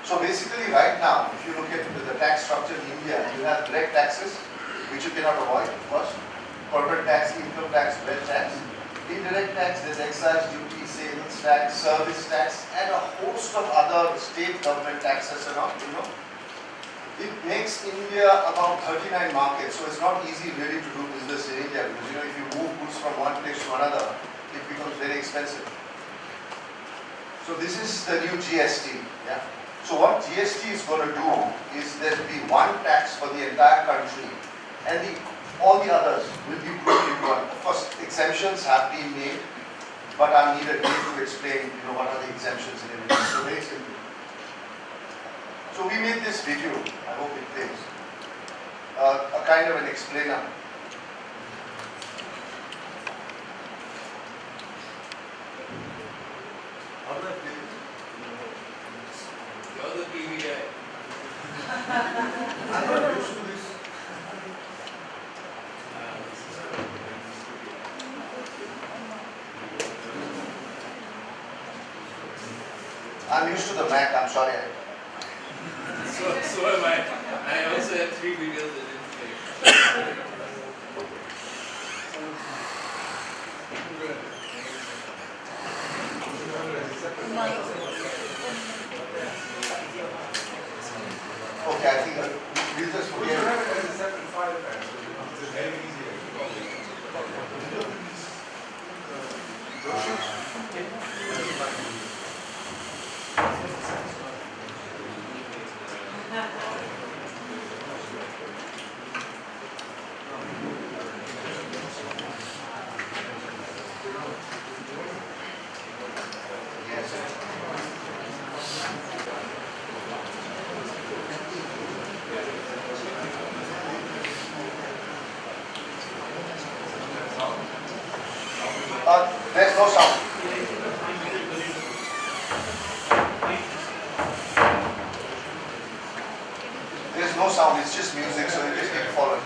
So basically, right now, if you look at the tax structure in India, you have direct taxes, which you cannot avoid, of course. Corporate tax, income tax, wealth tax. Indirect tax, there's excise duty, sales tax, service tax, and a host of other state government taxes and all, It makes India about 39 markets, so it's not easy really to do business in India, because if you move goods from one place to another, it becomes very expensive. So this is the new GST. Yeah? So what GST is going to do is there will be one tax for the entire country, and all the others will be grouped into one. Of course, exemptions have been made, but I need a day to explain, what are the exemptions and everything. So very simple. So we made this video, I hope it plays, a kind of an explainer. How do I play this? You're the TV guy. I'm not used to this. I'm used to the Mac, I'm sorry. So am I. I also have 3 videos that didn't play. Okay, I think we'll just forget it. As a separate file, it's very easier. There's no sound. There's no sound, it's just music, so you just need to follow it.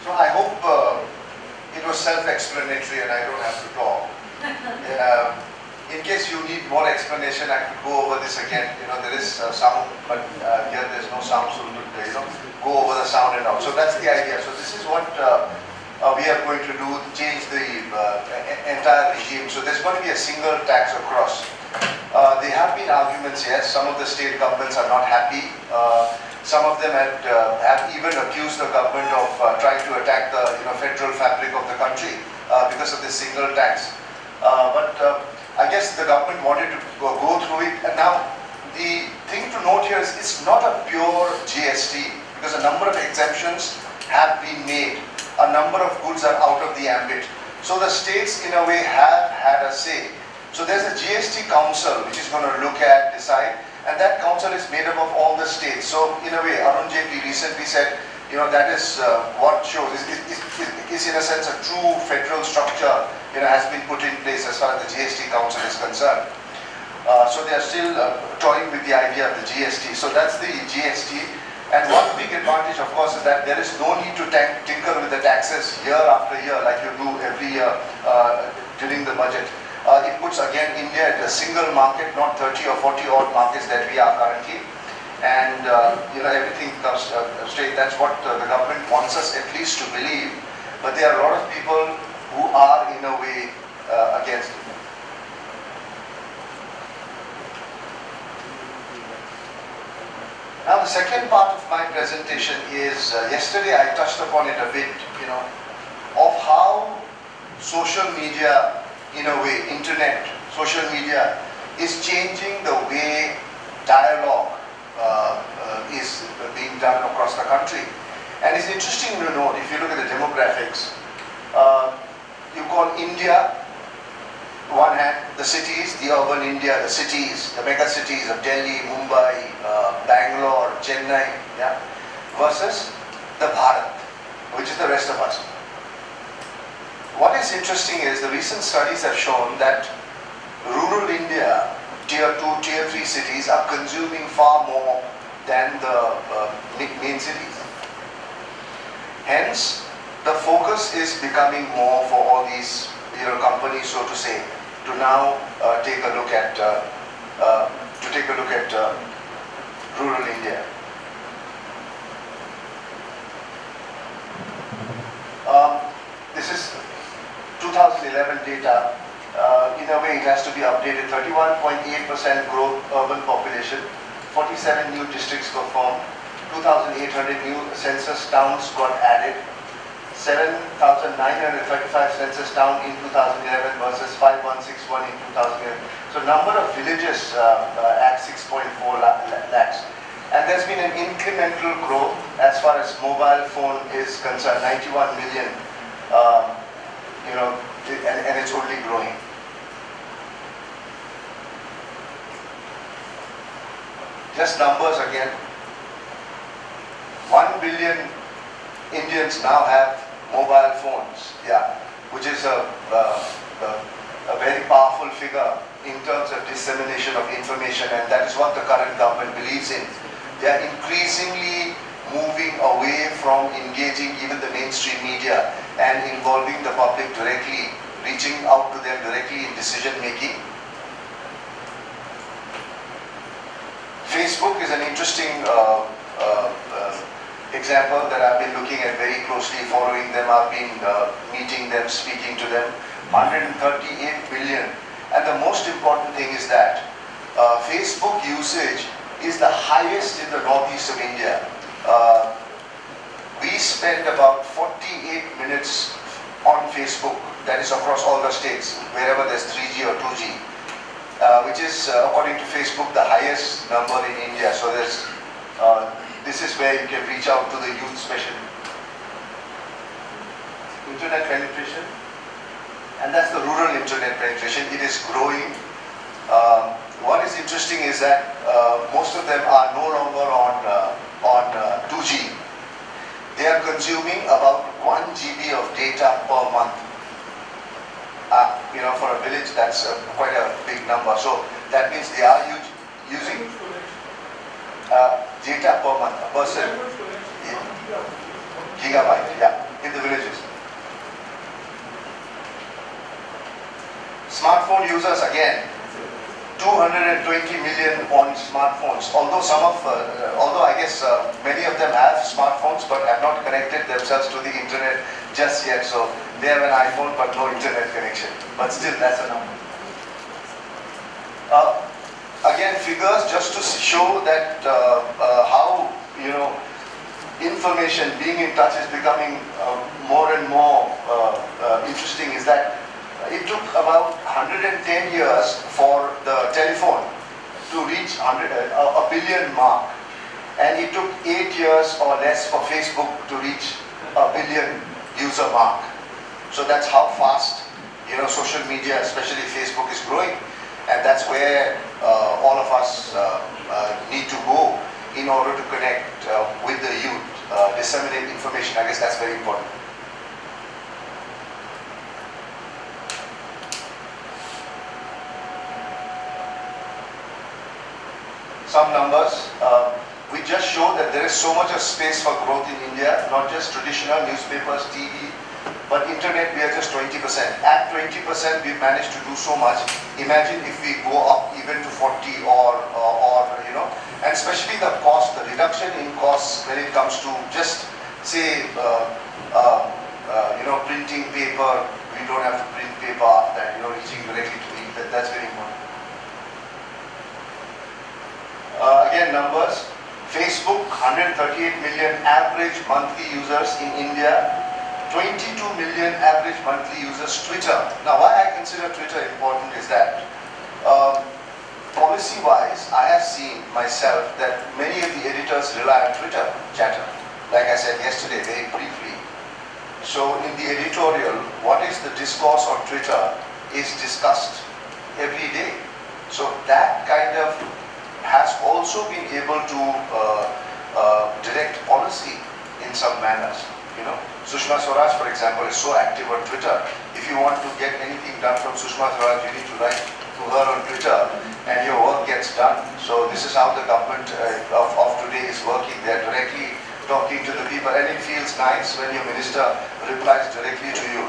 So I hope it was self-explanatory and I don't have to talk. In case you need more explanation, I could go over this again. You know, there is sound, but here there's no sound, so we'll go over the sound and out. So that's the idea. So this is what we are going to do, change the entire regime. So there's going to be a single tax across. There have been arguments, yes, some of the state governments are not happy. Some of them have even accused the government of trying to attack the federal fabric of the country because of this single tax. But I guess the government wanted to go through it. And now the thing to note here is it's not a pure GST because a number of exemptions have been made. A number of goods are out of the ambit. So the states in a way have had a say. So there's a GST council which is going to look at, decide, and that council is made up of all the states. So in a way, Arun Jaitley recently said, that is what shows, is in a sense a true federal structure has been put in place as far as the GST council is concerned. So they are still toying with the idea of the GST. So that's the GST. And one big advantage, of course, is that there is no need to tinker with the taxes year after year like you do every year during the budget. It puts again India in a single market, not 30 or 40 odd markets that we are currently. And everything comes straight. That's what the government wants us at least to believe. But there are a lot of people who are in a way against it. Now the second part of my presentation is, yesterday I touched upon it a bit, of how social media, in a way, internet, social media is changing the way dialogue is being done across the country. And it's interesting to note, if you look at the demographics, you call India, one hand, the cities, the urban India, the cities, the mega cities of Delhi, Mumbai, Bangalore, Chennai, versus the Bharat, which is the rest of us. What is interesting is the recent studies have shown that rural India, tier 2, tier 3 cities are consuming far more than the main cities. Hence, the focus is becoming more for all these companies, so to say, to now take a look at rural India. This is 2011 data. In a way, it has to be updated. 31.8% growth urban population, 47 new districts were formed, 2,800 new census towns got added, 7,935 census town in 2011 versus 5,161 in 2011. So number of villages at 6.4 lakhs. And there's been an incremental growth as far as mobile phone is concerned, 91 million, and it's only growing. Just numbers again. 1 billion Indians now have mobile phones, which is a very powerful figure in terms of dissemination of information, and that is what the current government believes in. They are increasingly moving away from engaging even the mainstream media and involving the public directly, reaching out to them directly in decision making. Facebook is an interesting example that I've been looking at very closely, following them. I've been meeting them, speaking to them. 138 billion. And the most important thing is that Facebook usage is the highest in the northeast of India. We spend about 48 minutes on Facebook, that is across all the states, wherever there's 3G or 2G, which is, according to Facebook, the highest number in India. So there's, this is where you can reach out to the youth especially. Internet penetration, and that's the rural internet penetration. It is growing. What is interesting is that most of them are no longer on 2G. They are consuming about 1 GB of data per month. For a village, that's quite a big number. So that means they are using data per month, a person, gigabyte, in the villages. Smartphone users, again, 220 million on smartphones. Although although I guess many of them have smartphones but have not connected themselves to the internet just yet. So they have an iPhone but no internet connection. But still, that's a number. Again, figures just to show that how information, being in touch is becoming more and more interesting. Is that it took about 110 years for the telephone to reach a billion mark, and it took 8 years or less for Facebook to reach a billion user mark. So that's how fast social media, especially Facebook, is growing, and that's where all of us need to go in order to connect with the youth, disseminate information. I guess that's very important. Some numbers. We just show that there is so much of space for growth in India, not just traditional newspapers, TV, but internet. We are just 20%. At 20%, we've managed to do so much. Imagine if we go up even to 40 or and especially the cost, the reduction in costs when it comes to just say printing paper. We don't have to print paper after that. Reaching directly to the that's very important. Again, numbers. Facebook, 138 million average monthly users in India, 22 million average monthly users. Twitter. Now, why I consider Twitter important is that policy-wise, I have seen myself that many of the editors rely on Twitter chatter. Like I said yesterday, very briefly. So, in the editorial, what is the discourse on Twitter is discussed every day. So, that kind of has also been able to direct policy in some manners. Sushma Swaraj, for example, is so active on Twitter. If you want to get anything done from Sushma Swaraj, you need to write to her on Twitter, and your work gets done. So this is how the government of today is working. They're directly talking to the people, and it feels nice when your minister replies directly to you.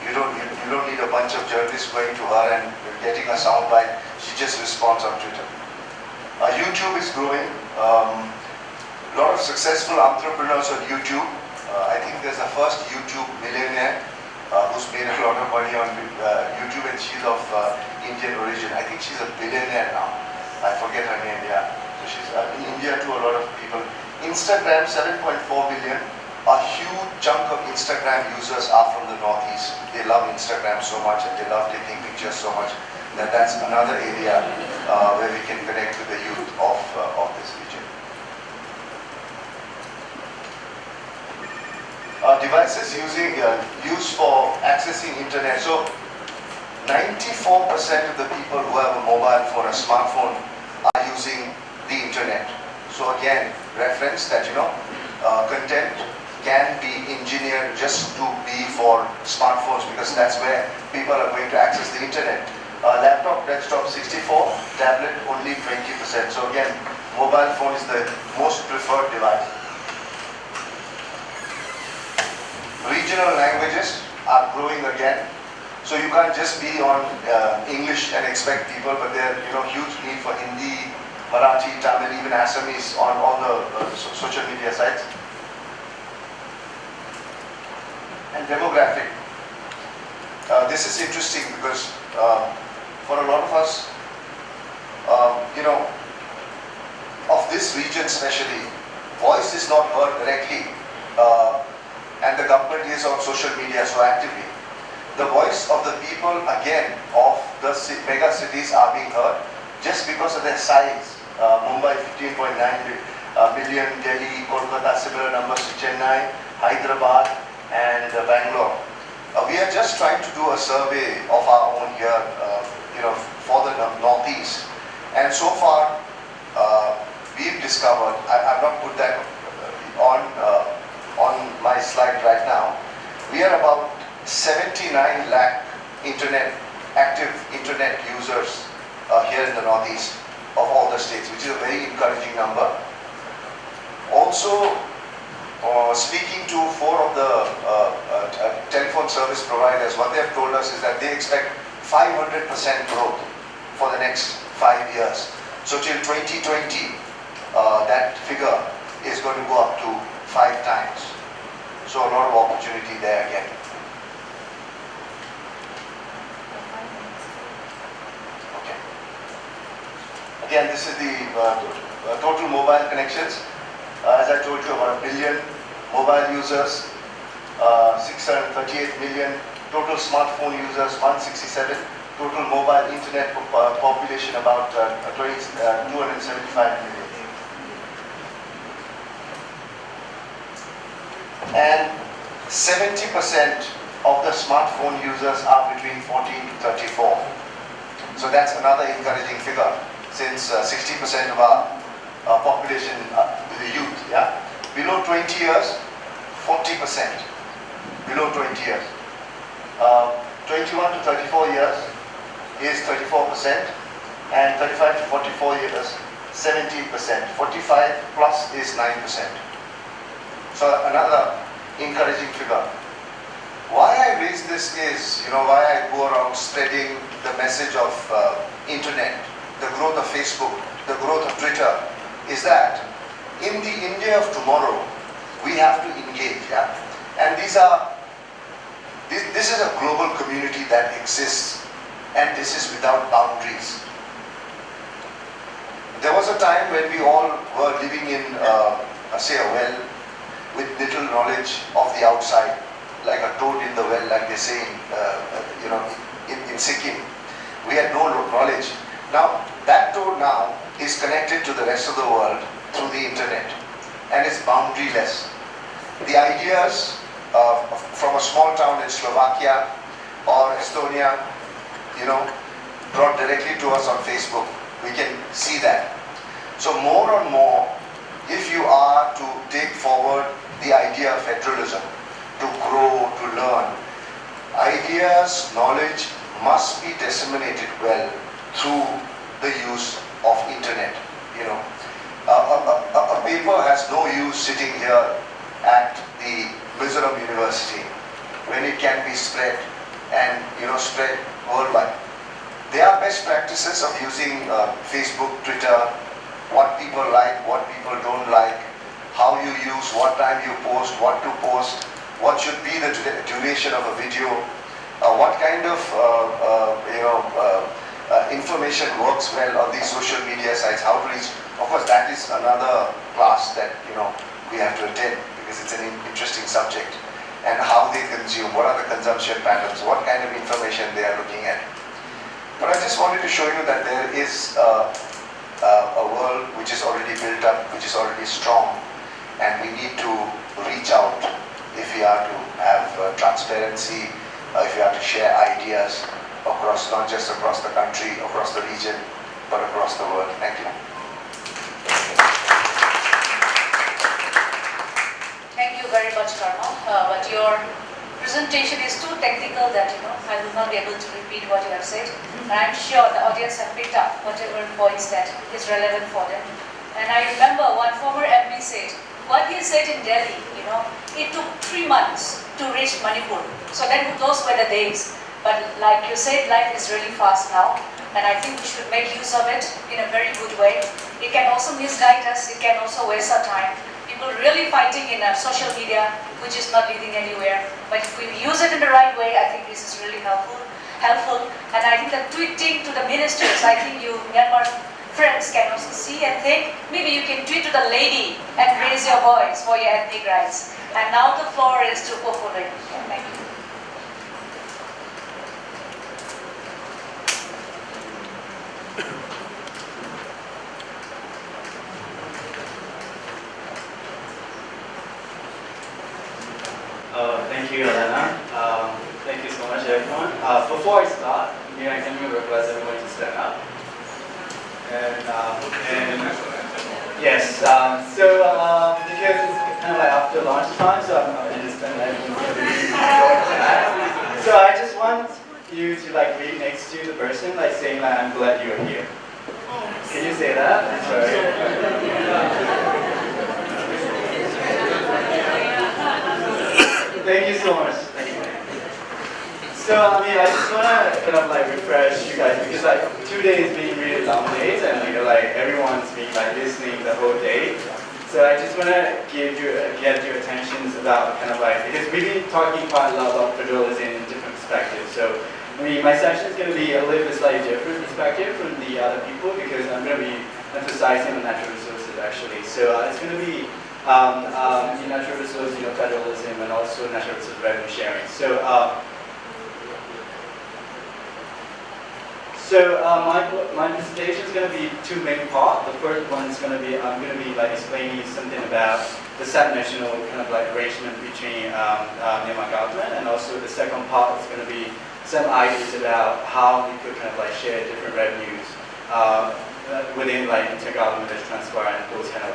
You don't need a bunch of journalists going to her and getting a soundbite. She just responds on Twitter. YouTube is growing. A lot of successful entrepreneurs on YouTube. I think there's a first YouTube millionaire who's made a lot of money on YouTube, and she's of Indian origin. I think she's a billionaire now. I forget her name, yeah. So she's in India too, a lot of people. Instagram, 7.4 million. A huge chunk of Instagram users are from the Northeast. They love Instagram so much, and they love taking pictures so much. That's another area where we can connect with the youth of this region. Devices used for accessing internet. So 94% of the people who have a mobile phone, a smartphone, are using the internet. So again, reference that content can be engineered just to be for smartphones, because that's where people are going to access the internet. Laptop, desktop 64, tablet only 20%. So again, mobile phone is the most preferred device. Regional languages are growing again. So you can't just be on English and expect people, but there's huge need for Hindi, Marathi, Tamil, even Assamese on all the social media sites. And demographic. This is interesting because for a lot of us, of this region especially, voice is not heard directly, and the government is on social media so actively. The voice of the people, again, of the mega cities are being heard just because of their size. Mumbai 15.9 million, Delhi, Kolkata, similar numbers to Chennai, Hyderabad, and Bangalore. We are just trying to do a survey of our own here, for the Northeast. And so far, we've discovered, I've not put that on my slide right now, we are about 79 lakh active internet users here in the Northeast of all the states, which is a very encouraging number. Also, speaking to 4 of the telephone service providers, what they have told us is that they expect 500% growth for the next 5 years. So till 2020, that figure is going to go up to 5 times. So a lot of opportunity there again. Okay. Again, this is the total mobile connections. As I told you, about 1 billion mobile users, 638 million total smartphone users, 167. Total mobile internet population about 275 million. And 70% of the smartphone users are between 14 to 34. So that's another encouraging figure, since 60% of our population is the youth. Yeah, below 20 years, 40%. Below 20 years, 21 to 34 years is 34%, and 35 to 44 years, 17%. 45 plus is 9%. So another encouraging figure. Why I raise this is, why I go around spreading the message of internet, the growth of Facebook, the growth of Twitter, is that in the India of tomorrow, we have to engage. Yeah? And this is a global community that exists, and this is without boundaries. There was a time when we all were living in, say, a well with little knowledge of the outside, like a toad in the well, like they say in Sikkim. We had no knowledge. Now, that toad now is connected to the rest of the world through the internet, and it's boundaryless. The ideas from a small town in Slovakia or Estonia, brought directly to us on Facebook. We can see that. So more and more, if you are to take forward the idea of federalism, to grow, to learn, ideas, knowledge must be disseminated well through the use of internet. A paper has no use sitting here at the Mizoram University when it can be spread and spread worldwide. There are best practices of using Facebook, Twitter, what people like, what people don't like, how you use, what time you post, what to post, what should be the duration of a video, what kind of information works well on these social media sites, how to reach. Of course, that is another class that we have to attend, because it's an interesting subject. And how they consume, what are the consumption patterns, what kind of information they are looking at. But I just wanted to show you that there is a world which is already built up, which is already strong, and we need to reach out if we are to have transparency, if we are to share ideas across, not just across the country, across the region, but across the world. Thank you. Thank you very much, Karma. But your presentation is too technical that I will not be able to repeat what you have said. And I'm sure the audience have picked up whatever points that is relevant for them. And I remember one former MP said, what he said in Delhi, it took 3 months to reach Manipur. So then those were the days. But like you said, life is really fast now. And I think we should make use of it in a very good way. It can also misguide us. It can also waste our time. People really fighting in social media, which is not leading anywhere. But if we use it in the right way, I think this is really helpful. And I think that tweeting to the ministers, I think you Myanmar friends can also see and think, maybe you can tweet to the lady and raise your voice for your ethnic rights. And now the floor is to Popole. Thank you. Thank you, Elena. Thank you so much, everyone. Before I start, can we request everyone to stand up? And yes, because it's kind of like after lunchtime, so I'm not going to spend so I just want you to read next to the person, saying I'm glad you're here. Can you say that? I'm sorry. Thank you so much. Thank you. So, I mean, I just want to kind of like refresh you guys because like 2 days being really long days and like everyone's been like listening the whole day. So I just want to get your attentions about kind of like, because we've been talking quite a lot about federalism in different perspectives. So, I mean, my section is going to be a little bit slightly different perspective from the other people because I'm going to be emphasizing on natural resources actually. So it's going to be natural resource, federalism and also natural resource revenue sharing. My presentation is going to be two main parts. The first one is going to be I'm going to be like explaining something about the subnational kind of like arrangement between Myanmar government, and also the second part is going to be some ideas about how we could kind of like share different revenues within like intergovernmental transfer and those kind of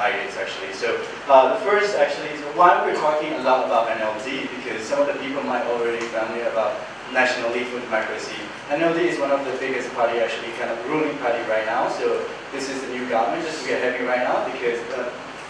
ideas actually. So the first actually is why we're talking a lot about NLD, because some of the people might already be familiar about National League for Democracy. NLD is one of the biggest party actually, kind of ruling party right now. So this is the new government just to get heavy right now because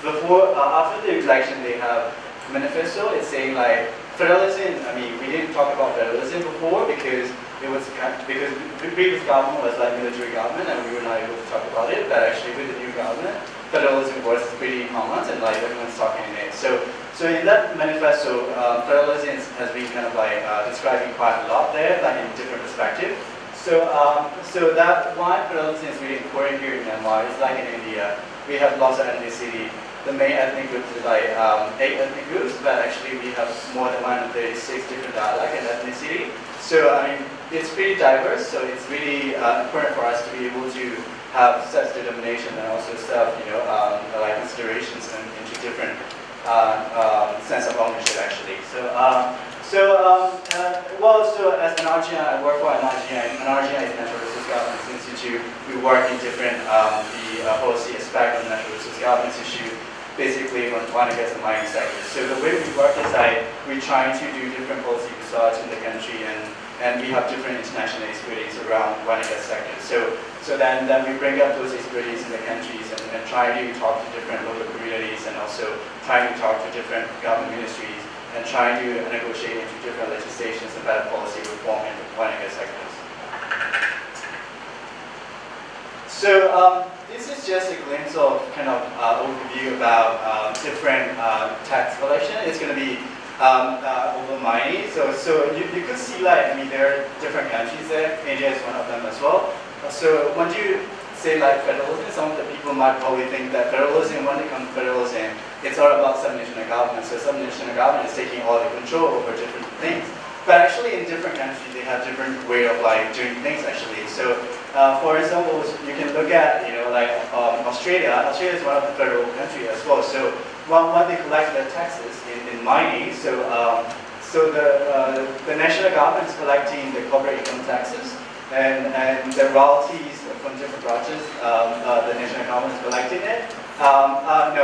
after the election they have manifesto. It's saying like federalism. I mean, we didn't talk about federalism before because because the previous government was like military government and we were not able to talk about it. But actually with the new government, federalism was pretty common and like everyone's talking in it. So in that manifesto, federalism has been kind of like describing quite a lot there, like in different perspectives. So that why federalism is really important here in Myanmar. It's like in India, we have lots of ethnicity. The main ethnic groups is like 8 ethnic groups, but actually we have more than 136 different dialects and ethnicity. So I mean, it's pretty diverse. So it's really important for us to be able to have self-determination and also like considerations into different sense of ownership actually. So as an RGI, I work for an RGI. An RGI is Natural Resource Governance Institute. We work in different policy aspect of the Natural Resource Governance issue, basically on oil and gas and mining sectors. So the way we work is we try to do different policy research in the country and we have different international expertise around oil and gas sectors. So then we bring up those expertise in the countries and try to talk to different local communities and also try to talk to different government ministries and try to negotiate into different legislations and better policy reform in the oil and gas sectors. So this is just a glimpse of kind of overview about different tax collection. It's going to be over mining. So you could see like, I mean, there are different countries there. India is one of them as well. So when you say like federalism, some of the people might probably think that federalism, when it comes to federalism, it's all about subnational government. So subnational government is taking all the control over different things. But actually in different countries, they have different way of like doing things actually. So for example, you can look at, Australia. Australia is one of the federal countries as well. So when they collect their taxes in mining, the national government is collecting the corporate income taxes and the royalties from different branches, the national government is collecting it. And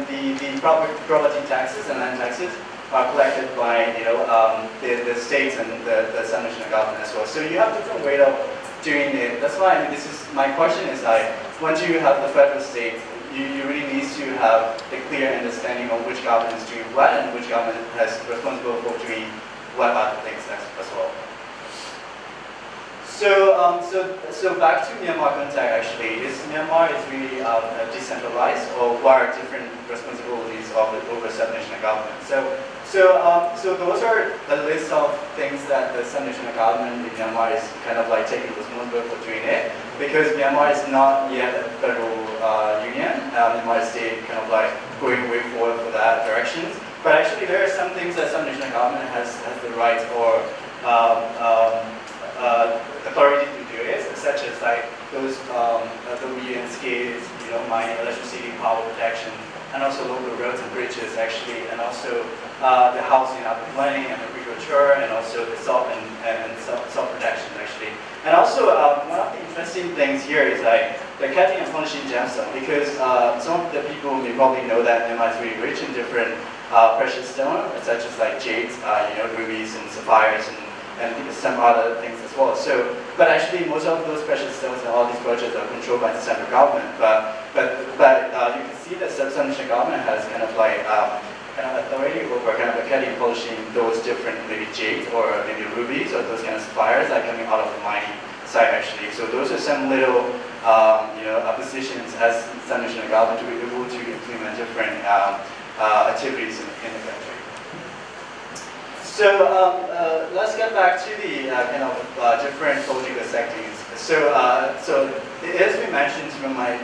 the property taxes and land taxes are collected by the states and the subnational government as well. So you have different way of doing it. That's why this is my question is once you have the federal state, you really need to have a clear understanding of which government is doing what and which government has responsible for doing what other things as well. So back to Myanmar context actually, Myanmar is really decentralized or what are different responsibilities over subnational government. So those are the list of things that the subnational government in Myanmar is kind of like taking responsibility for doing it, because Myanmar is not yet a federal union. Myanmar is still kind of like going way forward for that direction. But actually there are some things that subnational government has the right or authority to do it, such as like those the UN scales, mining, electricity, power protection, and also local roads and bridges actually, and also the housing, urban planning, and agriculture, and also the salt and salt production actually. And also one of the interesting things here is like the cutting and polishing gemstone, because some of the people may probably know that Myanmar is really rich in different precious stones, such as like jades, rubies and sapphires and some other things as well. So, but actually most of those precious stones and all these projects are controlled by the central government. But you can see that the subnational government has kind of like kind of authority over kind of academy polishing those different maybe jade or maybe rubies or those kind of sapphires that are coming out of the mining site actually. So those are some little positions as some national government to be able to implement different activities in the country. So let's get back to the kind of different political settings. So it has been mentioned from my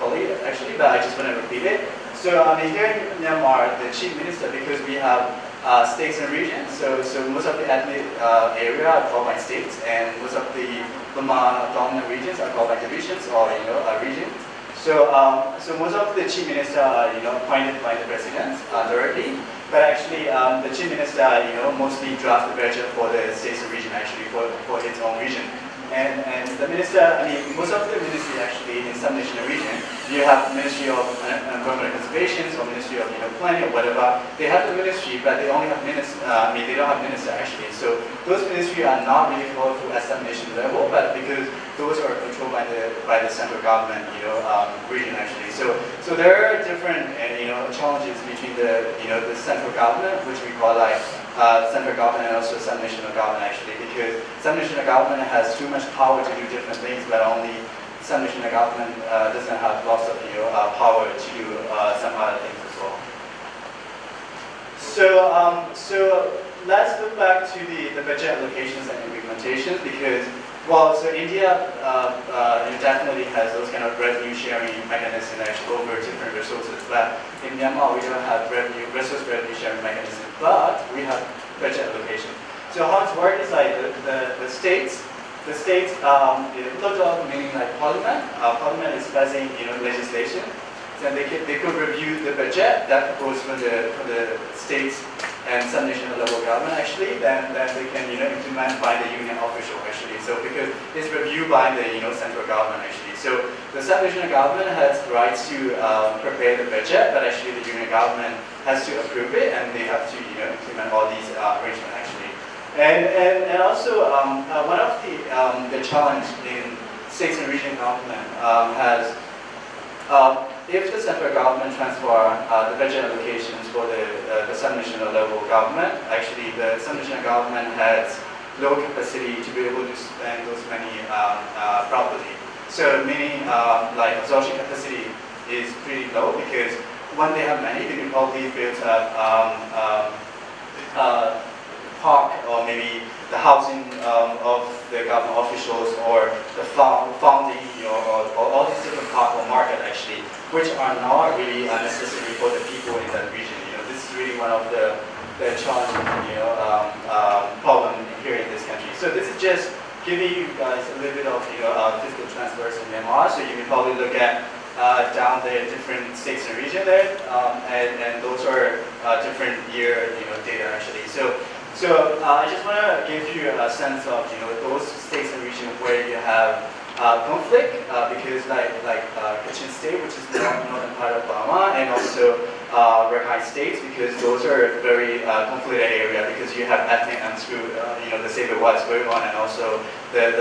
colleague actually, but I just want to repeat it. So here in Myanmar, the chief minister, because we have states and regions, so most of the ethnic area are called by states, and most of the Burma dominant regions are called by divisions or regions. So most of the chief minister are appointed by the president directly, but actually the chief minister mostly drafts the budget for the states and region actually for its own region. And the minister, most of the ministry actually in some national region, you have Ministry of Environmental Conservation or Ministry of Planning or whatever. They have the ministry, but they only have they don't have minister actually. So those ministries are not really powerful at some national level, but because those are controlled by the central government, region actually. So there are different challenges between the central government, which we call like central government and also some national government actually, because some national government has too much power to do different things, but only some national government doesn't have lots of power to do some other things as well. So let's look back to the budget allocations and implementations, because so India definitely has those kind of revenue sharing mechanisms actually over different resources, but in Myanmar we don't have resource revenue sharing mechanism, but we have budget allocation. So how it's worked is like the states, local meaning like parliament. Parliament is passing legislation. Then they could review the budget that proposed for the states and some national level government actually. Then they can implement by the union official actually. So because it's reviewed by the central government actually. So the sub-national government has rights to prepare the budget, but actually the union government has to approve it, and they have to implement all these arrangements actually. And also one of the challenge in states and region government has if the central government transfer the budget allocations for the sub-national level government, actually the sub-national government has low capacity to be able to spend those money properly. So meaning like absorption capacity is pretty low, because when they have money, they can probably build a park or maybe the housing of the government officials or the founding or all these different park or market actually, which are not really necessary for the people in that region. This is really one of the challenging problem here in this country. So this is just giving you guys a little bit of fiscal transfers in Myanmar. So you can probably look at down the different states and region there, and those are different year data actually. So I just want to give you a sense of those states and regions where you have conflict, because like Kachin State, which is the northern part of Burma, and also Rakhine states, because those are very conflicted area, because you have ethnic and the civil wars going on, and also the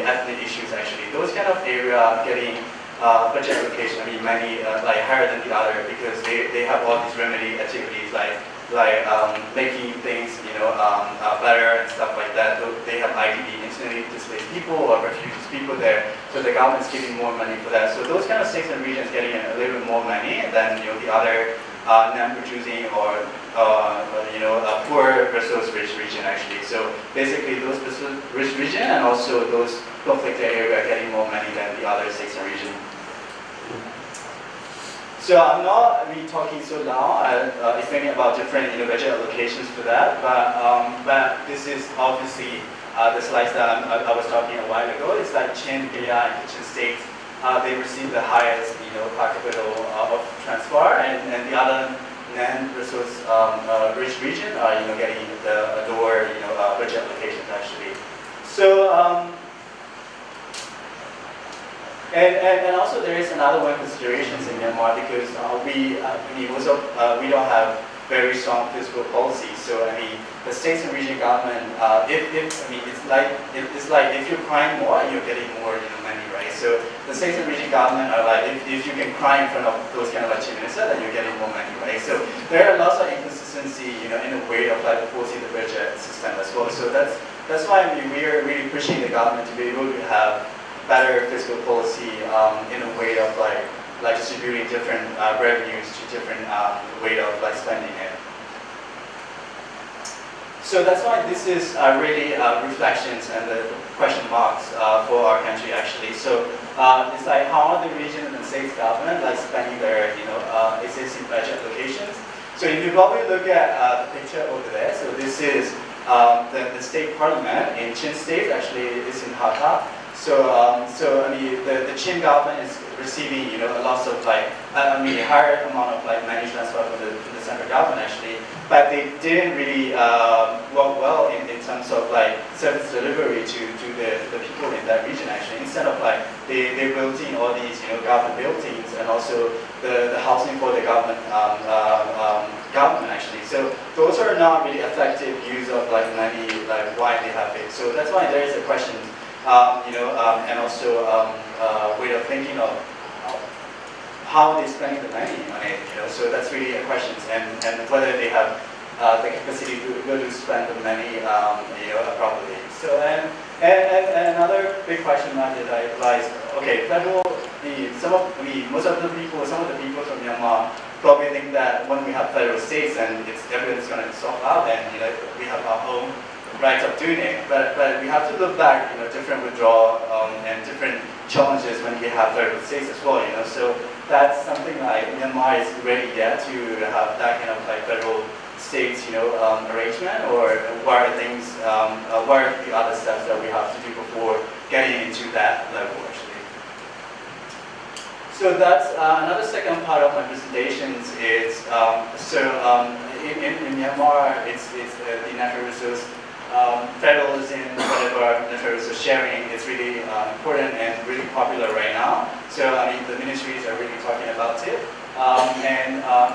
ethnic issues actually. Those kind of area getting budget allocation, many like higher than the other, because they have all these remedy activities like making things better and stuff like that. They have IDP, internally displaced people or refugees people there, so the government's giving more money for that. So those kind of states and regions getting a little bit more money than the other non-producing or poor versus rich region actually. So basically those rich region and also those conflicted area getting more money than the other states and region. So I'm not really talking so long, explaining about different budget allocations for that, but this is obviously the slides that I was talking a while ago. It's like Chin, Gaya, and Kachin states, they receive the highest per capita of transfer, and the other non-resource rich region are getting the lower budget allocations actually. So. And also there is another one considerations in Myanmar, because we don't have very strong fiscal policy. So I mean, the states and region government, it's like if you're crying more, you're getting more money, right? So the states and region government are like, if you can cry in front of those kind of chief minister, then you're getting more money, right? So there are lots of inconsistency, in the way of like the policy the budget system as well. So that's why we are really pushing the government to be able to have better fiscal policy in a way of like distributing different revenues to different way of like spending it. So that's why this is really reflections and the question marks for our country actually. So it's like how are the region and state government like spending their existing budget allocations. So if you probably look at the picture over there, so this is the state parliament in Chin State, actually is in Hakka. So I mean the Chin government is receiving a lot of like a higher amount of like money transfer from the central government actually, but they didn't really work well in terms of like service delivery to the people in that region actually. Instead of like they built in all these government buildings and also the housing for the government government actually. So those are not really effective use of like money like why they have it. So that's why there is a question. And also way of thinking of how they're spending the money on it. So that's really a question, and whether they have the capacity to spend the money, properly. So and another big question mark is like, okay, most of the people from Myanmar probably think that when we have federal states and everything's going to solve out, then we have our own rights of doing it, but we have to look back, different withdrawal and different challenges when we have federal states as well, So that's something like Myanmar is ready yet to have that kind of like federal states, arrangement, or what are things, what are the other steps that we have to do before getting into that level actually. So that's another second part of my presentations is in Myanmar it's the natural resource. Federalism, whatever natural resource sharing is really important and really popular right now. So I mean, the ministries are really talking about it.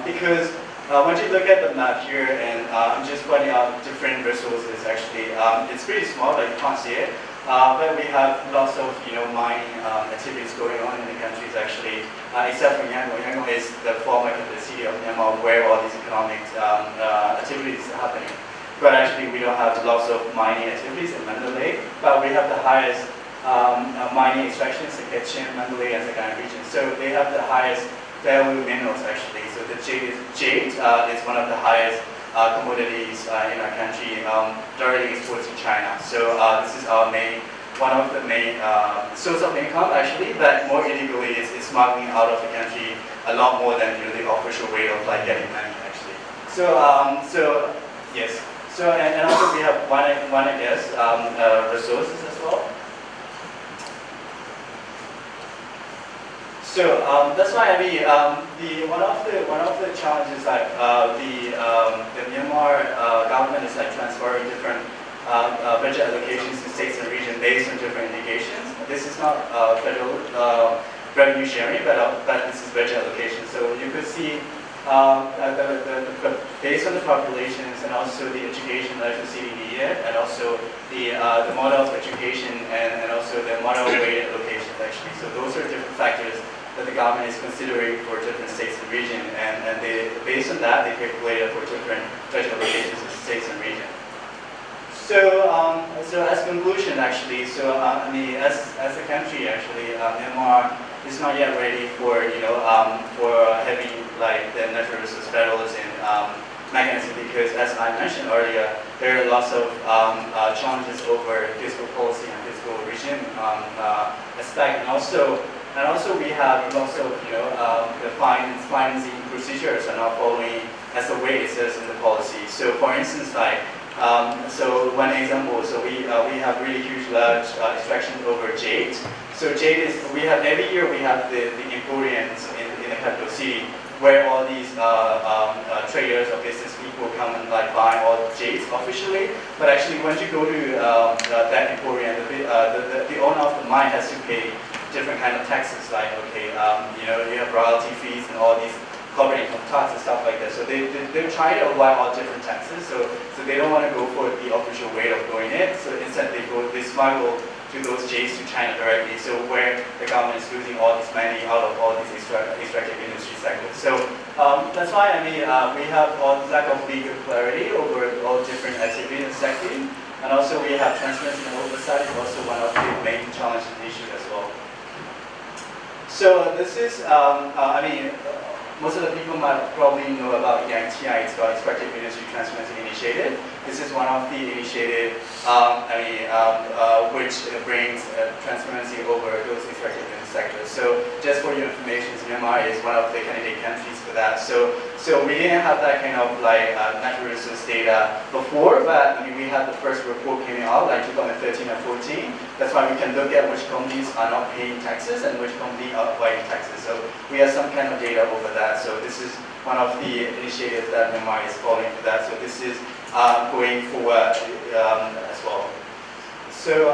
Because once you look at the map here, and I'm just pointing out different resources actually, it's pretty small, but you can't see it. But we have lots of mining activities going on in the countries actually, except for Yangon. Yangon is the former capital city of Myanmar where all these economic activities are happening. But actually we don't have lots of mining activities in Mandalay, but we have the highest mining extractions in Kachin, Mandalay and Sakana region. So they have the highest value minerals actually. So the jade is one of the highest commodities in our country, directly exported to China. So this is our one of the main source of income actually, but more illegally it's smuggling out of the country a lot more than the official way of like getting money actually. So yes. So and also we have one resources as well. So that's why I mean one of the challenges like the Myanmar government is like transferring different budget allocations to states and regions based on different indications. This is not federal revenue sharing, but this is budget allocation. So you could see. Based on the populations and also the education literacy needed, and also the model of education and also the model weighted allocations actually. So those are different factors that the government is considering for different states and regions, and based on that they calculated for different budget allocations in states and regions. So as conclusion actually, I mean as a country actually, Myanmar is not yet ready for for having like the natural resource federalism mechanism, because as I mentioned earlier, there are lots of challenges over fiscal policy and fiscal regime aspect, and also we have lots of the financing procedures are not following as the way it says in the policy. So for instance, like so one example, so we have really huge large extractions over jade. So jade is every year we have the emporiums in the capital city where all these traders or business people come and like buy all jades officially. But actually, once you go to that emporium, the owner of the mine has to pay different kind of taxes. Like okay, you have royalty fees and all these corporate income tax and stuff like that. So they're trying to avoid all different taxes. So they don't want to go for the official way of doing it. So instead they smuggle to those J's to China directly. So where the government is losing all this money out of all these extractive industry sectors. So that's why we have all lack of legal clarity over all different activities and sectors. And also we have transparency and oversight is also one of the main challenges and issues as well. So this is, most of the people might probably know about EITI, it's called Extractive Industry Transparency Initiative. This is one of the initiatives which brings transparency over those extractive industry sectors. So just for your information, Myanmar is one of the candidate countries for that. So we didn't have that kind of natural resource data before, but we had the first report coming out like 2013 and 14. That's why we can look at which companies are not paying taxes and which companies are avoiding taxes. So we have some kind of data over that. So this is one of the initiatives that Myanmar is following for that. So this is going forward as well. So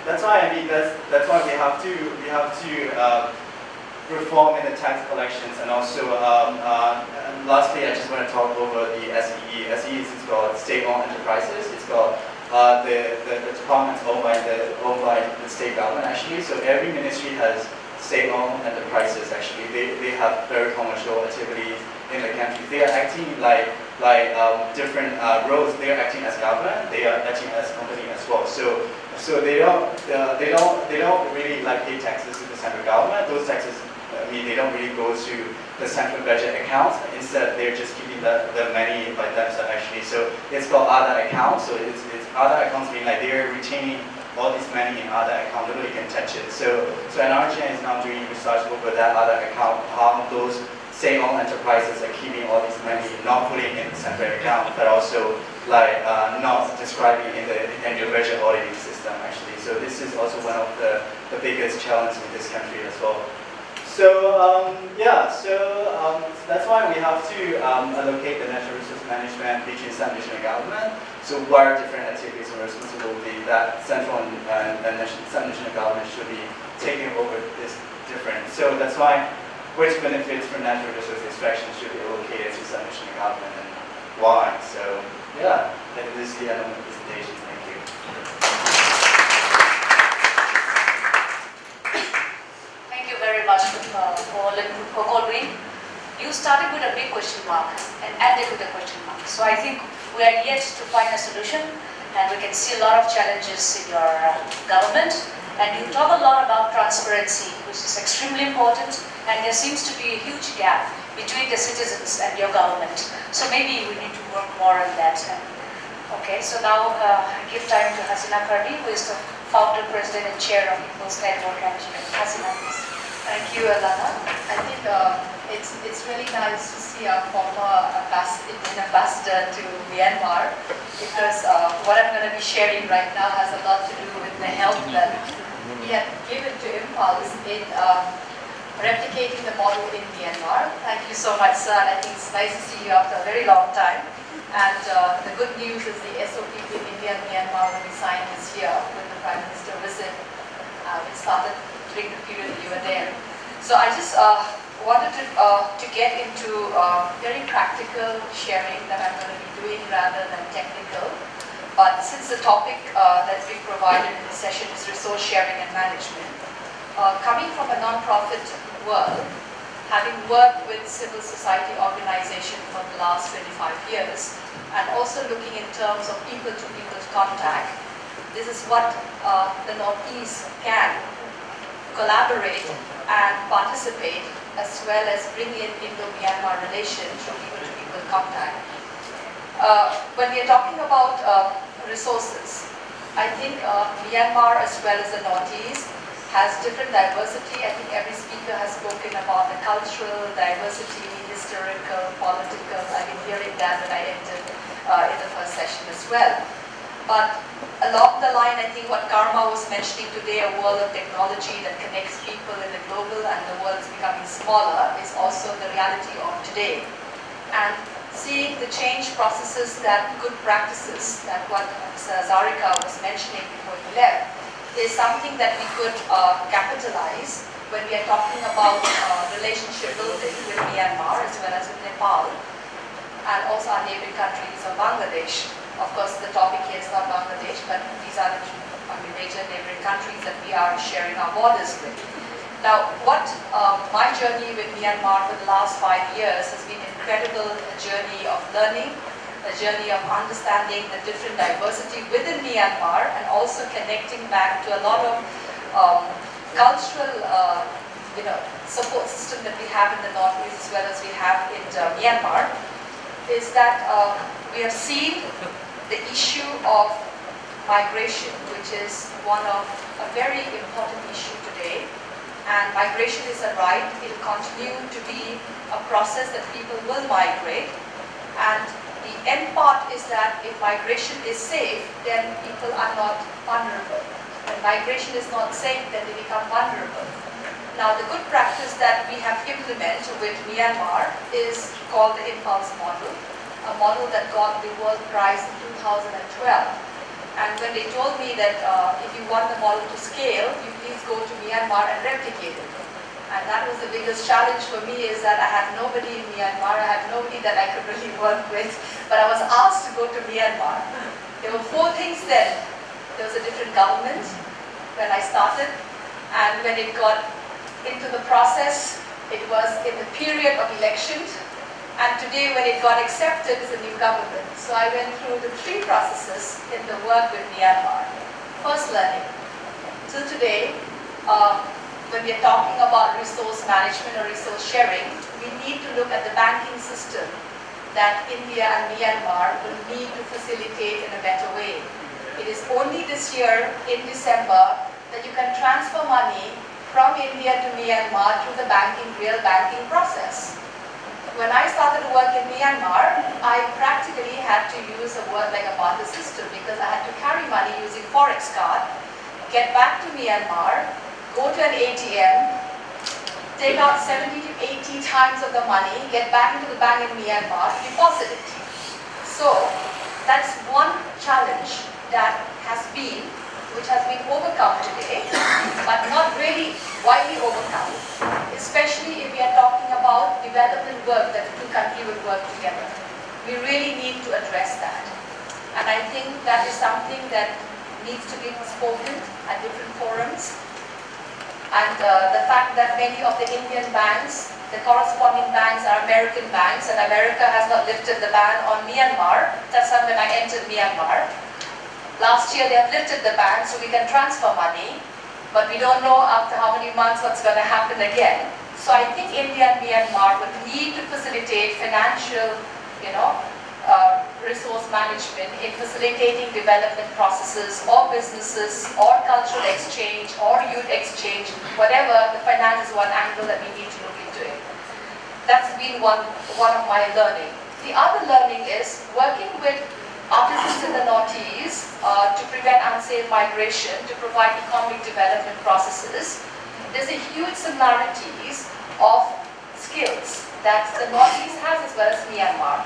that's why that's why we have to reform in the tax collections, and also lastly I just want to talk over the SEE. SEE is called state-owned enterprises. It's called the departments owned by the state government actually. So every ministry has state-owned enterprises actually. They have very commercial activities in the country. They are acting like different roles. They are acting as government. They are acting as company as well. So they don't really pay taxes to the central government. Those taxes, they don't really go to the central budget accounts. Instead, they're just keeping the money by themselves actually. So it's called other accounts. So it's other accounts mean like they're retaining all this money in other account. Nobody can touch it. So NRGN is now doing research over that other account, how those state-owned enterprises are keeping all this money, not putting in the central account, but also not describing in the annual budget auditing system actually. So this is also one of the biggest challenges in this country as well. So that's why we have to allocate the natural resource management between national government. So what are different activities and responsibility that central and national government should be taking over this different. So that's why which benefits from natural resource extraction should be allocated to national government and why. So yeah, this is the end of my presentation. Thank you. Thank you very much for Colby. You started with a big question mark and ended with a question mark. So I think we are yet to find a solution, and we can see a lot of challenges in your government. And you talk a lot about transparency, which is extremely important, and there seems to be a huge gap between the citizens and your government. So maybe we need to work more on that. Okay, so now I give time to Hasina Karni, who is the founder, president, and chair of People's Network Management. Hasina, please. Thank you, Alana. I think it's really nice to see our former Indian ambassador to Myanmar, because what I'm going to be sharing right now has a lot to do with the help that he had given to Impulse in replicating the model in Myanmar. Thank you so much, sir. I think it's nice to see you after a very long time. And the good news is the SOP with India and Myanmar will be signed this year with the Prime Minister visit. It started during the period that you were there. So I just wanted to get into very practical sharing that I'm going to be doing rather than technical. But since the topic that's being provided in this session is resource sharing and management, coming from a non-profit world, having worked with civil society organizations for the last 25 years, and also looking in terms of people-to-people contact, this is what the Northeast can collaborate and participate, as well as bring in Indo-Myanmar relations through people-to-people contact. When we are talking about resources, I think Myanmar as well as the Northeast has different diversity. I think every speaker has spoken about the cultural diversity, historical, political. I've been hearing that when I entered in the first session as well. But along the line, I think what Karma was mentioning today, a world of technology that connects people in the global and the world is becoming smaller, is also the reality of today. And seeing the change processes, that good practices, that what Zarika was mentioning before he left, is something that we could capitalize when we are talking about relationship building with Myanmar as well as with Nepal and also our neighboring countries of Bangladesh. Of course, the topic here is not Bangladesh, but these are the major neighboring countries that we are sharing our borders with. Now, what my journey with Myanmar for the last 5 years has been an incredible journey of learning, a journey of understanding the different diversity within Myanmar and also connecting back to a lot of cultural support system that we have in the Northeast as well as we have in Myanmar, is that we have seen the issue of migration, which is one of a very important issue today. And migration is a right. It will continue to be a process that people will migrate. And the end part is that if migration is safe, then people are not vulnerable. When migration is not safe, then they become vulnerable. Now, the good practice that we have implemented with Myanmar is called the Impulse model, a model that got the World Prize in 2012. And when they told me that if you want the model to scale, you please go to Myanmar and replicate it. And that was the biggest challenge for me, is that I had nobody in Myanmar, I had nobody that I could really work with, but I was asked to go to Myanmar. There were 4 things then. There was a different government when I started, and when it got into the process, it was in the period of elections, and today when it got accepted is a new government. So I went through the 3 processes in the work with Myanmar. First, learning. Till today, when we are talking about resource management or resource sharing, we need to look at the banking system that India and Myanmar will need to facilitate in a better way. It is only this year, in December, that you can transfer money from India to Myanmar through the real banking process. When I started to work in Myanmar, I practically had to use a word like a barter system because I had to carry money using Forex card, get back to Myanmar, go to an ATM, take out 70 to 80 times of the money, get back into the bank in Myanmar, deposit it. So that's one challenge that which has been overcome today, but not really widely overcome, especially if we are talking about development work that the 2 countries will work together. We really need to address that. And I think that is something that needs to be spoken at different forums. And the fact that many of the Indian banks, the corresponding banks are American banks, and America has not lifted the ban on Myanmar. That's when I entered Myanmar. Last year they have lifted the ban so we can transfer money, but we don't know after how many months what's going to happen again. So I think India and Myanmar would need to facilitate financial, resource management in facilitating development processes or businesses or cultural exchange or youth exchange, whatever. The finance is one angle that we need to look into it. That's been one of my learning. The other learning is working with artisans in the Northeast to prevent unsafe migration, to provide economic development processes. There's a huge similarities of skills that the Northeast has as well as Myanmar.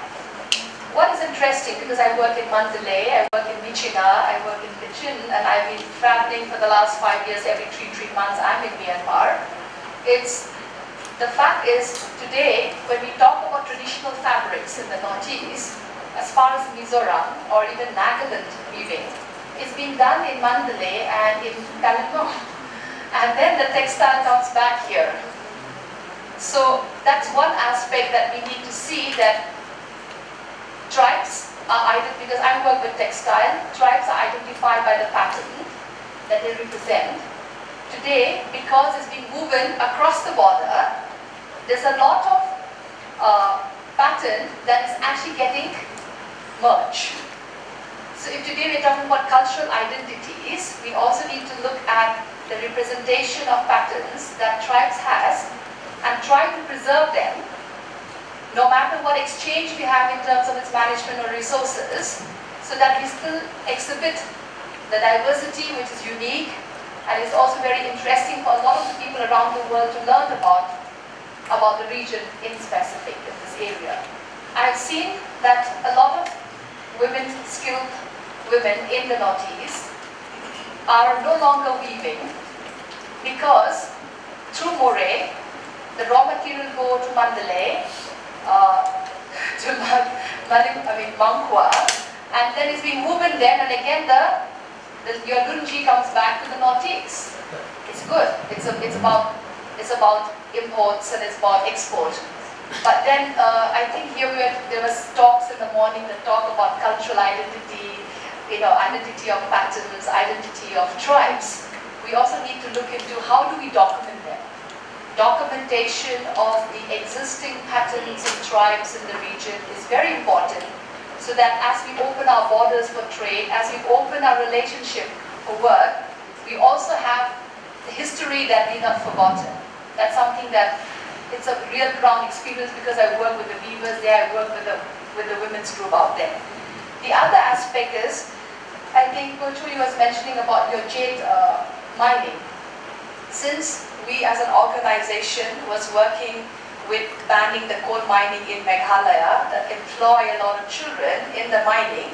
What is interesting, because I work in Mandalay, I work in Michina, I work in Cochin, and I've been traveling for the last 5 years, every 3 months I'm in Myanmar. The fact is, today, when we talk about traditional fabrics in the Northeast, as far as Mizoram or even Nagaland weaving, it's being done in Mandalay and in Kalimpong. And then the textile comes back here. So that's one aspect that we need to see, that tribes are because I work with textile, tribes are identified by the pattern that they represent. Today, because it's been moving across the border, there's a lot of pattern that is actually getting merged. So if today we're talking about cultural identities, we also need to look at the representation of patterns that tribes has and try to preserve them, no matter what exchange we have in terms of its management or resources, so that we still exhibit the diversity which is unique and is also very interesting for a lot of the people around the world to learn about the region in specific in this area. I've seen that a lot of skilled women in the Northeast are no longer weaving because through Moray, the raw material go to Mandalay, to Mangkwa, and then it's being moved in there, and again your lungi comes back to the northeast. It's good. It's about imports and it's about export. But then I think here there was talks in the morning that talk about cultural identity, identity of patterns, identity of tribes. We also need to look into how do we document them. Documentation of the existing patterns and tribes in the region is very important, so that as we open our borders for trade, as we open our relationship for work, we also have the history that we're not forgotten. That's something that it's a real ground experience, because I work with the weavers there, I work with the women's group out there. The other aspect is, I think Kochuri was mentioning about your jade mining. Since we as an organization was working with banning the coal mining in Meghalaya that employ a lot of children in the mining,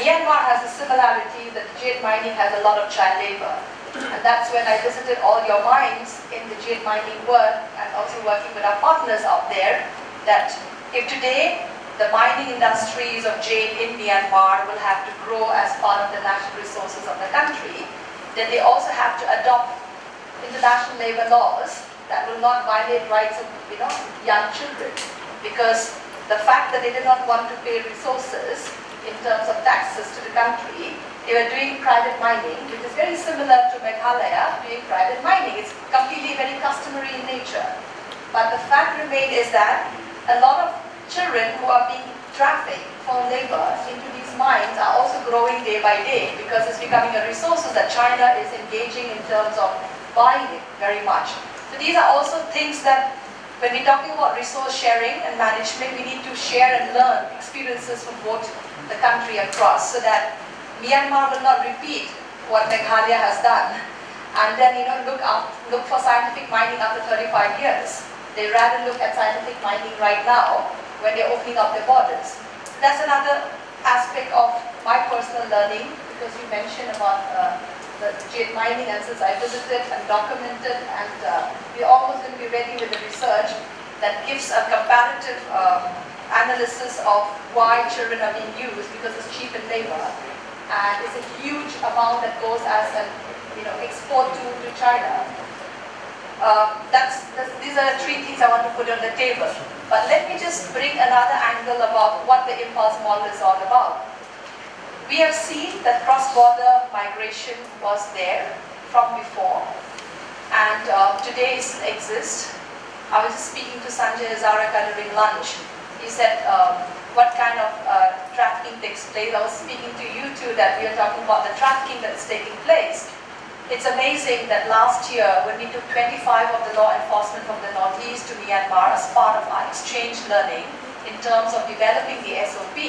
Myanmar has a similarity that jade mining has a lot of child labor. And that's when I visited all your mines in the jade mining work, and also working with our partners out there, that if today the mining industries of jade in Myanmar will have to grow as part of the national resources of the country, then they also have to adopt international labor laws that will not violate rights of young children. Because the fact that they did not want to pay resources in terms of taxes to the country, they were doing private mining, which is very similar to Meghalaya doing private mining. It's completely very customary in nature. But the fact remains is that a lot of children who are being trafficked for labor into these mines are also growing day by day, because it's becoming a resource that China is engaging in terms of buying it very much. So these are also things that when we're talking about resource sharing and management, we need to share and learn experiences from both the country across, so that Myanmar will not repeat what Meghalaya has done, and then look for scientific mining after 35 years. They rather look at scientific mining right now when they're opening up their borders. That's another aspect of my personal learning, because you mentioned about the jade mining, and since I visited and documented, and we're almost going to be ready with the research that gives a comparative analysis of why children are being used, because it's cheap in labor. And it's a huge amount that goes as an export to China. These are the three things I want to put on the table. But let me just bring another angle about what the impulse model is all about. We have seen that cross-border migration was there from before, and today it still exists. I was just speaking to Sanjay Hazarika during lunch. He said, what kind of trafficking takes place. I was speaking to you too, that we are talking about the trafficking that's taking place. It's amazing that last year, when we took 25 of the law enforcement from the Northeast to Myanmar as part of our exchange learning in terms of developing the SOP,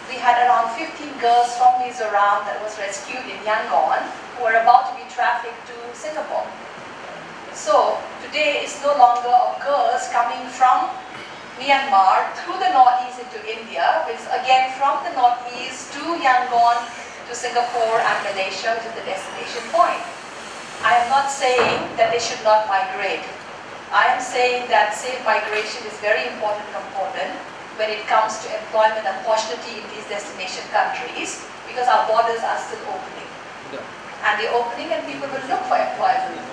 we had around 15 girls from Mizoram that was rescued in Yangon who were about to be trafficked to Singapore. So today it's no longer of girls coming from Myanmar through the northeast into India, which is again from the northeast to Yangon to Singapore and Malaysia, which is the destination point. I am not saying that they should not migrate. I am saying that safe migration is a very important component when it comes to employment opportunity in these destination countries, because our borders are still opening. And they're opening, and people will look for employment.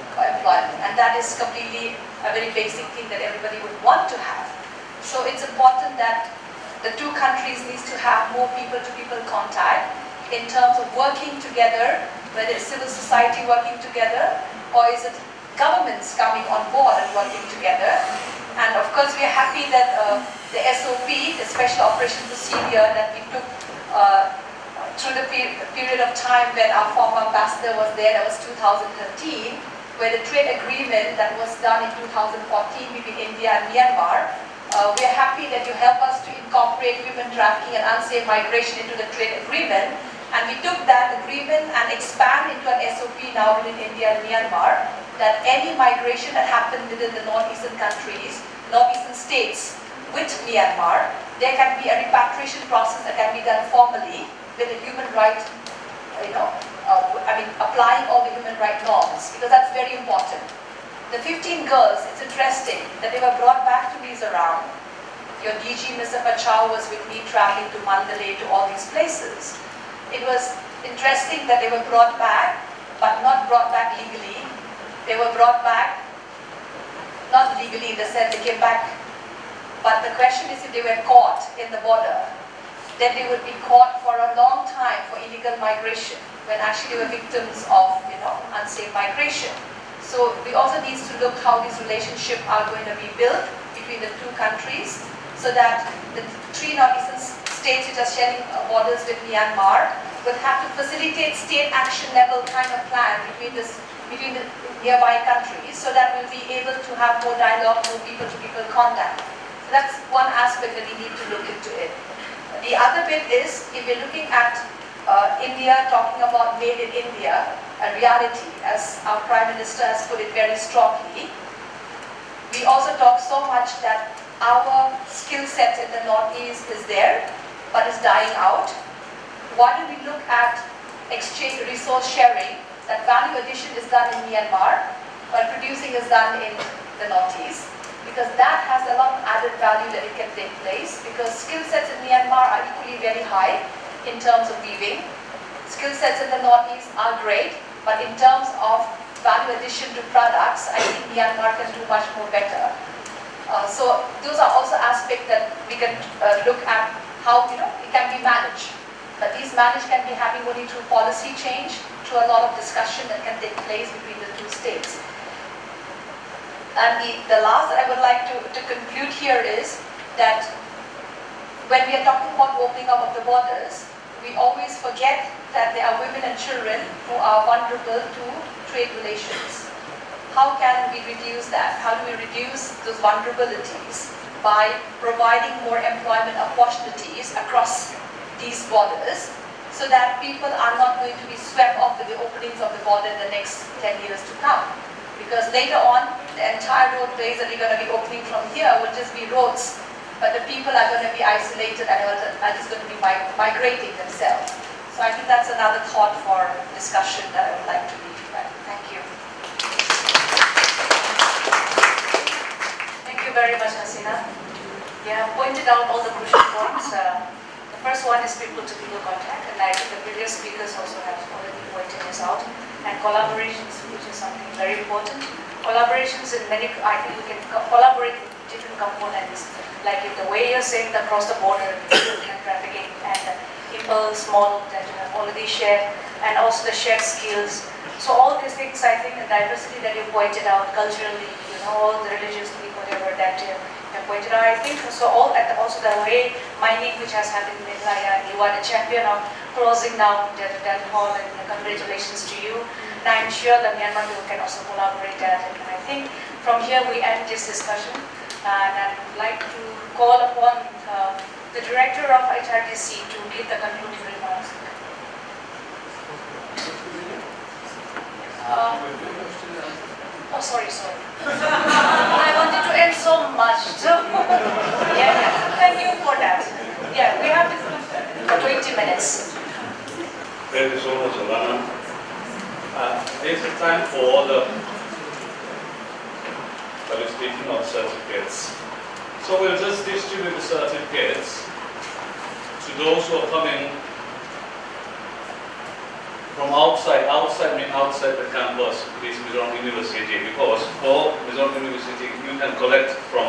And that is completely a very basic thing that everybody would want to have. So it's important that the two countries need to have more people-to-people contact in terms of working together, whether it's civil society working together, or is it governments coming on board and working together. And of course, we are happy that the SOP, the Special Operation Procedure that we took through the period of time when our former ambassador was there, that was 2013, where the trade agreement that was done in 2014 between India and Myanmar, we are happy that you help us to incorporate human trafficking and unsafe migration into the trade agreement. And we took that agreement and expand into an SOP now within India and Myanmar, that any migration that happened within the northeastern countries, northeastern states with Myanmar, there can be a repatriation process that can be done formally with a human right, applying all the human right norms, because that's very important. the 15 girls, it's interesting that they were brought back to Mizoram. Your DG, Mr. Pachau, was with me traveling to Mandalay, to all these places. It was interesting that they were brought back, but not brought back legally. They were brought back, not legally in the sense they came back, but the question is if they were caught in the border, then they would be caught for a long time for illegal migration, when actually they were victims of, unsafe migration. So we also need to look how these relationships are going to be built between the two countries, so that the three northeastern states which are sharing borders with Myanmar would have to facilitate state action level kind of plan between the nearby countries, so that we'll be able to have more dialogue, more people-to-people contact. So that's one aspect that we need to look into it. The other bit is, if we're looking at India talking about made in India, a reality, as our Prime Minister has put it very strongly, we also talk so much that our skill set in the Northeast is there, but is dying out. Why do we look at exchange resource sharing, that value addition is done in Myanmar, while producing is done in the Northeast? Because that has a lot of added value that it can take place, because skill sets in Myanmar are equally very high in terms of weaving. Skill sets in the Northeast are great, but in terms of value addition to products, I think Myanmar can do much more better. So those are also aspects that we can look at how it can be managed. But these managed can be having only through policy change, through a lot of discussion that can take place between the two states. And the last that I would like to conclude here is that when we are talking about opening up of the borders, we always forget that there are women and children who are vulnerable to trade relations. How can we reduce that? How do we reduce those vulnerabilities? By providing more employment opportunities across these borders, so that people are not going to be swept off with the openings of the border in the next 10 years to come. Because later on, the entire roadways that are going to be opening from here will just be roads, but the people are going to be isolated and are just going to be migrating themselves. So I think that's another thought for discussion that I would like to leave you at. Thank you. Thank you very much, Hasina. You have pointed out all the crucial points. The first one is people-to-people contact, and I think the previous speakers also have already pointed this out. And collaborations, which is something very important. Collaborations in many, I think we can collaborate with different components, like in the way you're saying the cross-the-border trafficking and impulse model that you have already shared, and also the shared skills. So all these things, I think the diversity that you pointed out culturally, all the religiously, whatever that you have pointed out, I think so all, and also the way mining which has happened in Himalaya, you are the champion of closing down that hall, and congratulations to you. And I'm sure the Myanmar people can also collaborate that. And I think from here we end this discussion, and I would like to call upon the director of HRDC to give the concluding remarks. Oh, sorry. I wanted to end so much. So, yeah, thank you for that. Yeah, we have this for 20 minutes. Thank you so much, Alana. It's time for the distribution of certificates. So we'll just distribute the certificates to those who are coming from outside the campus, this Mizoram University, because for Mizoram University you can collect from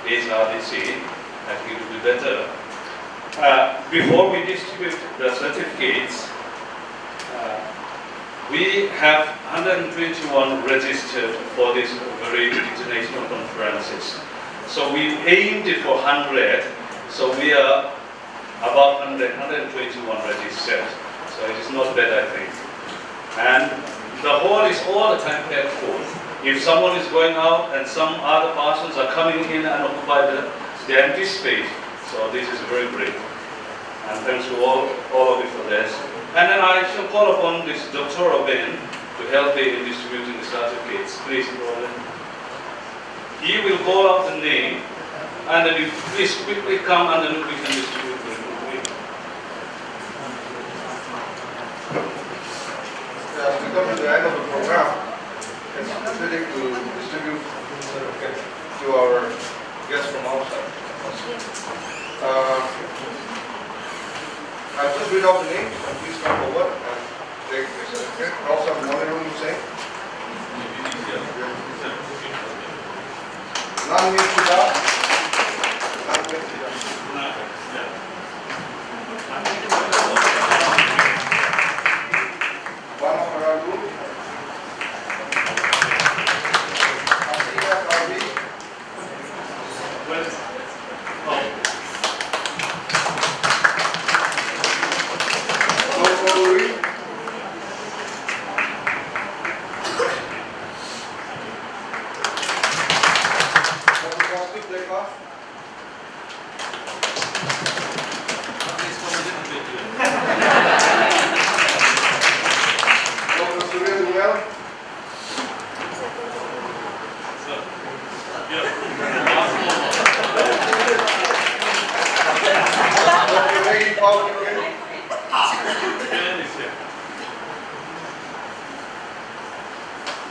HRDC, I think it will be better. Before we distribute the certificates, we have 121 registered for these very international conferences. So we aimed it for 100, so we are about 121 registered. So it is not bad, I think. And the hall is all the time packed full. If someone is going out and some other persons are coming in and occupy the empty space, so this is very great. And thanks to all of you for this. And then I shall call upon this Dr. Ben to help me in distributing the certificates. Please, brother. He will call out the name, and then you please quickly come and then we can distribute them. As we come to the end of the program, it's fitting to distribute to our guests from outside. I'll just read out the names and please come forward and take this. Okay? Also, I'm monitoring you saying.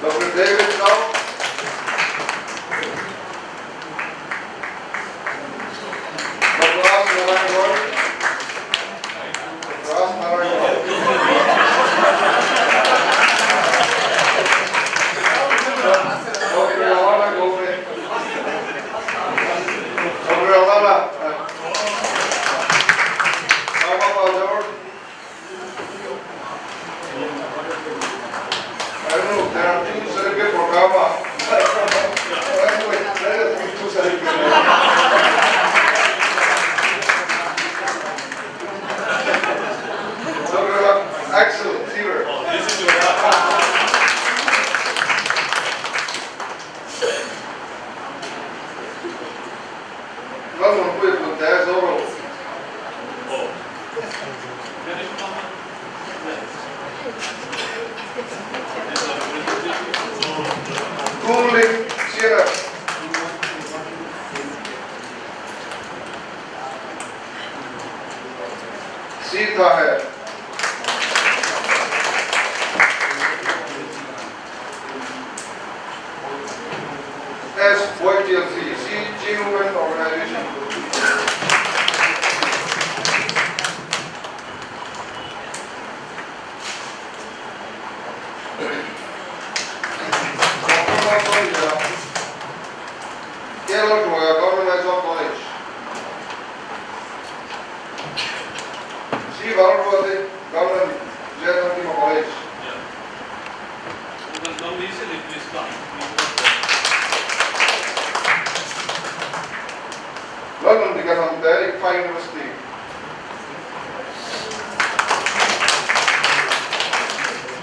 Dr. David Rao. Excellent, Fever. Vamos foi por 10 euros. Cooling Sierra. सीधा है SYTLC, Genuine Organization. Yellow Government College. See, Government College. London because I'm there, Fine University.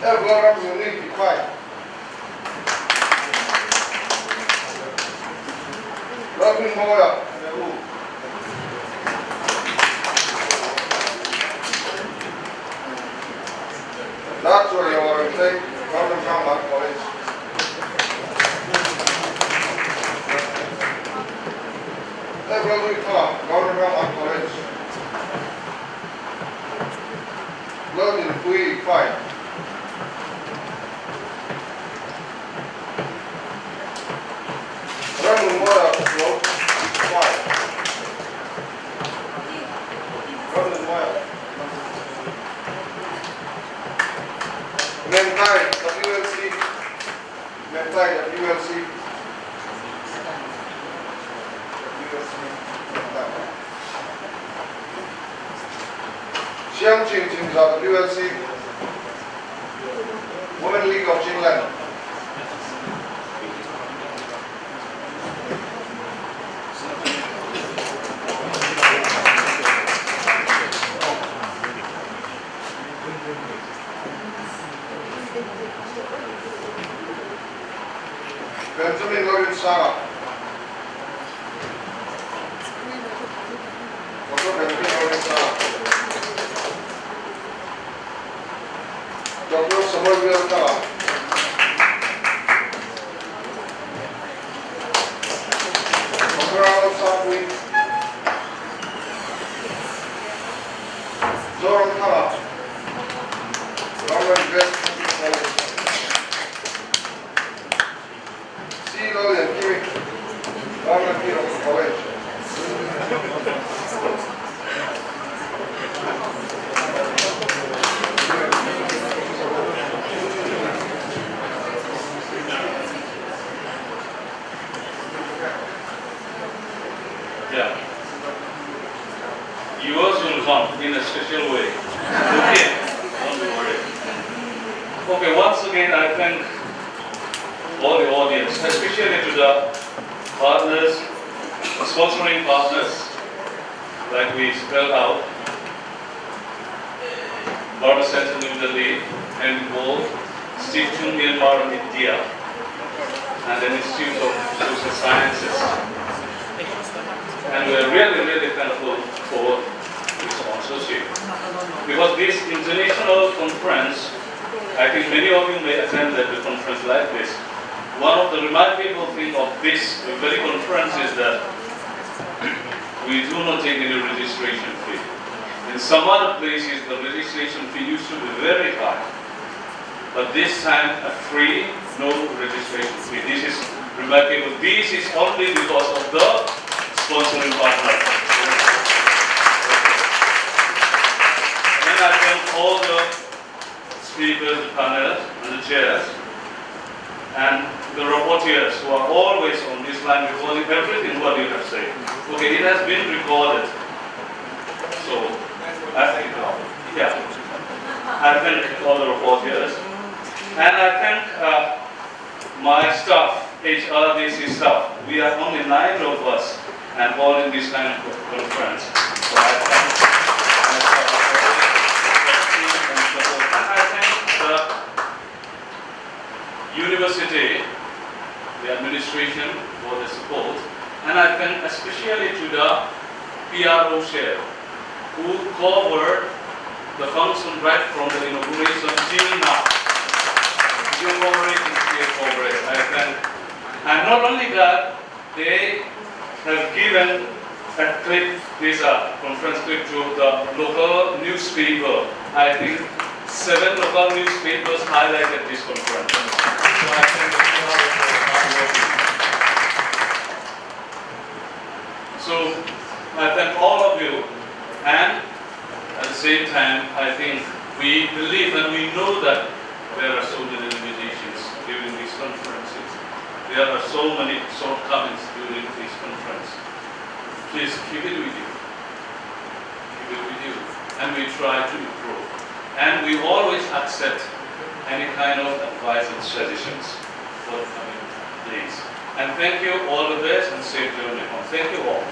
Everyone will need to be quiet. London Moya, that's where you are, take London Myanmar College. Everyone come, London Myanmar College. London Pui, fine. London Moya, fine. London Moya. Mentai, WLC. Mentai, WLC. Xiang Qing WLC. Women League of Chinland. Benjamin Lorin Sara. Dr. Benjamin Lorin Sara. Dr. Samuel Sara. Dr. Alan Sabri. Zoran Kara. Robert West College. Lilian Kimi, Yeah. Yours will come in a special way. Okay, don't be worried. Okay, once again I thank all the audience, especially to the partners, sponsoring partners, like we spelled out, Border Center New Delhi, and Gold, India and Myanmar, India, and the Institute of Social Sciences. And we are really, really thankful for this sponsorship. Because this international conference, I think many of you may attend the conference like this. One of the remarkable things of this very conference is that we do not take any registration fee. In some other places, the registration fee used to be very high. But this time, a free, no registration fee. This is remarkable. This is only because of the sponsoring partner. And I thank all the speakers, the panel, and the chairs, and the reporters who are always on this line recording everything what you have said. Okay, it has been recorded. So, I thank all the reporters. And I thank my staff, HRDC staff. We are only 9 of us and all in this kind of conference. So I thank my staff and I thank the university, the administration for the support. And I thank especially to the PRO chair who covered the function right from the inauguration till now. I thank. And not only that, they have given a clip, this conference clip to the local newspaper. I think 7 local newspapers highlighted this conference. So I thank the people for hard working. So I thank all of you, and at the same time, I think we believe and we know that there are so many limitations during these conferences. There are so many shortcomings during this conference. Please keep it with you. Keep it with you. And we try to improve. And we always accept any kind of advice and suggestions for the coming days. And thank you all the best and safe journey home. Thank you all.